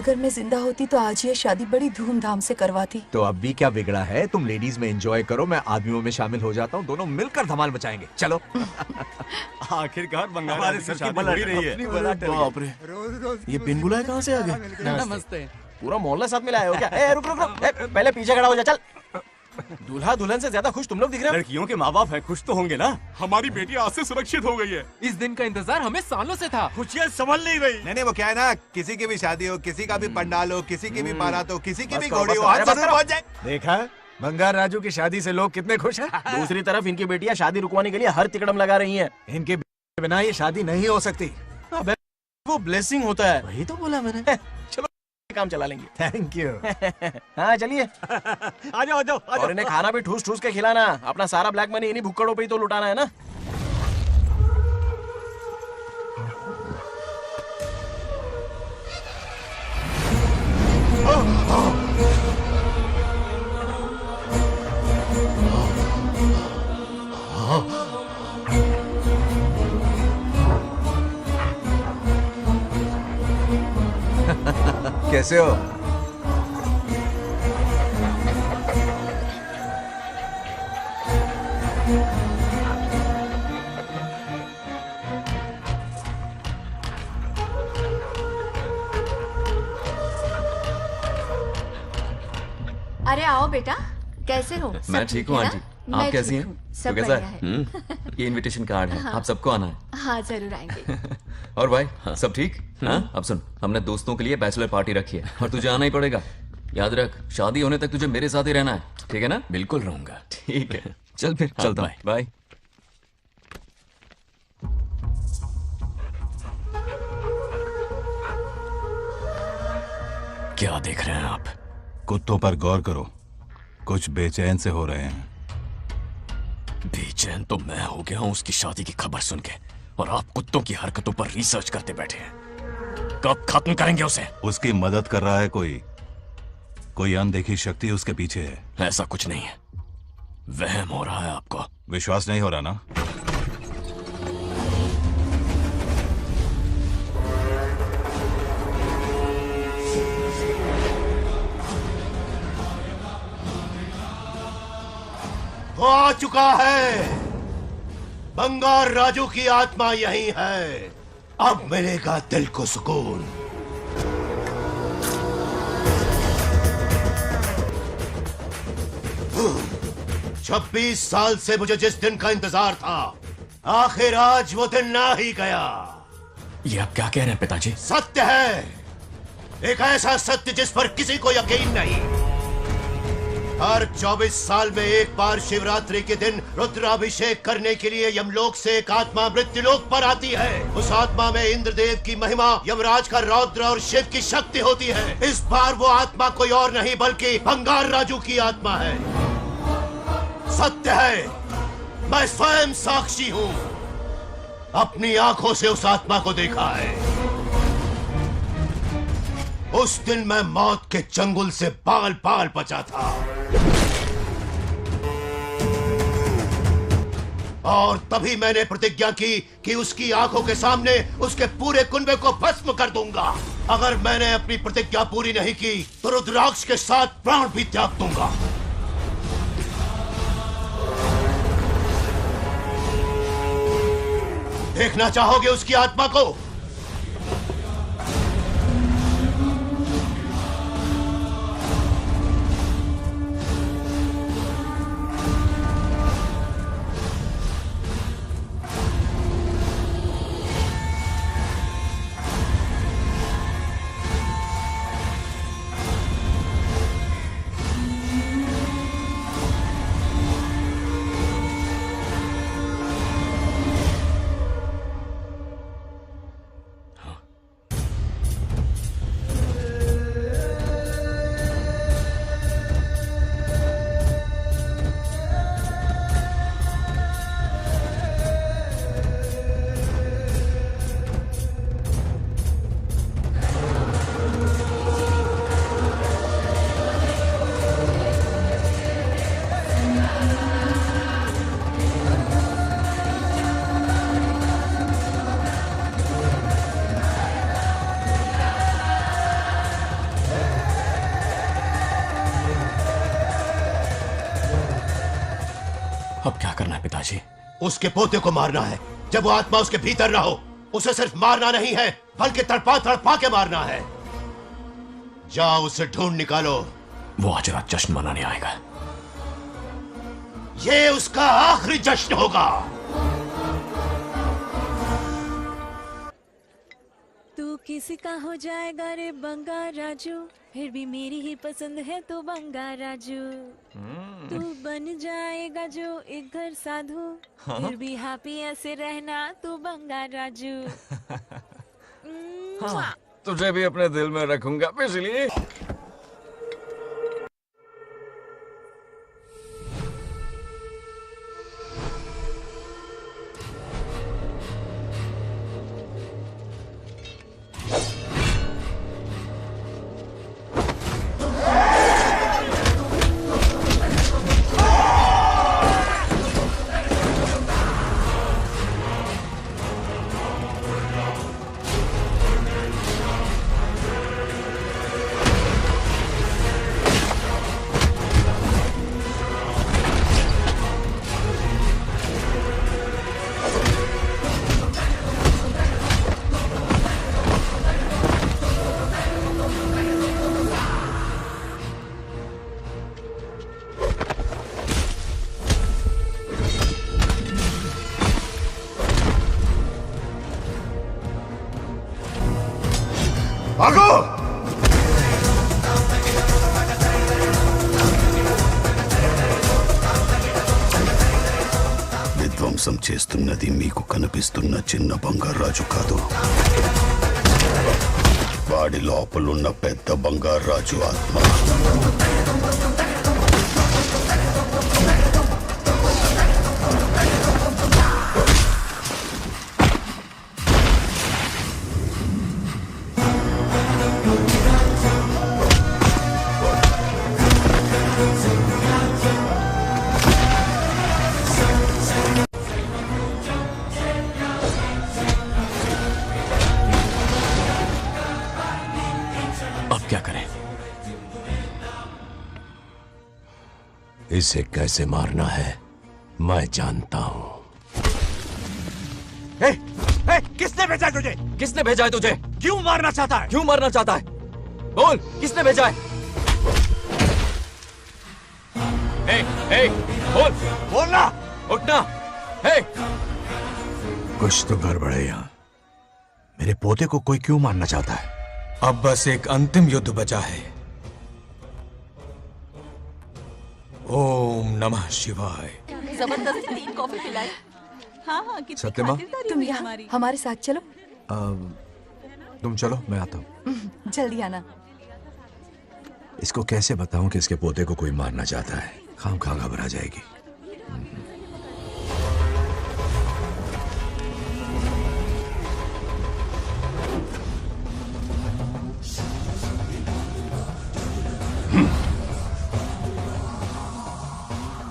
अगर मैं जिंदा होती तो आज ये शादी बड़ी धूमधाम से करवाती। तो अब भी क्या बिगड़ा है? तुम लेडीज में एंजॉय करो, मैं आदमियों में शामिल हो जाता हूँ, दोनों मिलकर धमाल मचाएंगे। चलो। आखिरकार बंगाल राजू की शादी हो ही रही है। बाप रे, ये बिन बुलाए कहाँ से आ गए? नमस्ते। पूरा मोहल्ला साथ में लाए हो क्या? ए, रुक रुक रुक, ए, पहले पीछे खड़ा हो जा, चल। दूल्हा दुल्हन से ज्यादा खुश तुम लोग दिख रहे हो। लड़कियों के माँ बाप है, खुश तो होंगे ना। हमारी बेटी आज से सुरक्षित हो गई है। इस दिन का इंतजार हमें सालों से था। खुशियाँ संभल नहीं गई। नहीं वो क्या है ना, किसी की भी शादी हो, किसी का भी पंडाल हो, किसी की भी बारात हो, किसी की बस भी करो, घोड़ी बस हो, करो, आज बस जरूर करो। पहुंच जाए। देखा, बंगार राजू की शादी से लोग कितने खुश हैं। दूसरी तरफ इनकी बेटियां शादी रुकवाने के लिए हर तिकड़म लगा रही हैं। इनके बिना ये शादी नहीं हो सकती। अबे वो ब्लेसिंग होता है। वही तो बोला मैंने। चलो काम चला लेंगे। Thank you. हाँ चलिए। आ जाओ आ जाओ। और इन्हें खाना भी ठूस ठूस के खिलाना। अपना सारा ब्लैक मनी इन्हीं भुक्कड़ों पे ही तो लुटाना है ना। कैसे हो? अरे आओ बेटा, कैसे हो? मैं ठीक हूँ आंटी, आप कैसी हैं? सब तो कैसा बढ़िया है? ये इनविटेशन कार्ड है, हाँ। आप सबको आना है। हाँ जरूर आएंगे। और भाई सब ठीक? हाँ अब सुन, हमने दोस्तों के लिए बैचलर पार्टी रखी है और तुझे आना ही पड़ेगा। याद रख, शादी होने तक तुझे मेरे साथ ही रहना है, ठीक है ना? बिल्कुल रहूंगा। ठीक है, चल फिर चलता हूँ, बाय। क्या देख रहे हैं आप? कुत्तों पर गौर करो, कुछ बेचैन से हो रहे हैं। बेचैन तो मैं हो गया हूं उसकी शादी की खबर सुन के, और आप कुत्तों की हरकतों पर रिसर्च करते बैठे हैं। कब खत्म करेंगे उसे? उसकी मदद कर रहा है कोई अनदेखी शक्ति उसके पीछे है। ऐसा कुछ नहीं है, वहम हो रहा है आपको। विश्वास नहीं हो रहा ना? वो आ चुका है। बंगार राजू की आत्मा यही है। अब मिलेगा दिल को सुकून। छब्बीस साल से मुझे जिस दिन का इंतजार था, आखिर आज वो दिन ना ही गया। ये आप क्या कह रहे हैं पिताजी? सत्य है, एक ऐसा सत्य जिस पर किसी को यकीन नहीं। हर 24 साल में एक बार शिवरात्रि के दिन रुद्राभिषेक करने के लिए यमलोक से एक आत्मा मृत्युलोक पर आती है। उस आत्मा में इंद्रदेव की महिमा, यमराज का रौद्र और शिव की शक्ति होती है। इस बार वो आत्मा कोई और नहीं बल्कि बंगार राजू की आत्मा है। सत्य है, मैं स्वयं साक्षी हूँ, अपनी आंखों से उस आत्मा को देखा है। उस दिन मैं मौत के चंगुल से बाल बाल बचा था, और तभी मैंने प्रतिज्ञा की कि उसकी आंखों के सामने उसके पूरे कुनबे को भस्म कर दूंगा। अगर मैंने अपनी प्रतिज्ञा पूरी नहीं की तो रुद्राक्ष के साथ प्राण भी त्याग दूंगा। देखना चाहोगे उसकी आत्मा को? अब क्या करना है पिताजी? उसके पोते को मारना है। जब वो आत्मा उसके भीतर ना हो, उसे सिर्फ मारना नहीं है, बल्कि तड़पा तड़पा के मारना है। जाओ उसे ढूंढ निकालो। वो आज रात जश्न मनाने आएगा। ये उसका आखिरी जश्न होगा। तू किसी का हो जाएगा रे बंगा राजू, फिर भी मेरी ही पसंद है तो बंगा राजू। तू बन जाएगा जो एक घर साधु, हाँ? फिर भी हैप्पी ऐसे रहना तू बंगा राजू। हाँ, तुझे भी अपने दिल में रखूंगा पिछली। भागो! విధ్వంసం చేస్తున్నది మీకు కనిపిస్తున్న చిన్న బంగారాజు కాదు, వాడి లోపలున్న పెద్ద బంగారాజు ఆత్మ. अब क्या करें? इसे कैसे मारना है मैं जानता हूं। किसने भेजा है तुझे? किसने भेजा है तुझे? क्यों मारना चाहता है? क्यों मारना चाहता है? बोल, किसने भेजा है? बोल, बोलना, उठना। कुछ तो गड़बड़ है यहाँ। मेरे पोते को कोई क्यों मारना चाहता है? अब बस एक अंतिम युद्ध बचा है। ओम नमः शिवाय। जबरदस्ती 3 कॉफी पिलाई। हाँ हाँ कितनी सत्यमा? खातिरदारी तुम हुई यहाँ हमारी। हमारे साथ चलो। तुम चलो, मैं आता हूँ। जल्दी आना। इसको कैसे बताऊं कि इसके पोते को कोई मारना चाहता है? खामखा घबरा जाएगी।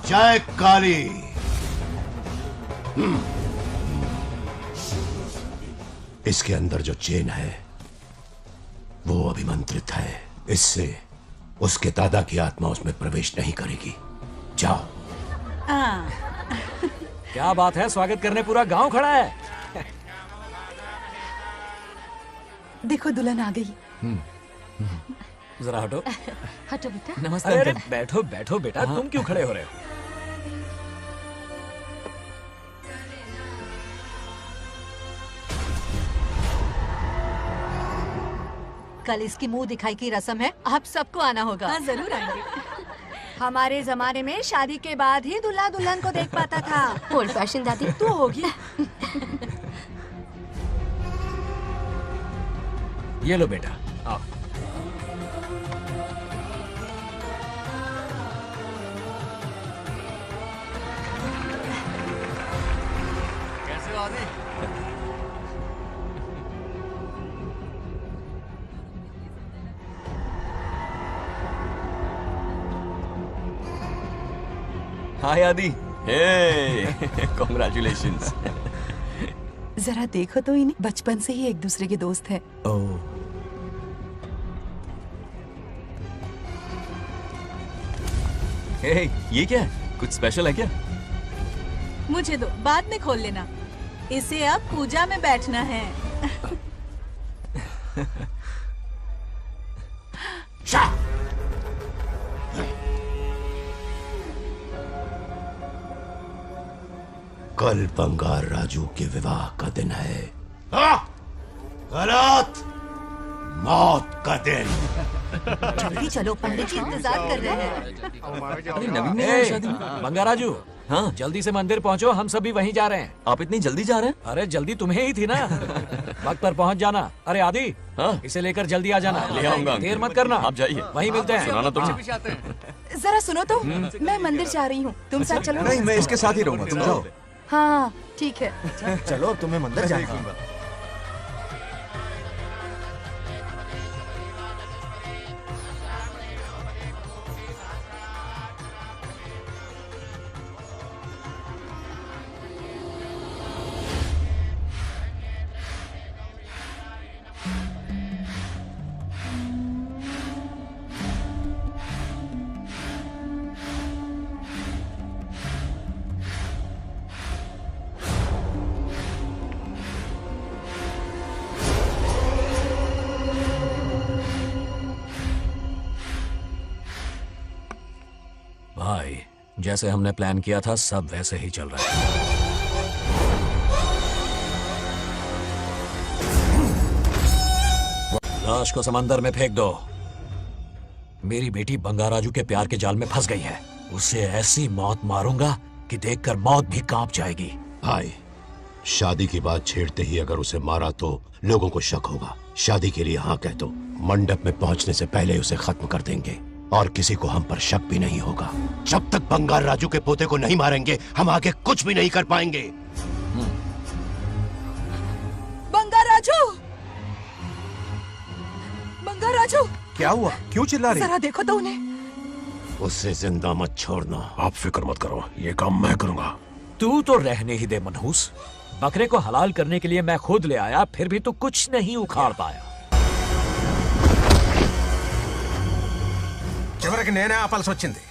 जय काली। इसके अंदर जो चेन है वो अभिमंत्रित है। इससे उसके दादा की आत्मा उसमें प्रवेश नहीं करेगी। जाओ। क्या बात है, स्वागत करने पूरा गांव खड़ा है। देखो दुल्हन आ गई। जरा हटो। हटो बेटा। नमस्ते। अरे बैठो बैठो बेटा, तुम क्यों खड़े हो रहे हो? कल इसकी मुंह दिखाई की रस्म है, आप सबको आना होगा। हाँ जरूर आएंगे। हमारे जमाने में शादी के बाद ही दूल्हा दुल्हन को देख पाता था। ओल्ड फैशन दादी तू होगी। ये लो बेटा, आओ। कैसे हो आदि? हाय आदि। हे कॉन्ग्रेचुलेशंस। जरा देखो तो इन्हें, बचपन से ही एक दूसरे के दोस्त हैं। हे, ये क्या है? कुछ स्पेशल है क्या? मुझे दो, बाद में खोल लेना। इसे अब पूजा में बैठना है। कल बंगार राजू के विवाह का दिन है। गलत, मौत का दिन। जल्दी चलो, पंडित जी इंतजार कर रहे हैं। नवीन ने ए, शादी में। बंगाराजू, हाँ जल्दी से मंदिर पहुंचो, हम सभी वहीं जा रहे हैं। आप इतनी जल्दी जा रहे हैं? अरे जल्दी तुम्हें ही थी ना। वक्त पर पहुंच जाना। अरे आदि, हाँ? इसे लेकर जल्दी आ जाना। ले आऊंगा। देर मत करना। आप जाइए, वहीं मिलते हैं। सुनाना तुम। जरा सुनो तो, मैं मंदिर जा रही हूँ, तुम साथ चलो। नहीं, मैं इसके साथ ही रहूंगा, तुम जाओ। हाँ ठीक है। चलो, अब तुम्हें मंदिर जाना है। भाई, जैसे हमने प्लान किया था सब वैसे ही चल रहा है। लाश को समंदर में फेंक दो। मेरी बेटी बंगाराजू के प्यार के जाल में फंस गई है। उसे ऐसी मौत मारूंगा कि देखकर मौत भी कांप जाएगी। भाई, शादी की बात छेड़ते ही अगर उसे मारा तो लोगों को शक होगा। शादी के लिए हाँ कह दो, मंडप में पहुंचने से पहले उसे खत्म कर देंगे और किसी को हम पर शक भी नहीं होगा। जब तक बंगार राजू के पोते को नहीं मारेंगे हम आगे कुछ भी नहीं कर पाएंगे। बंगाराजू, बंगाराजू, क्या हुआ? क्यों चिल्ला रही? जरा देखो तो उन्हें। उसे जिंदा मत छोड़ना। आप फिक्र मत करो, ये काम मैं करूंगा। तू तो रहने ही दे मनहूस। बकरे को हलाल करने के लिए मैं खुद ले आया, फिर भी तू कुछ नहीं उखाड़ पाया। చివరికి నేనే ఆపాల్సి వచ్చింది।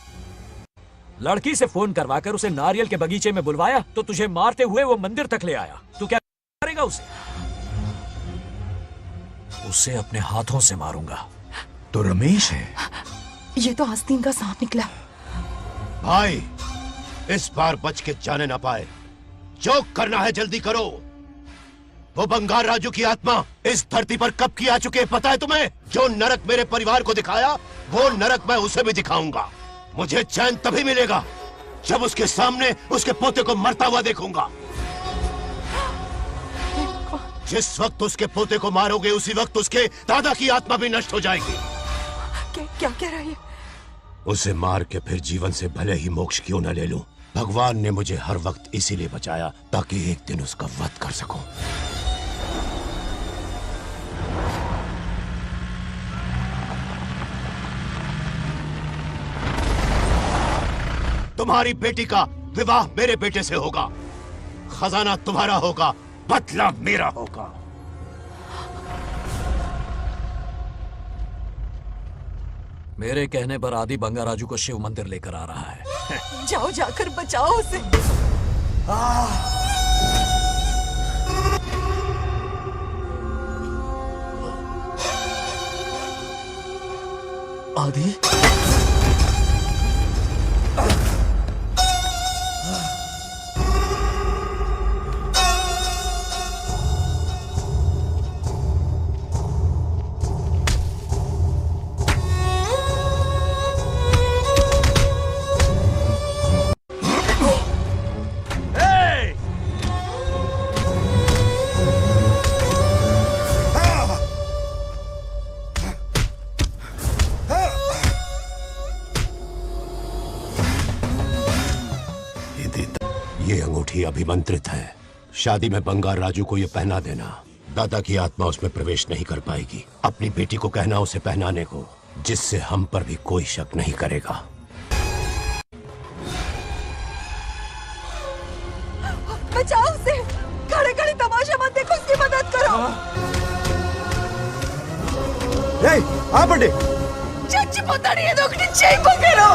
लड़की से फोन करवाकर उसे नारियल के बगीचे में बुलवाया तो तुझे मारते हुए वो मंदिर तक ले आया। तू क्या करेगा उसे? उसे अपने हाथों से मारूंगा। तो रमेश है। ये तो आस्तीन का सांप निकला। भाई, इस बार बच के जाने ना पाए। जो करना है जल्दी करो। वो बंगार राजू की आत्मा इस धरती पर कब की आ चुके पता है तुम्हें? जो नरक मेरे परिवार को दिखाया वो नरक मैं उसे भी दिखाऊंगा। मुझे चैन तभी मिलेगा जब उसके सामने उसके पोते को मरता हुआ देखूंगा। जिस वक्त उसके पोते को मारोगे उसी वक्त उसके दादा की आत्मा भी नष्ट हो जाएगी। क्या कह रहा है? उसे मार के फिर जीवन से भले ही मोक्ष क्यों न ले लूं, भगवान ने मुझे हर वक्त इसीलिए बचाया ताकि एक दिन उसका वध कर सकूं। तुम्हारी बेटी का विवाह मेरे बेटे से होगा। खजाना तुम्हारा होगा, बदला मेरा होगा। मेरे कहने पर आदि बंगाराजू को शिव मंदिर लेकर आ रहा है। जाओ, जाकर बचाओ उसे। आदि, ये अंगूठी अभिमंत्रित है। शादी में बंगार राजू को ये पहना देना। दादा की आत्मा उसमें प्रवेश नहीं कर पाएगी। अपनी बेटी को कहना उसे पहनाने को, जिससे हम पर भी कोई शक नहीं करेगा। बचाओ उसे। खड़े खड़े तमाशा मत देखो, उसकी मदद करो। आ पंडित, चच्ची पोताड़ी ये दोगनी चेक को करो।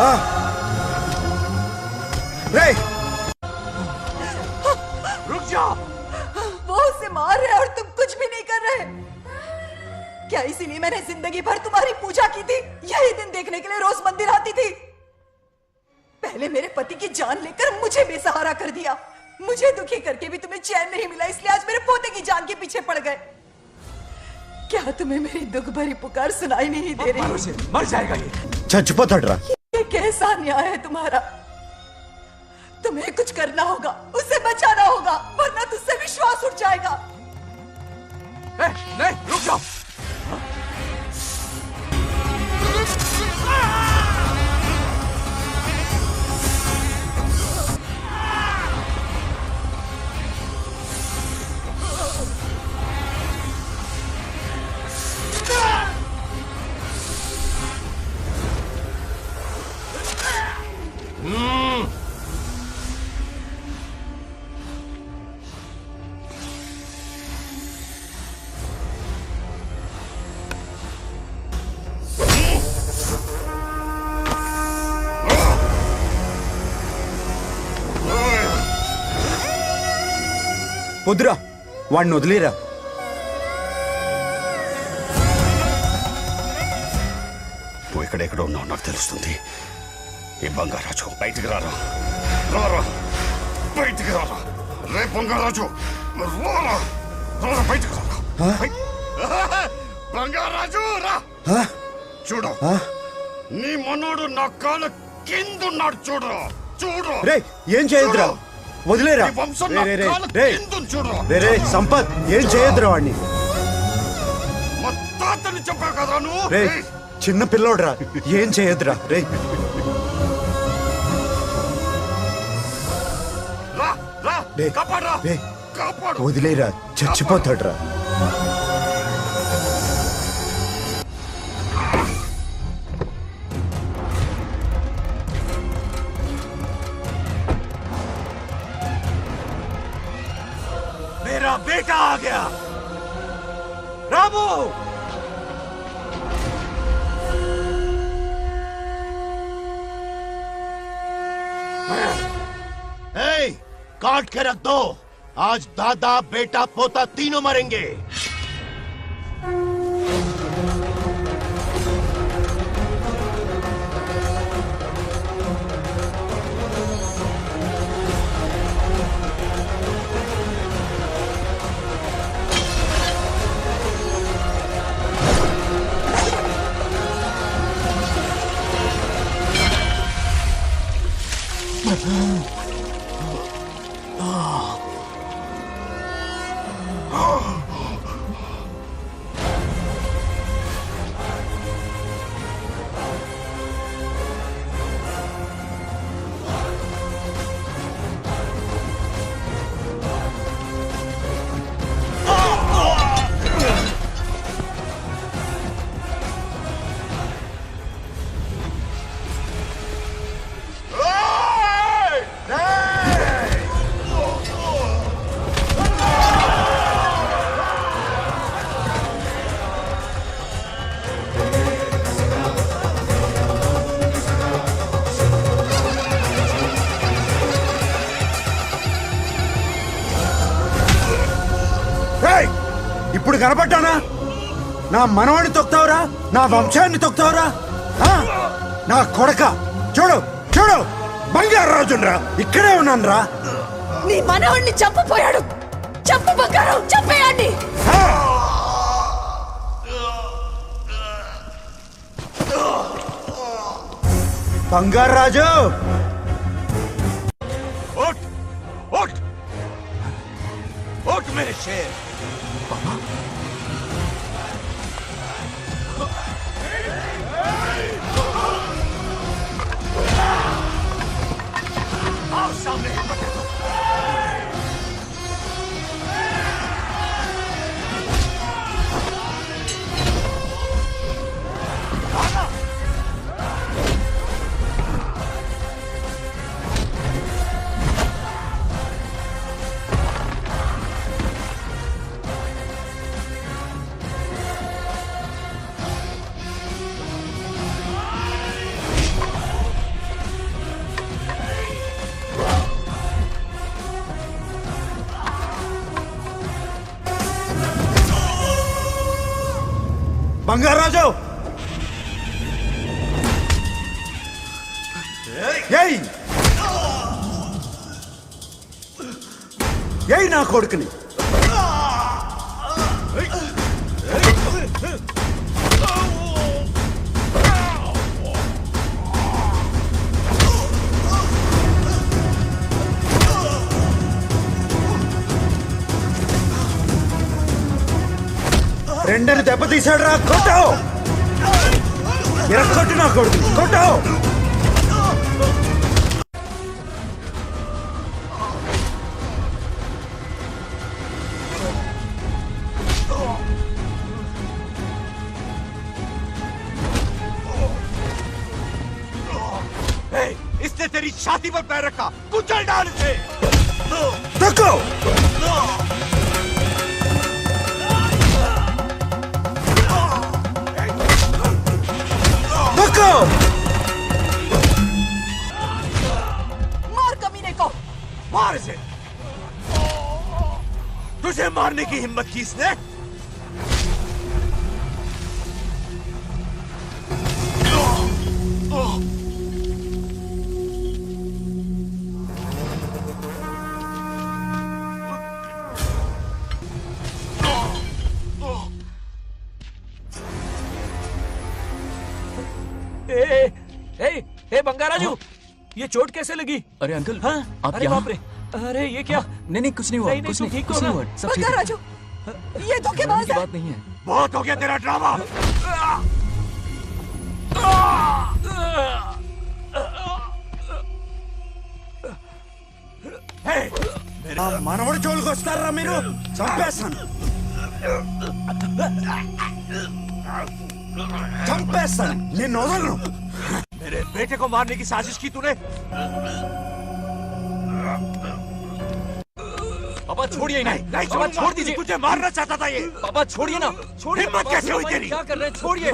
रे वो उसे मार रहे और तुम कुछ भी नहीं कर रहे। क्या इसीलिए मैंने जिंदगी भर तुम्हारी पूजा की थी? यही दिन देखने के लिए रोज मंदिर आती थी। पहले मेरे पति की जान लेकर मुझे बेसहारा कर दिया। मुझे दुखी करके भी तुम्हें चैन नहीं मिला, इसलिए आज मेरे पोते की जान के पीछे पड़ गए। क्या तुम्हें मेरी दुख भरी पुकार सुनाई नहीं दे रही? मर जाएगा ये। चुप हट रहा। ये कैसा न्याय है तुम्हारा? तुम्हें कुछ करना होगा, उसे बचाना होगा, वरना तुझसे विश्वास उठ जाएगा। नहीं, रुक जाओ। వద్దురా, వాడిని వదిలేరా. నువ్వు ఎక్కడెక్కడ ఉన్నావు నాకు తెలుస్తుంది. ఈ బంగారాజు బయటికి రారా, రారా బయటికి రారా. రే బంగారాజు, రారా రారా బయటికి రారా. బంగారాజు రా. చూడు, నీ మనోడు నా కాళ్ళ కిందున్నాడు. చూడు చూడు. రే ఏం చేయొద్దురా, వదిలేరా. రే సంపత్, ఏం చేయొద్దురా వాడిని. తాతని చెప్పా కదా నువ్వు. రే చిన్న పిల్లోడ్రా, ఏం చేయొద్దురా. రే వదిలేరా, చచ్చిపోతాడురా. मेरा बेटा आ गया। रामू, काट के रख दो। आज दादा बेटा पोता तीनों मरेंगे। ఇప్పుడు కనపడ్డానా? నా మనవాడిని తొక్తావురా, నా వంశాన్ని తొక్తావురా. నా కొడక, చూడు చూడు, బంగారాజురా, ఇక్కడే ఉన్నాను రా. నీ మనవాడిని చంపపోయాడు. చంపు బంగారం, చంపేయండి. బంగారాజు, उठ उठ उठ मेरे शेर। आओ सामने। బంగారాజు ఏయ్ ఏయ్ నా కొడుకుని రెండని దెబ్బతీశాడు రా కొట్టావు ఎరక్కొట్టు నా కొడుకు కొట్టావు इसने तेरी छाती पर पैर रखा कुचल डाल इसे देखो देखो मार कमीने को। मार इसे। तुझे मारने की हिम्मत की इसने? ए बंगाराजू, ये चोट कैसे लगी? अरे अंकल, हाँ? आप अरे यहाँ? बाप रे, अरे ये क्या? नहीं नहीं कुछ नहीं हुआ, नहीं, कुछ तुम नहीं, ठीक हो कुछ नहीं ना? हुआ, सब ठीक है। राजू, ये धोखेबाज की है। बात नहीं है। बहुत हो गया तेरा ड्रामा। మనవడు జోలికి వస్తారా మీరు చంపేస్తాను చంపేస్తాను నిన్ను వదలను मेरे बेटे को मारने की साजिश की तूने? पापा छोड़िए इन्हें। नहीं पापा छोड़ दीजिए। तुझे मारना चाहता था ये। पापा छोड़िए ना, छोड़िए। हिम्मत पापा, कैसे हुई पापा, तेरी? क्या कर रहे हैं? छोड़िए।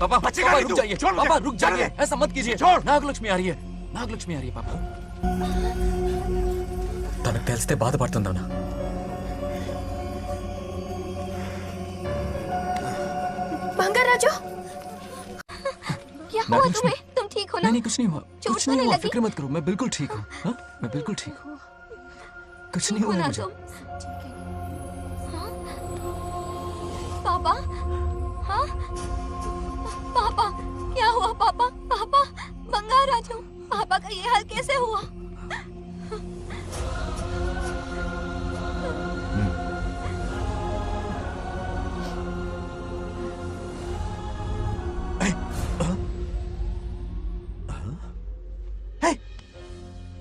पापा बचेगा पापा नहीं रुक तू। जाइए, छोड़ मुझे। पापा रुक छोड़ जाइए, दे। ऐसा मत कीजिए। छोड़। నాగలక్ష్మి आ रही है, నాగలక్ష్మి आ रही है पापा। తనకు తెలిస్తే బాధపడుతుందన్నా बंगाराजू, क्या हुआ नागलक्ष्मी। तुम्हें? तुम ठीक हो ना? नहीं नहीं कुछ नहीं हुआ, चोट कुछ तो नहीं नहीं हुआ, लगी? फिक्र मत करो, मैं बिल्कुल ठीक हूँ। हाँ? मैं बिल्कुल ठीक हूँ, कुछ नहीं ठीक हो हुआ ना मुझे। तुम? हाँ? पापा, हाँ? पापा, क्या हुआ पापा? पापा, बंगाराजू, पापा का ये हाल कैसे हुआ?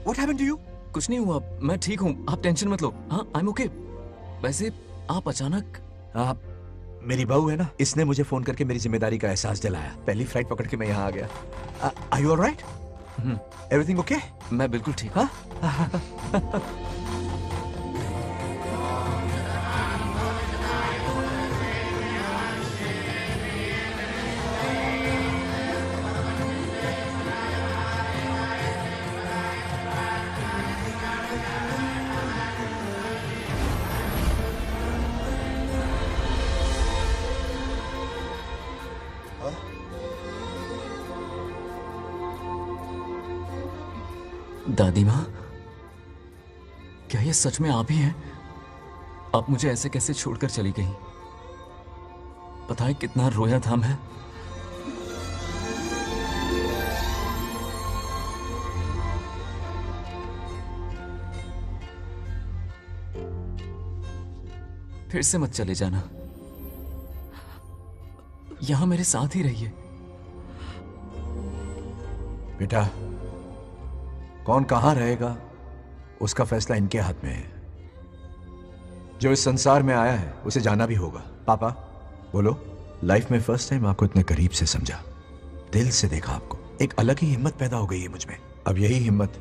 What happened to you? कुछ नहीं हुआ, मैं ठीक हूँ, आप टेंशन मत लो। हाँ, I'm okay। वैसे आप अचानक आप मेरी बहू है ना, इसने मुझे फोन करके मेरी जिम्मेदारी का एहसास दिलाया। पहली फ्लाइट पकड़ के मैं यहाँ आ गया। Are you all right? Everything okay? मैं बिल्कुल ठीक हूँ। दादी माँ, क्या ये सच में आप ही हैं? आप मुझे ऐसे कैसे छोड़कर चली गई? पता है कितना रोया था मैं। फिर से मत चले जाना, यहां मेरे साथ ही रहिए। बेटा, कौन कहां रहेगा उसका फैसला इनके हाथ में है। जो इस संसार में आया है उसे जाना भी होगा। पापा बोलो, लाइफ में फर्स्ट टाइम आपको इतने करीब से समझा, दिल से देखा आपको, एक अलग ही हिम्मत पैदा हो गई है मुझ में। अब यही हिम्मत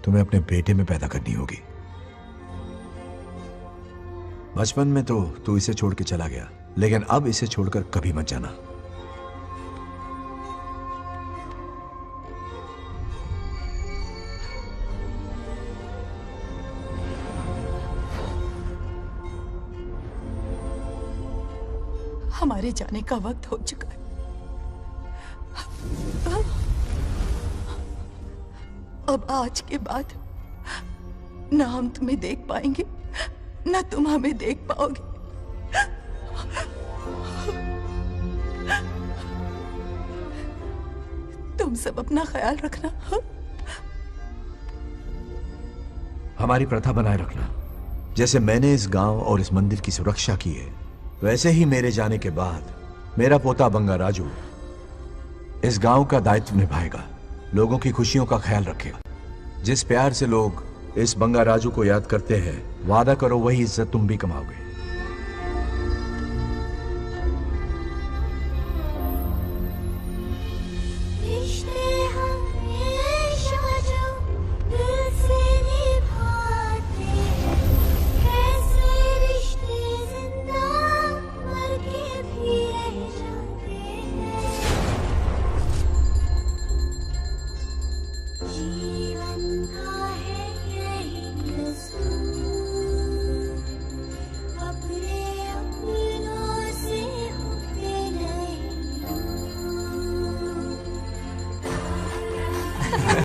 तुम्हें अपने बेटे में पैदा करनी होगी। बचपन में तो तू इसे छोड़ के चला गया, लेकिन अब इसे छोड़कर कभी मत जाना। हमारे जाने का वक्त हो चुका है। अब आज के बाद ना हम तुम्हें देख पाएंगे, ना तुम हमें देख पाओगे। तुम सब अपना ख्याल रखना। हमारी प्रथा बनाए रखना। जैसे मैंने इस गांव और इस मंदिर की सुरक्षा की है, वैसे ही मेरे जाने के बाद मेरा पोता बंगा राजू इस गांव का दायित्व निभाएगा, लोगों की खुशियों का ख्याल रखेगा। जिस प्यार से लोग इस बंगा राजू को याद करते हैं, वादा करो वही इज्जत तुम भी कमाओगे। रिश्ते